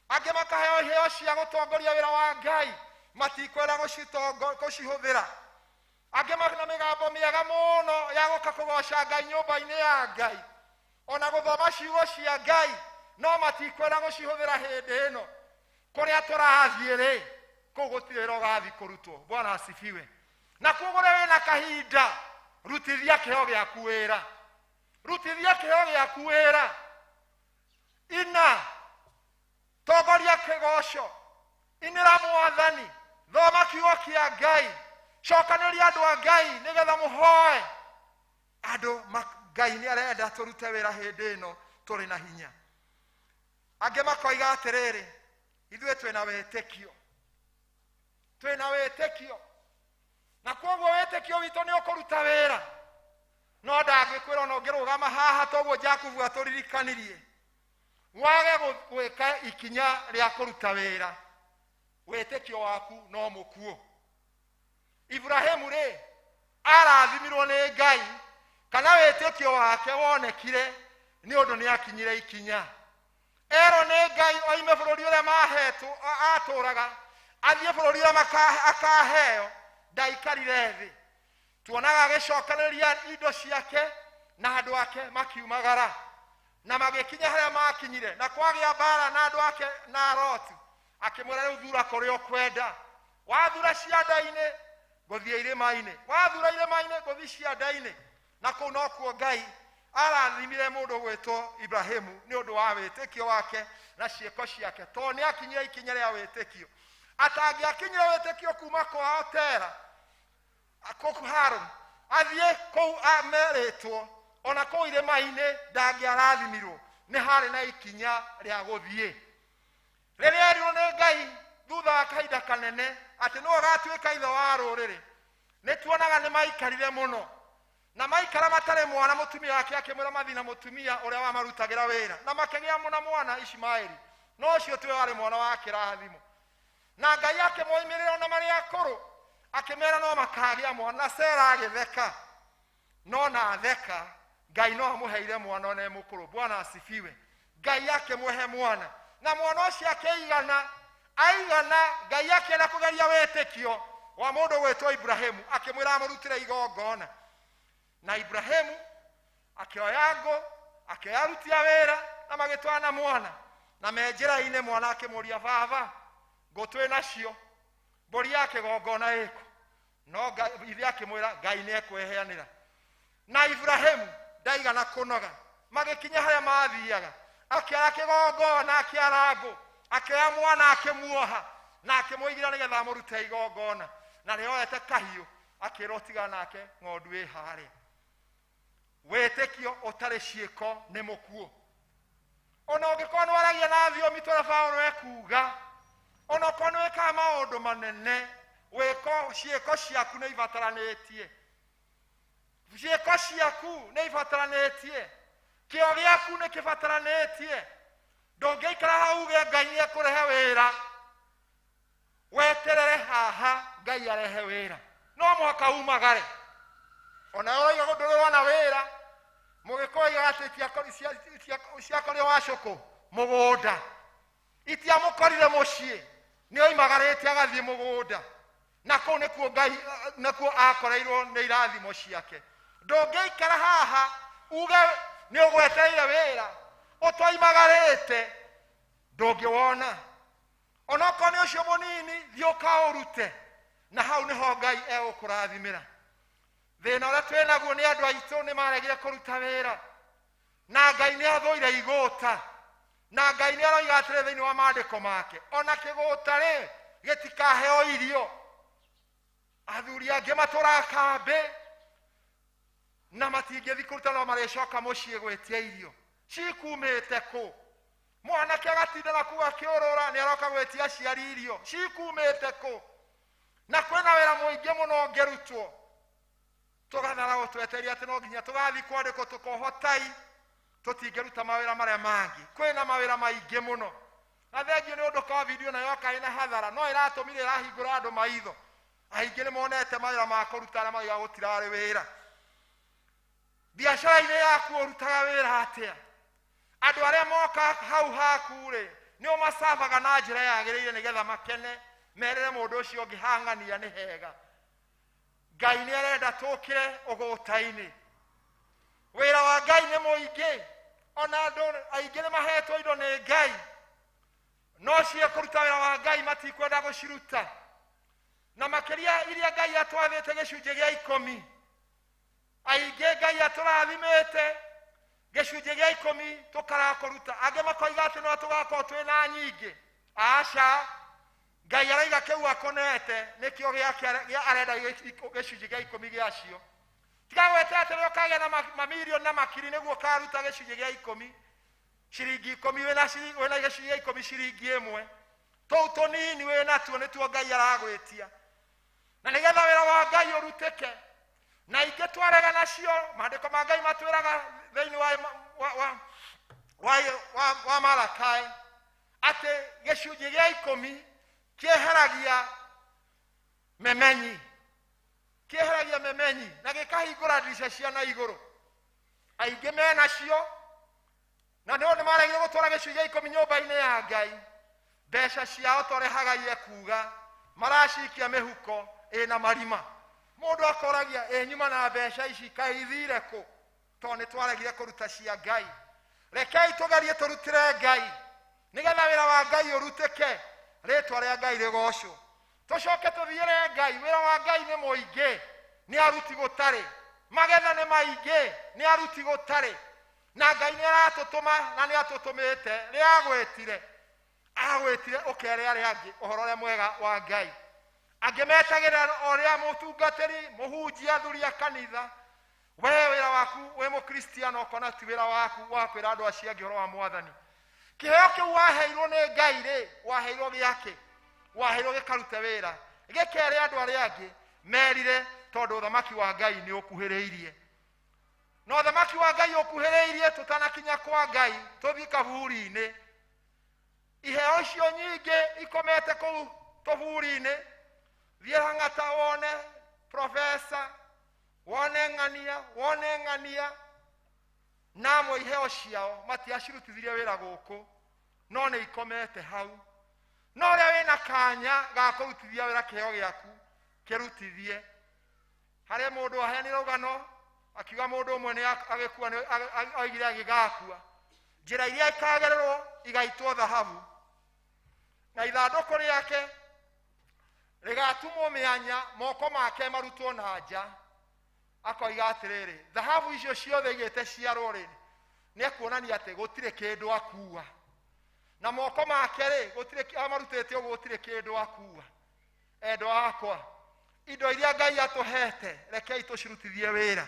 Speaker 1: Angĩ makaheo iheo cia gũtongoria wĩra wa Ngai, matikwenda gũcihũthĩra. Angĩ makona mĩgambo mĩega mũno ya gũka kũgoca Ngai nyũmba-inĩ ya Ngai, ona gũthoma ciugo cia Ngai, no matikwenda gũcihũthĩra hĩndĩ ĩno. Kũrĩa tũrathiĩ-rĩ, kũu gũtirĩ wĩra ũgathiĩ kũrutwo. Bwana asifiwe. Na koguo rĩrĩa wĩna kahinda, rutithia kĩheo gĩaku wĩra. Rutithia kĩheo gĩaku wĩra. Ina, tongoria kĩgoco, inĩra Mwathani, thoma kiugo kĩa Ngai, cokanĩria andũ a Ngai nĩgetha mũhoe. Andũ Ngai nĩ arenda tũrute wĩra hĩndĩ ĩno tũrĩ na hinya. Angĩ makoiga atĩrĩrĩ, ithuĩ twĩna wĩtĩkio. Twĩna wĩtĩkio. Na koguo wĩtĩkio witũ nĩ ũkũruta wĩra. No ndangĩkwĩra ona ũngĩrũgama haha toguo Jakubu atũririkanirie, wage gwĩka ikinya rĩa kũruta wĩra, wĩtĩkio waku no mũkuo. Ibrahimu-rĩ arathimirwo nĩ Ngai, kana wĩtĩkio wake wonekire nĩ ũndũ nĩ akinyire ikinya. Erwo nĩ Ngai oime bũrũri ũrĩa mahetwo atũraga, athiĩ bũrũri ũrĩa akaheo, ndaikarire thĩ. Tuonaga agĩcokanĩrĩria indo ciake na andũ ake makiumagara, na magĩkinya harĩa makinyire, na kwagĩa mbara na andũ ake na Loti, akĩmwĩra rĩu thura kũrĩa ũkwenda. Wathura cianda-inĩ gũthiĩ irĩma-inĩ, wathura irĩma-inĩ gũthiĩ cianda-inĩ. Na kũu no kuo Ngai arathimire mũndũ gwĩtwo Ibrahimu nĩ ũndũ wa wĩtĩkio wake na ciĩko ciake, tondũ nĩ akinyire ikinya rĩa wĩtĩkio. Atangĩakinyire wĩtĩkio kuma kwao Tera, kũu Harani, athiĩ kũu amerĩtwo, ona kũu irĩma-inĩ ndangĩarathimirwo, nĩ harĩ na ikinya rĩa gũthiĩ. Rĩrĩa erirwo nĩ Ngai thutha wa kahinda kanene atĩ nĩwe ũgatuĩka ithe wa rũrĩrĩ, nĩ tuonaga nĩ maikarire mũno, na maikara matarĩ mwana. Mũtumia wake akĩmwĩra mathiĩ na mũtumia ũrĩa wamarutagĩra wĩra, na makĩgĩa na mwana Ishimaeli, no ũcio tiwe warĩ mwana wa kĩrathimo. Na Ngai akĩmoimĩrĩra ona marĩ akũrũ, akĩmera no makagĩa mwana. Na Sera agĩtheka, no na theka, Ngai no amũheire mwana ona mũkũrũ. Bwana asifiwe. Ngai akĩmũhe mwana, na mwana ũcio akĩigana, aigana. Ngai akĩenda kũgeria wĩtĩkio wa mũndũ gwĩtwo Ibrahimu, akĩmwĩra amũrutĩre igongona. Na Ibrahimu akĩoya ngũ, akĩoya aruti a wĩra, na magĩtwarana mwana. Na me njĩra-inĩ mwana akĩmũria, baba, ngũ twĩ nacio, mbũri ya kĩgongona ĩkũ? No ithe akĩmwĩra, Ngai nĩ ekweheanĩra. Na Ibrahimu ndaigana kũnoga, magĩkinya harĩa mathiaga, akĩara kĩgongona, akĩara ngũ, akĩoya mwana akĩmuoha, na akĩmũigĩra nĩgetha amũrute igongona. Na rĩoete kahiũ, akĩrwo tiga nake ng'ondu ĩ harĩa. Wĩtĩkio ũtarĩ ciĩko nĩ mũkuo. Ona ũngĩkorwo nĩ waragia na thiomi tũrĩa Paulo ekuuga, ona ũkorwo nĩ wĩkaga maũndũ manene, ciĩko ciaku nĩ ibataranĩtie. Ciĩko ciaku nĩ ibataranĩtie, kĩo gĩaku nĩ kĩbataranĩtie. Ndũngĩikara hau uge Ngai nĩ ekũrehe wĩra, weterere haha Ngai arehe wĩra. No mũhaka umagare. Ona oiga ndũrĩ wona wĩra, mũgĩkoiga atĩ ciakorire wacũkũ mũgũnda, itiamũkorire mũciĩ, nĩ oimagarĩte agathiĩ mũgũnda. na kũu nĩkuo akoreirwo nĩ irathimo ciake. Ndũngĩikara haha uge nĩ ũgwetereire wĩra ũtoimagarĩte, ndũngĩwona. Onokorwo nĩ ũcio mũnini thiĩ ũkaũrute, na hau nĩho Ngai egũkũrathimĩra. Thĩna ũrĩa twĩ naguo nĩ andũ aitũ nĩ maregire kũruta wĩra, na Ngai nĩ athũire igũta, na Ngai nĩ aroiga atĩrĩ thĩinĩ wa maandĩko make, ona kĩgũta rĩ gĩtikaheo irio. Athuri angĩ matũraga kambĩ na matingĩthiĩ kũruta, no marĩcoka mũciĩ gwĩtia irio. Cikumĩte kũ? Mwanake agatinda na kuu akĩũrũra nĩ aroka gwĩtia aciari irio. Cikumĩte kũ? Na kwĩna wĩra mũingĩ mũno ũngĩrutwo, tũgathara tweteria atĩ no nginya tũgathiĩ kwandĩkwo tũkohwo tai, tũtingĩruta mawĩra marĩa mangĩ. Kwĩna mawĩra maingĩ mũno, na thengio nĩ ũndũ COVID nayo ĩna hathara, no ĩratũmire ĩrahingũra andũ maitho. Aingĩ nĩ monete mawĩra ma kũruta arĩa mauga gũtirarĩ wĩra. Biacara-inĩ yaku ũrutaga wĩra atĩa? Andũ arĩa moka hau haku-rĩ nĩ ũmacabaga na njĩra yagĩrĩire nĩgetha makene, merere mũndũ ũcio ũngĩ hang'ania nĩ hega. Ngai nĩ arenda tũkĩre ũgũta-inĩ. Wĩra wa Ngai nĩ mũingĩ, ona andũ aingĩ nĩ mahetwo indo nĩ Ngai, no ciĩ kũruta wĩra wa Ngai matikwenda gũciruta. Na makĩria iria Ngai atwathĩte gĩcunjĩ gĩa 10, aingĩ Ngai atũrathimĩte gĩcunjĩ gĩa 10 tũkarakũruta. Angĩ makoiga atĩ no tũgakorwo twĩna nyingĩ. Aca, Ngai araiga kĩu akonete nĩkĩo gĩake arenda gĩcunjĩ gĩa 10 gĩacio. Tiga gwete atĩ nĩ ũkagĩa na mamirioni na makiri nĩguo ũkaruta gĩcunjĩ gĩa 10. Ciringi 10 wĩna gĩcunjĩ gĩa 10 ciringi 1. Tũu tũnini wĩna tuo nĩtuo Ngai aragwĩtia. Na nĩgetha wĩra wa Ngai ũrutĩke, na ingĩ twarega nacio, maandĩko ma Ngai matwĩraga thĩinĩ wa Malakai atĩ gĩcunjĩ gĩa 10 kĩeheragia memenyi, na gĩkahingũra ndirica cia na igũrũ. Aingĩ menacio, na nĩ maregire gũtwara gĩcunjĩ gĩa 10 nyũmba-inĩ ya Ngai. Mbeca ciao tũrehagagie kuuga maracikia mĩhuko ĩna marima. Mũndũ akoragia nyuma na mbeca ici kaĩ ithire kũ? Tondũ nĩ twaregire kũruta cia Ngai. Rekei tũgerie tũrutĩre Ngai nĩgetha wĩra wa Ngai ũrutĩke, rĩĩtwa rĩa Ngai rĩgocwo. Tũcoke tũthiĩre Ngai. Wĩra wa Ngai nĩ mũingĩ, nĩ aruti gũtarĩ. Magetha nĩ maingĩ, nĩ aruti gũtarĩ. Na Ngai nĩ aratũtũma na nĩ atũtũmĩte, nĩ agwĩtire ũkere arĩa angĩ ũhoro ũrĩa mwega wa Ngai. Angĩ metagĩrĩra ũrĩa mũtungatĩri, mũhunjia, athuri a kanitha. Wee wĩra waku wĩ mũkristiano ũkona ti wĩra waku wa kwĩra andũ acio angĩ ũhoro wa Mwathani. Kĩheo kĩu waheirwo nĩ Ngai-rĩ, waheirwo gĩake, waheirwo gĩkarute wĩra, gĩkere andũ arĩa angĩ merire, tondũ ũthamaki wa Ngai nĩ ũkuhĩrĩirie. Na ũthamaki wa Ngai ũkuhĩrĩirie, tũtanakinya kwa Ngai tũthiĩ kaburi-inĩ. Iheo icio nyingĩ ikomete kũu tũburi-inĩ. Thiĩ hang'ata wone profesa, wone ng'ania, na amwe iheo ciao matiacirutithirie wĩra gũkũ, no nĩ ikomete hau. No ũrĩa wĩna kanya ga kũrutithia wĩra kĩheo gĩaku, kĩrutithie. Harĩ mũndũ aheanire rũgano akiuga mũndũ ũmwe nĩ agĩkua, oigire agĩgakua, njĩra iria ikagererwo igaitwo thahabu, na ithandũkũ rĩake rĩgatumwo mĩanya, moko make marutwo na nja. Akoiga atĩrĩrĩ, thahabu icio ciothe igĩte ciarwo-rĩ, nĩ ekuonania atĩ gũtirĩ kĩndũ akua, na moko make-rĩ amarutĩte ũguo gũtirĩ kĩndũ akua. Endwa akwa, indo iria Ngai atũhete rekei tũcirutithie wĩra.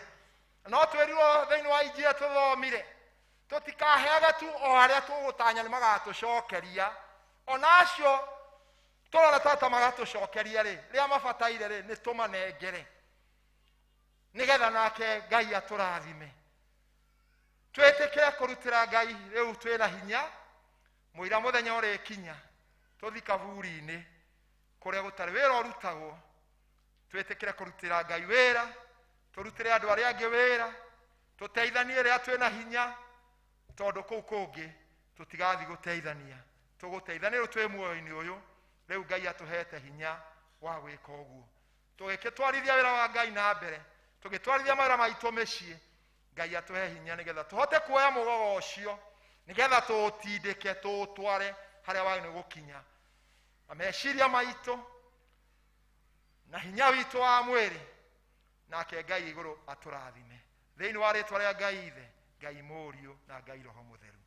Speaker 1: No twĩrirwo thĩinĩ wa injili tũthomire tũtikaheage tu o arĩa tũgũtanya nĩ magatũcokeria, ona acio tũrona tata magatũcokeria-rĩ, rĩrĩa mabataire-rĩ nĩ tũmanengere nĩgetha nake Ngai atũrathime. Twĩtĩkĩre kũrutĩra Ngai rĩu twĩna hinya, mũira mũthenya ũrĩkinya tũthiĩ kaburi-inĩ kũrĩa gũtarĩ wĩra ũrutagwo. Twĩtĩkĩre kũrutĩra Ngai wĩra, tũrutĩre andũ arĩa angĩ wĩra, tũteithanie rĩrĩa twĩna hinya, tondũ kũu kũngĩ tũtigathiĩ gũteithania. Tũgũteithania rĩu twĩ muoyo-inĩ ũyũ, rĩu Ngai atũhete hinya wa gwika uguo tugikitwarithia wira wa Ngai na mbere tugitwarithia mawira maitũ mĩciĩ Ngai atuhe hinya nigetha tuhote kuoya mugogo ucio nigetha tuutindike tuutware haria wagĩ nĩ gũkinya na meciria maitũ na hinya witũ wa mwĩrĩ nake Ngai igũrũ atũrathime thĩinĩ wa rĩtwa rĩa Ngai Ithe Ngai Mũriũ na Ngai Roho Mũtheru.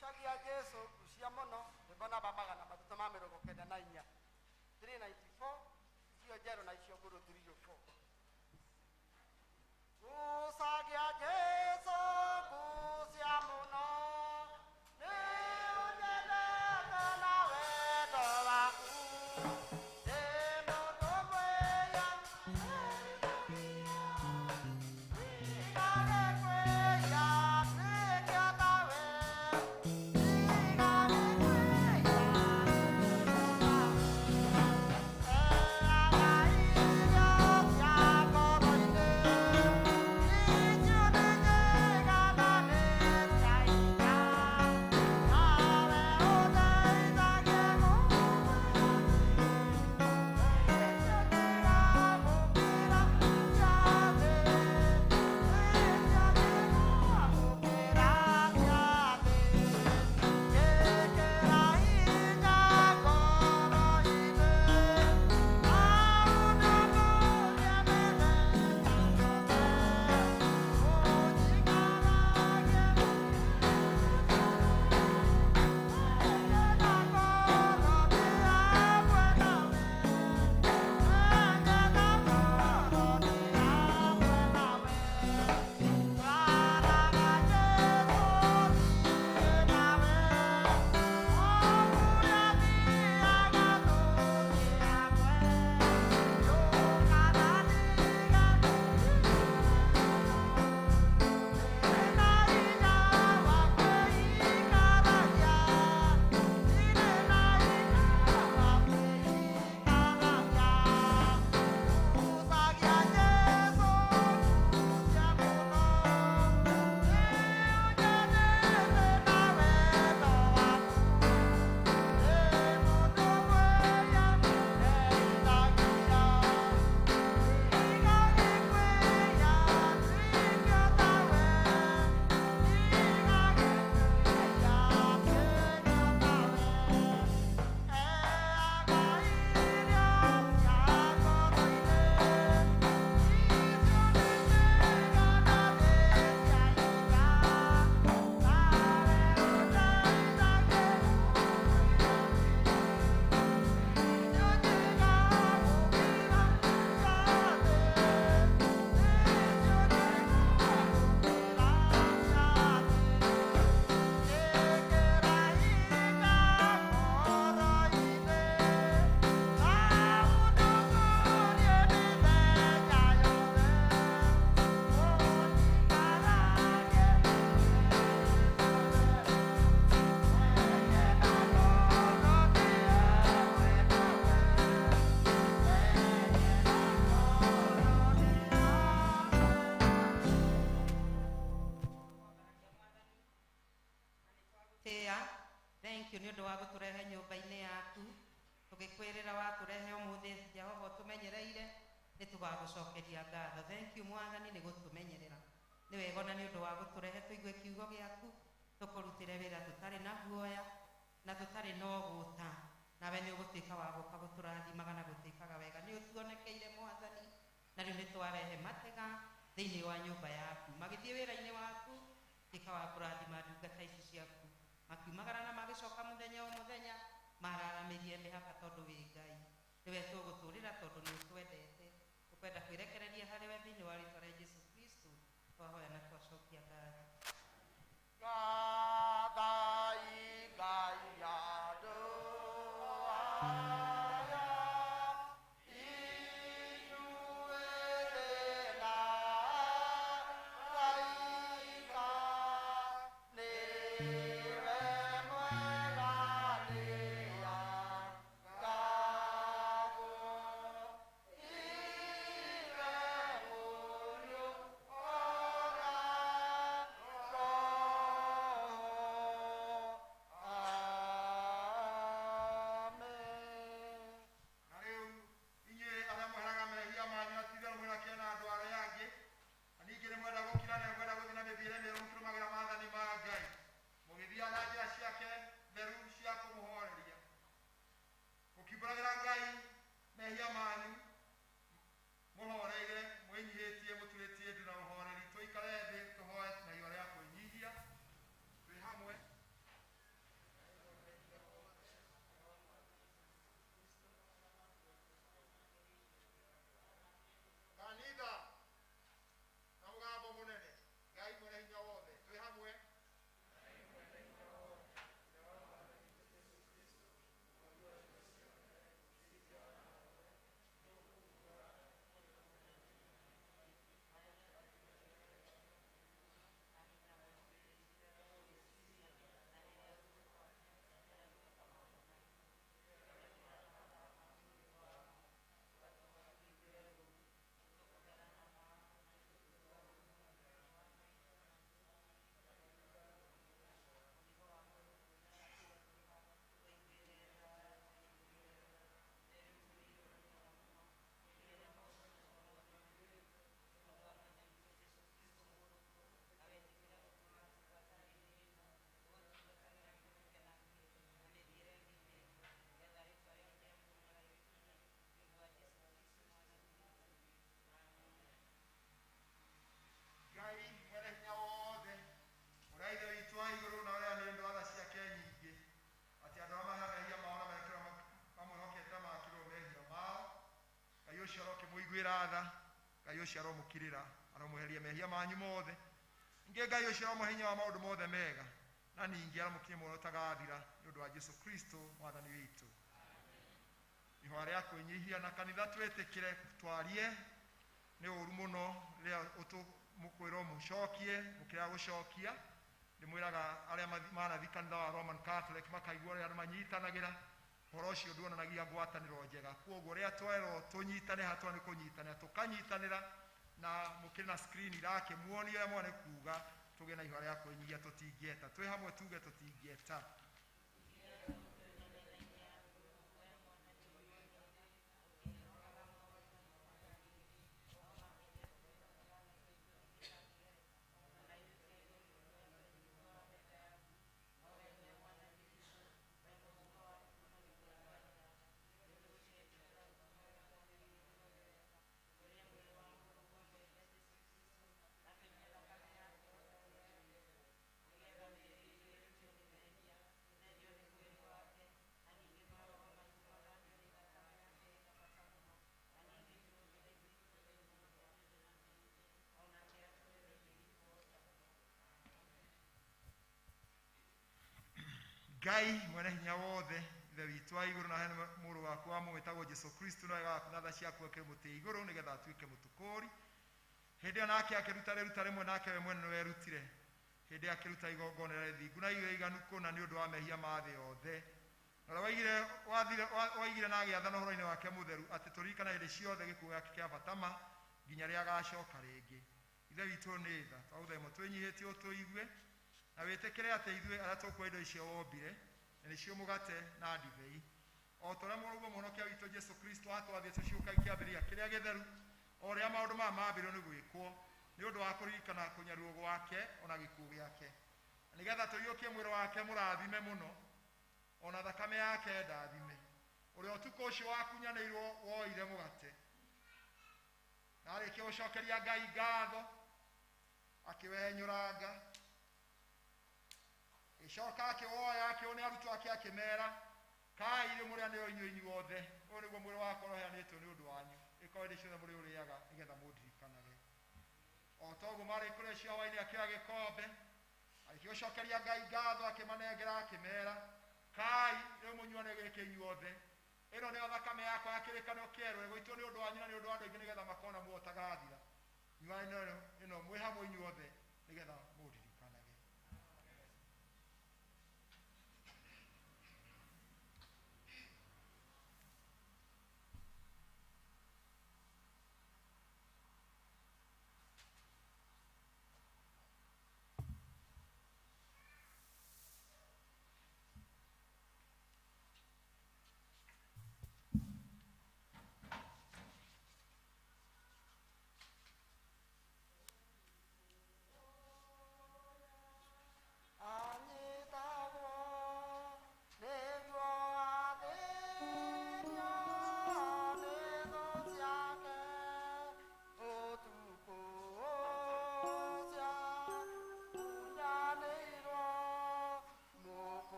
Speaker 12: Shagia Jesu kushia mono ndibona babaga na matuto ma mirongo kenda na inya 394 sio jero na isio guru 304 Shagia Jesu kushia mono ne ujele na wedo waku demo dobeya
Speaker 2: Thank you nĩ ũndũ wa gũtũrehe nyũmba-inĩ yaku tũgĩkwĩrĩra watũrehe ũmũthĩ Jehova ũtũmenyereire nĩ tũgagũcokeria ngatho. Thank you Mwathani nĩ gũtũmenyerera nĩ wega ona nĩ ũndũ wa gũtũrehe tũigue kiugo gĩaku tũkũrutĩre wĩra tũtarĩ na guoya na tũtarĩ na ũgũta nawe nĩ ũgũtuĩka wa gũka gũtũrathimaga na gũtuĩkaga wega nĩ ũtuonekeire Mwathani na rĩu nĩ twarehe matega thĩinĩ wa nyũmba yaku magĩthiĩ wĩra-inĩ waku ĩka wa kũrathima ndungata ici ciaku makiumagara na magĩcoka mũthenya o mũthenya mararamĩrie mĩhaka tondũ wĩ Ngai nĩwe tũgũtũũrĩra tondũ nĩ ũtwendete ũkwenda kwĩrekereria harĩ we thĩinĩ wa rĩĩtwa rĩa Jesũ Kristo twahoya na twacokia ngatho.
Speaker 1: Ngai ũcio aromũkirĩra aromweheria mehia manyu mothe ningĩ Ngai ũcio aromũhe hinya wa maũndũ mothe mega na ningĩ aromũkinyia muoyo ũtagathira nĩ ũndũ wa Jesũ Kristo mwathani witũ. Ihooya rĩa kwĩnyihia na kanitha twĩtĩkĩre twarie nĩ ũũru mũno rĩrĩa mũkwĩrwo mũcokie mũkĩra gũcokia ndĩmwĩraga arĩa manathi kanitha wa Roman Catholic makaigua rĩrĩa manyitanagĩra ũhoro ũcio nduonanagia ngwatanĩro njega kwoguo rĩrĩa twerwo tũnyitane hatwa nĩ kũnyitanĩra tũkanyitanĩra na mũkĩrĩ na screen irakĩmuonia ũrĩa mwana kuuga tũgĩe na ihooya rĩa kwĩnyihia tũtingĩeta twĩ hamwe tuge tũtingĩeta. Ngai mwene hinya wothe ithe witũ wa igũrũ na hene mũrũ waku wa mwĩtagwo Jesũ Kristo na wega waku na tha ciaku akĩmũtĩ igũrũ nĩgetha atuĩke mũtũkũri hĩndĩ ĩyo nake akĩruta rĩruta rĩmwe nake we mwene nĩwe erutire hĩndĩ akĩruta igongona rĩa thingu na irio iganu kũna nĩ ũndũ wa mehia ma thĩ yothe na waigire na agĩathana ũhoro-inĩ wake mũtheru atĩ tũririkana hĩndĩ ciothe gĩkuũ gĩake kĩa bata ma nginya rĩrĩa agacoka rĩngĩ. Ithe witũ nĩ tha twagũthaitha twĩnyihĩtie ũtũigue na wĩtĩkĩre atĩ ithuĩ arĩa tũkuoya indo icio wombire na nĩcio mũgate na ndibei o ta ũrĩa mũrũguo mũhonokia witũ Jesũ Kristo atwathĩte ciũka ikĩambĩrĩria kĩrĩa gĩtheru o rĩrĩa maũndũ maya maambĩrĩirio nĩ gwĩkwo nĩ ũndũ wa kũririkana kũnyarũo gwake ona gĩkuũ gĩake na nĩgetha tũiyũkie mwĩrĩ wake mũrathime mũno ona thakame yake ndathime. ũrĩa ũtukũ ũcio wakunyanĩirwo woire mũgate na ũgĩkĩũrũria ũgĩkĩũrũria nĩgetha tũrĩe na tũnyue na tũkĩĩnyiihia. Tũiguĩre tha. Twathĩtwo nĩ Ngai. na arĩkia gũcokeria Ngai ngatho akĩwenyũranga gĩcoka akĩwoya akĩone arutwo ake akĩmera kai irĩ mũrĩa nĩyo inyuĩ inyuothe ũyũ nĩguo mwĩrĩ wakwa ũheanĩtwo nĩ ũndũ wanyu ĩkorwo hĩndĩ ciothe mũrĩ ũrĩaga nĩgetha mũndirikanage o ta ũguo marĩ kũrĩa cio hwaĩ-inĩ akĩoya gĩkombe arĩkia gũcokeria Ngai ngatho akĩmanengera akĩmera kai rĩu mũnyuane gĩkĩ inyuothe ĩno nĩyo thakame yakwa ya kĩrĩkanĩro kĩerũ ĩgũitwo nĩ ũndũ wanyu na nĩ ũndũ wa andũ aingĩ nĩgetha makona muoyo ũtagathira nyuai ĩno mwĩ hamwe inyuothe nĩgetha mũndirikanage.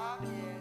Speaker 12: Amen.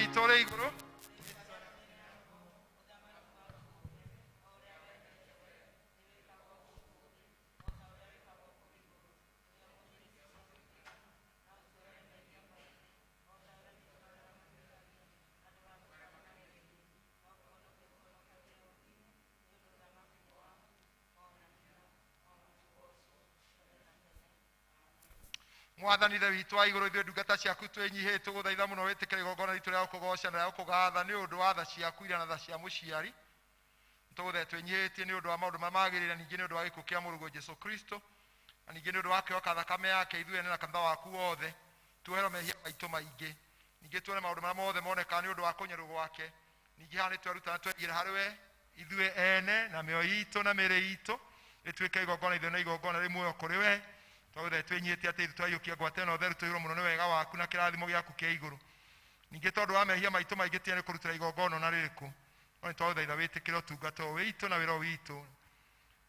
Speaker 1: witũ ũrĩ igũrũ. Mwathani ithe witũ wa igũrũ, ithuĩ ndungata ciaku twĩnyihĩtie tũgũthaitha mũno wĩtĩkĩre igongona ritũ rĩa gũkũgoca na rĩa gũkũgatha nĩ ũndũ wa tha ciaku iria na tha cia mũciari. Tũgũthaitha twĩnyihĩtie nĩ ũndũ wa maũndũ marĩa magĩrĩire, ningĩ nĩ ũndũ wa gĩkuũ kĩa mũrũguo Jesũ Kristo, na ningĩ nĩ ũndũ wa kĩoka thakame yake ithuĩ ene na kanitha waku wothe. Tuoherwo mehia maitũ maingĩ, ningĩ tuone maũndũ marĩa mothe monekaga nĩ ũndũ wa kũnyarũo gwake. Ningĩ haha nĩ twerutana tweigĩre harĩ we ithuĩ ene na mĩoyo itũ na mĩĩrĩ itũ ĩtuĩke igongona ithuĩ na igongona rĩ muoyo kũrĩ we. Twagũthaitha twĩnyihĩtie atĩ twaiyũkia ngwate ĩno theru tũihũrwo mũno nĩ wega waku na kĩrathimo gĩaku kĩa igũrũ. Ningĩ tondũ wa mehia maitũ maingĩ tiene kũrutĩra igongona na rĩrĩkũ, no nĩ twagũthaitha wĩtĩkĩre ũtungata ũyũ witũ na wĩra ũyũ witũ.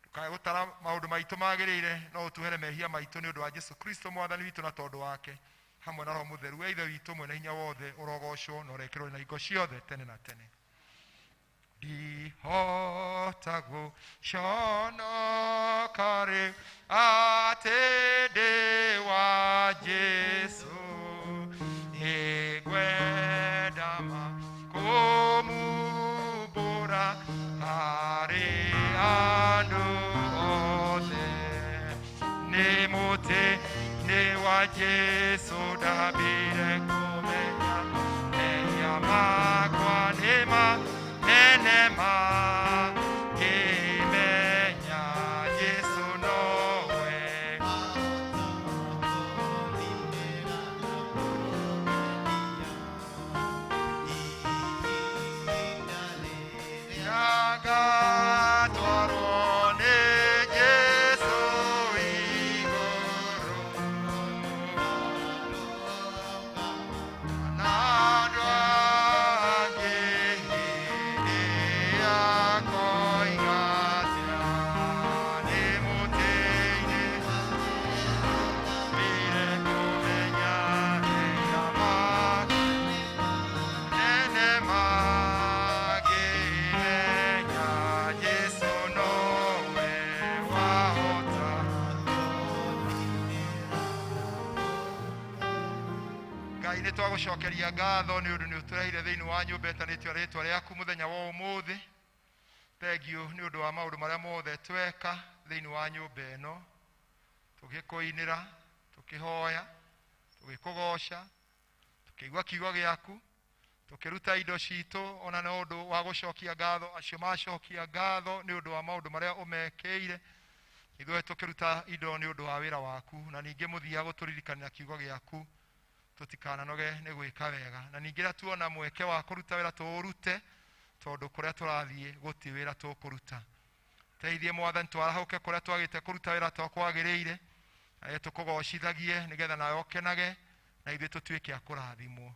Speaker 1: Ndũkae gũtara maũndũ maitũ magĩrĩire, no ũtuhere mehia maitũ nĩ ũndũ wa Jesũ Kristo mwathani witũ na tondũ wake, hamwe na Roho Mũtheru we ithe witũ mwene hinya wothe, ũrogocwo na ũrekĩrwo na ingo ciothe tene na tene. Ndihota gũconoka rĩu atĩ ndĩ wa Jesũ, nĩngwenda kũmumbũra harĩ andũ othe. Nĩ mũtĩ-inĩ wa Jesũ ndambire kũmenya mehia makwa nĩ manene makĩmenya Jesũ nowe. Ngatwarwo nĩ Jesũ igũrũ, na andũ angĩ hĩndĩ yakoiga atĩa, nĩ mũtĩ-inĩ ndambire kũmenya mehia manene makĩmenya Jesũ nowe wahota. Ngai nĩ twagũcokeria ngatho nĩ ũndũ nĩ ũtũreheire thĩinĩ wa nyũmba ĩtanĩtio rĩĩtwa rĩaku mũthenya wa ũmũthĩ. Thengiũ nĩ ũndũ wa maũndũ marĩa mothe tweka thĩinĩ wa nyũmba ĩno, tũgĩkũinĩra, tũkĩhoya, tũgĩkũgoca, tũkĩigua kiugo gĩaku, tũkĩruta indo citũ ona nĩ ũndũ wa gũcokia ngatho acio macokia ngatho nĩ ũndũ wa maũndũ marĩa ũmekĩire. Ithuĩ tũkĩruta indo nĩ ũndũ wa wĩra waku, na ningĩ mũthia gũtũririkania kiugo gĩaku, tũtikananoge nĩ gwĩka wega. Na ningĩ rĩrĩa tuona mweke wa kũruta wĩra tũũrute, tondũ kũrĩa tũrathiĩ gũtirĩ wĩra tũkũruta. Teithie Mwathani twarahũke kũrĩa twagĩte kũruta wĩra to kwagĩrĩire, na tũkũgocithagie nĩgetha nawe ũkenage, na ithuĩ tũtuĩke a kũrathimwo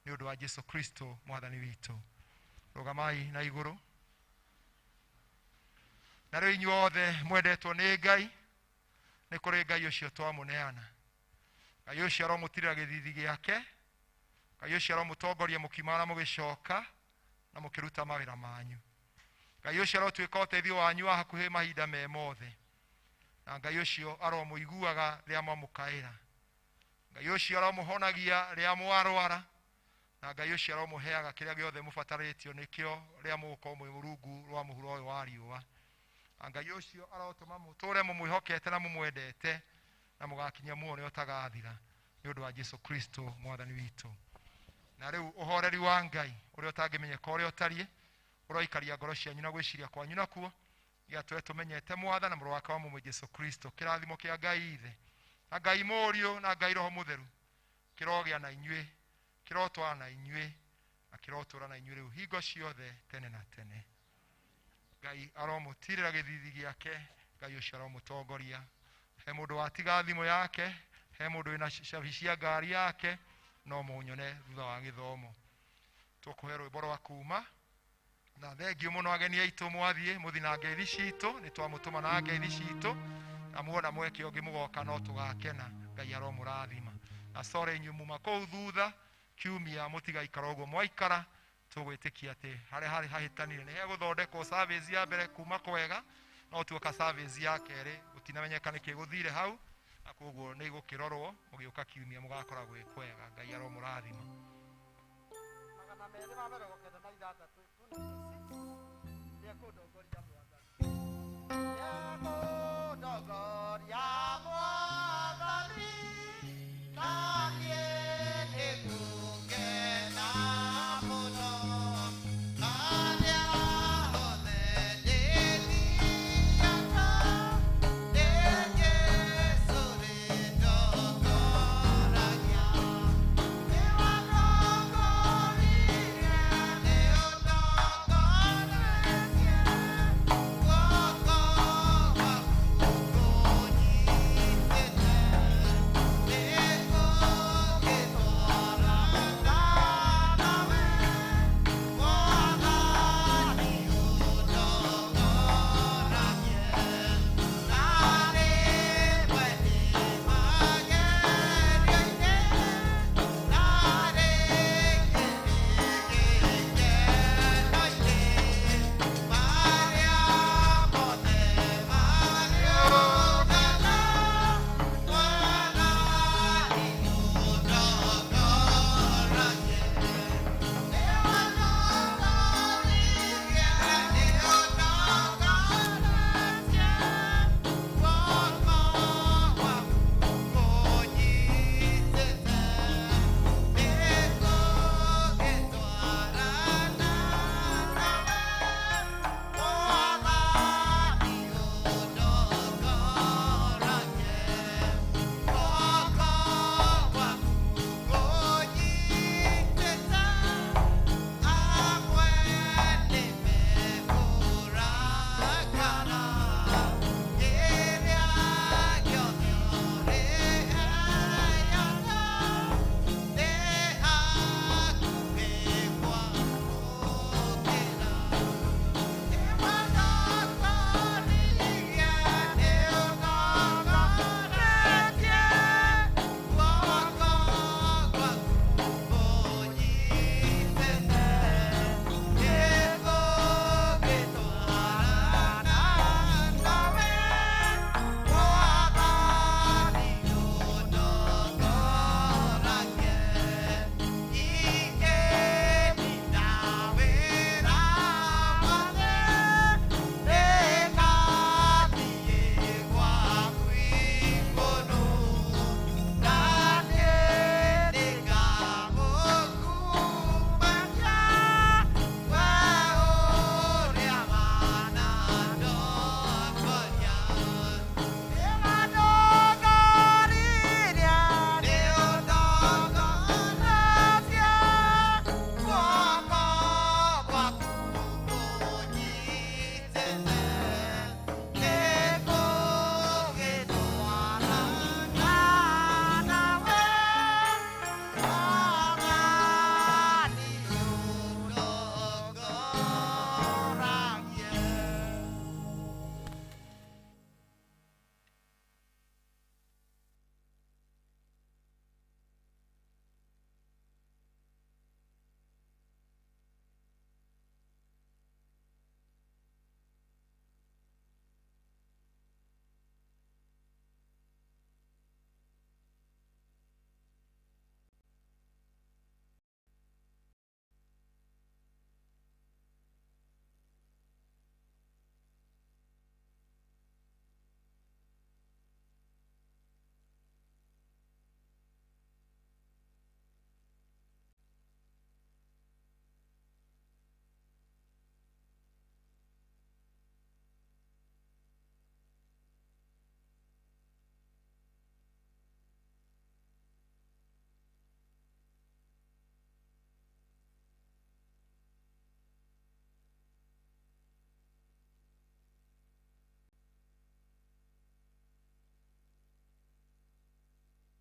Speaker 1: nĩ ũndũ wa Jesũ Kristo Mwathani witũ. Rũgamai na igũrũ. Na rĩu inyuĩ othe mwendetwo nĩ Ngai, nĩ kũrĩ Ngai ũcio twamũneana. Ngai ũcio aromũtirĩra gĩthithi gĩake, Ngai ũcio aromũtongoria mũkiumana mũgĩcoka na mũkĩruta mawĩra manyu. Ngai ũcio arotuĩka ũteithio wanyu wa hakuhĩ mahinda me mothe, na Ngai ũcio aromũiguaga rĩrĩa mwamũkaĩra. Ngai ũcio aromũhonagia rĩrĩa mwarwara, na Ngai ũcio aromũheaga kĩrĩa gĩothe mũbatarĩtio nĩkĩo rĩrĩa mũgũkorwo mwĩ rungu rwa mũhuro ũyũ wa riũa. Na Ngai ũcio arotũma mũtũũre mũmwĩhokete na mũmwendete, na mũgakinya muoyo ũtagathira nĩ ũndũ wa Jesũ Kristo Mwathani witũ. Na rĩu ũhoreri wa Ngai ũrĩa ũtangĩmenyeka ũrĩa ũtariĩ, ũroikaria ngoro cianyu na gwĩciria kwanyu nakuo, gĩatũre tũmenyete Mwathani na mũrũ wake wa mũmwe Jesũ Kristo. Kĩrathimo kĩa Ngai Ithe na Ngai Mũriũ na Ngai Roho Mũtheru kĩrogĩa na inyuĩ, kĩrotwara na inyuĩ na kĩrotũũra na inyuĩ rĩu hingo ciothe tene na tene. Ngai aromũtirĩra gĩthithi gĩake, Ngai ũcio aromũtongoria. He mũndũ watiga thimũ yake, he mũndũ wĩna cabi cia ngari yake, no mũnyone thutha wa gĩthomo. Tũkũhe rwĩmbo rwa kuuma, na thengiũ mũno ageni aitũ mwathiĩ mũthi na ngeithi citũ, nĩ twamũtũma na ngeithi citũ, na muona mweke ũngĩ mũgoka no tũgakena. Ngai aromũrathima. Na sore inyuĩ muma kũu thutha, kiumia mũtigaikara ũguo mwaikara tũgwĩtĩkia atĩ harĩa harĩ hahĩtanire nĩ hegũthondekwo service ya mbere kuma kwega no tuoka service ya kerĩ gũtinamenyeka nĩ kĩgũthire hau na koguo nĩ igũkĩrorwo mũgĩũka kiumia mũgakora gwĩ kwega Ngai aromũrathima.
Speaker 12: magana merĩ ma mĩrongo kenda na ithathatũ 296 nĩ ekũndongoria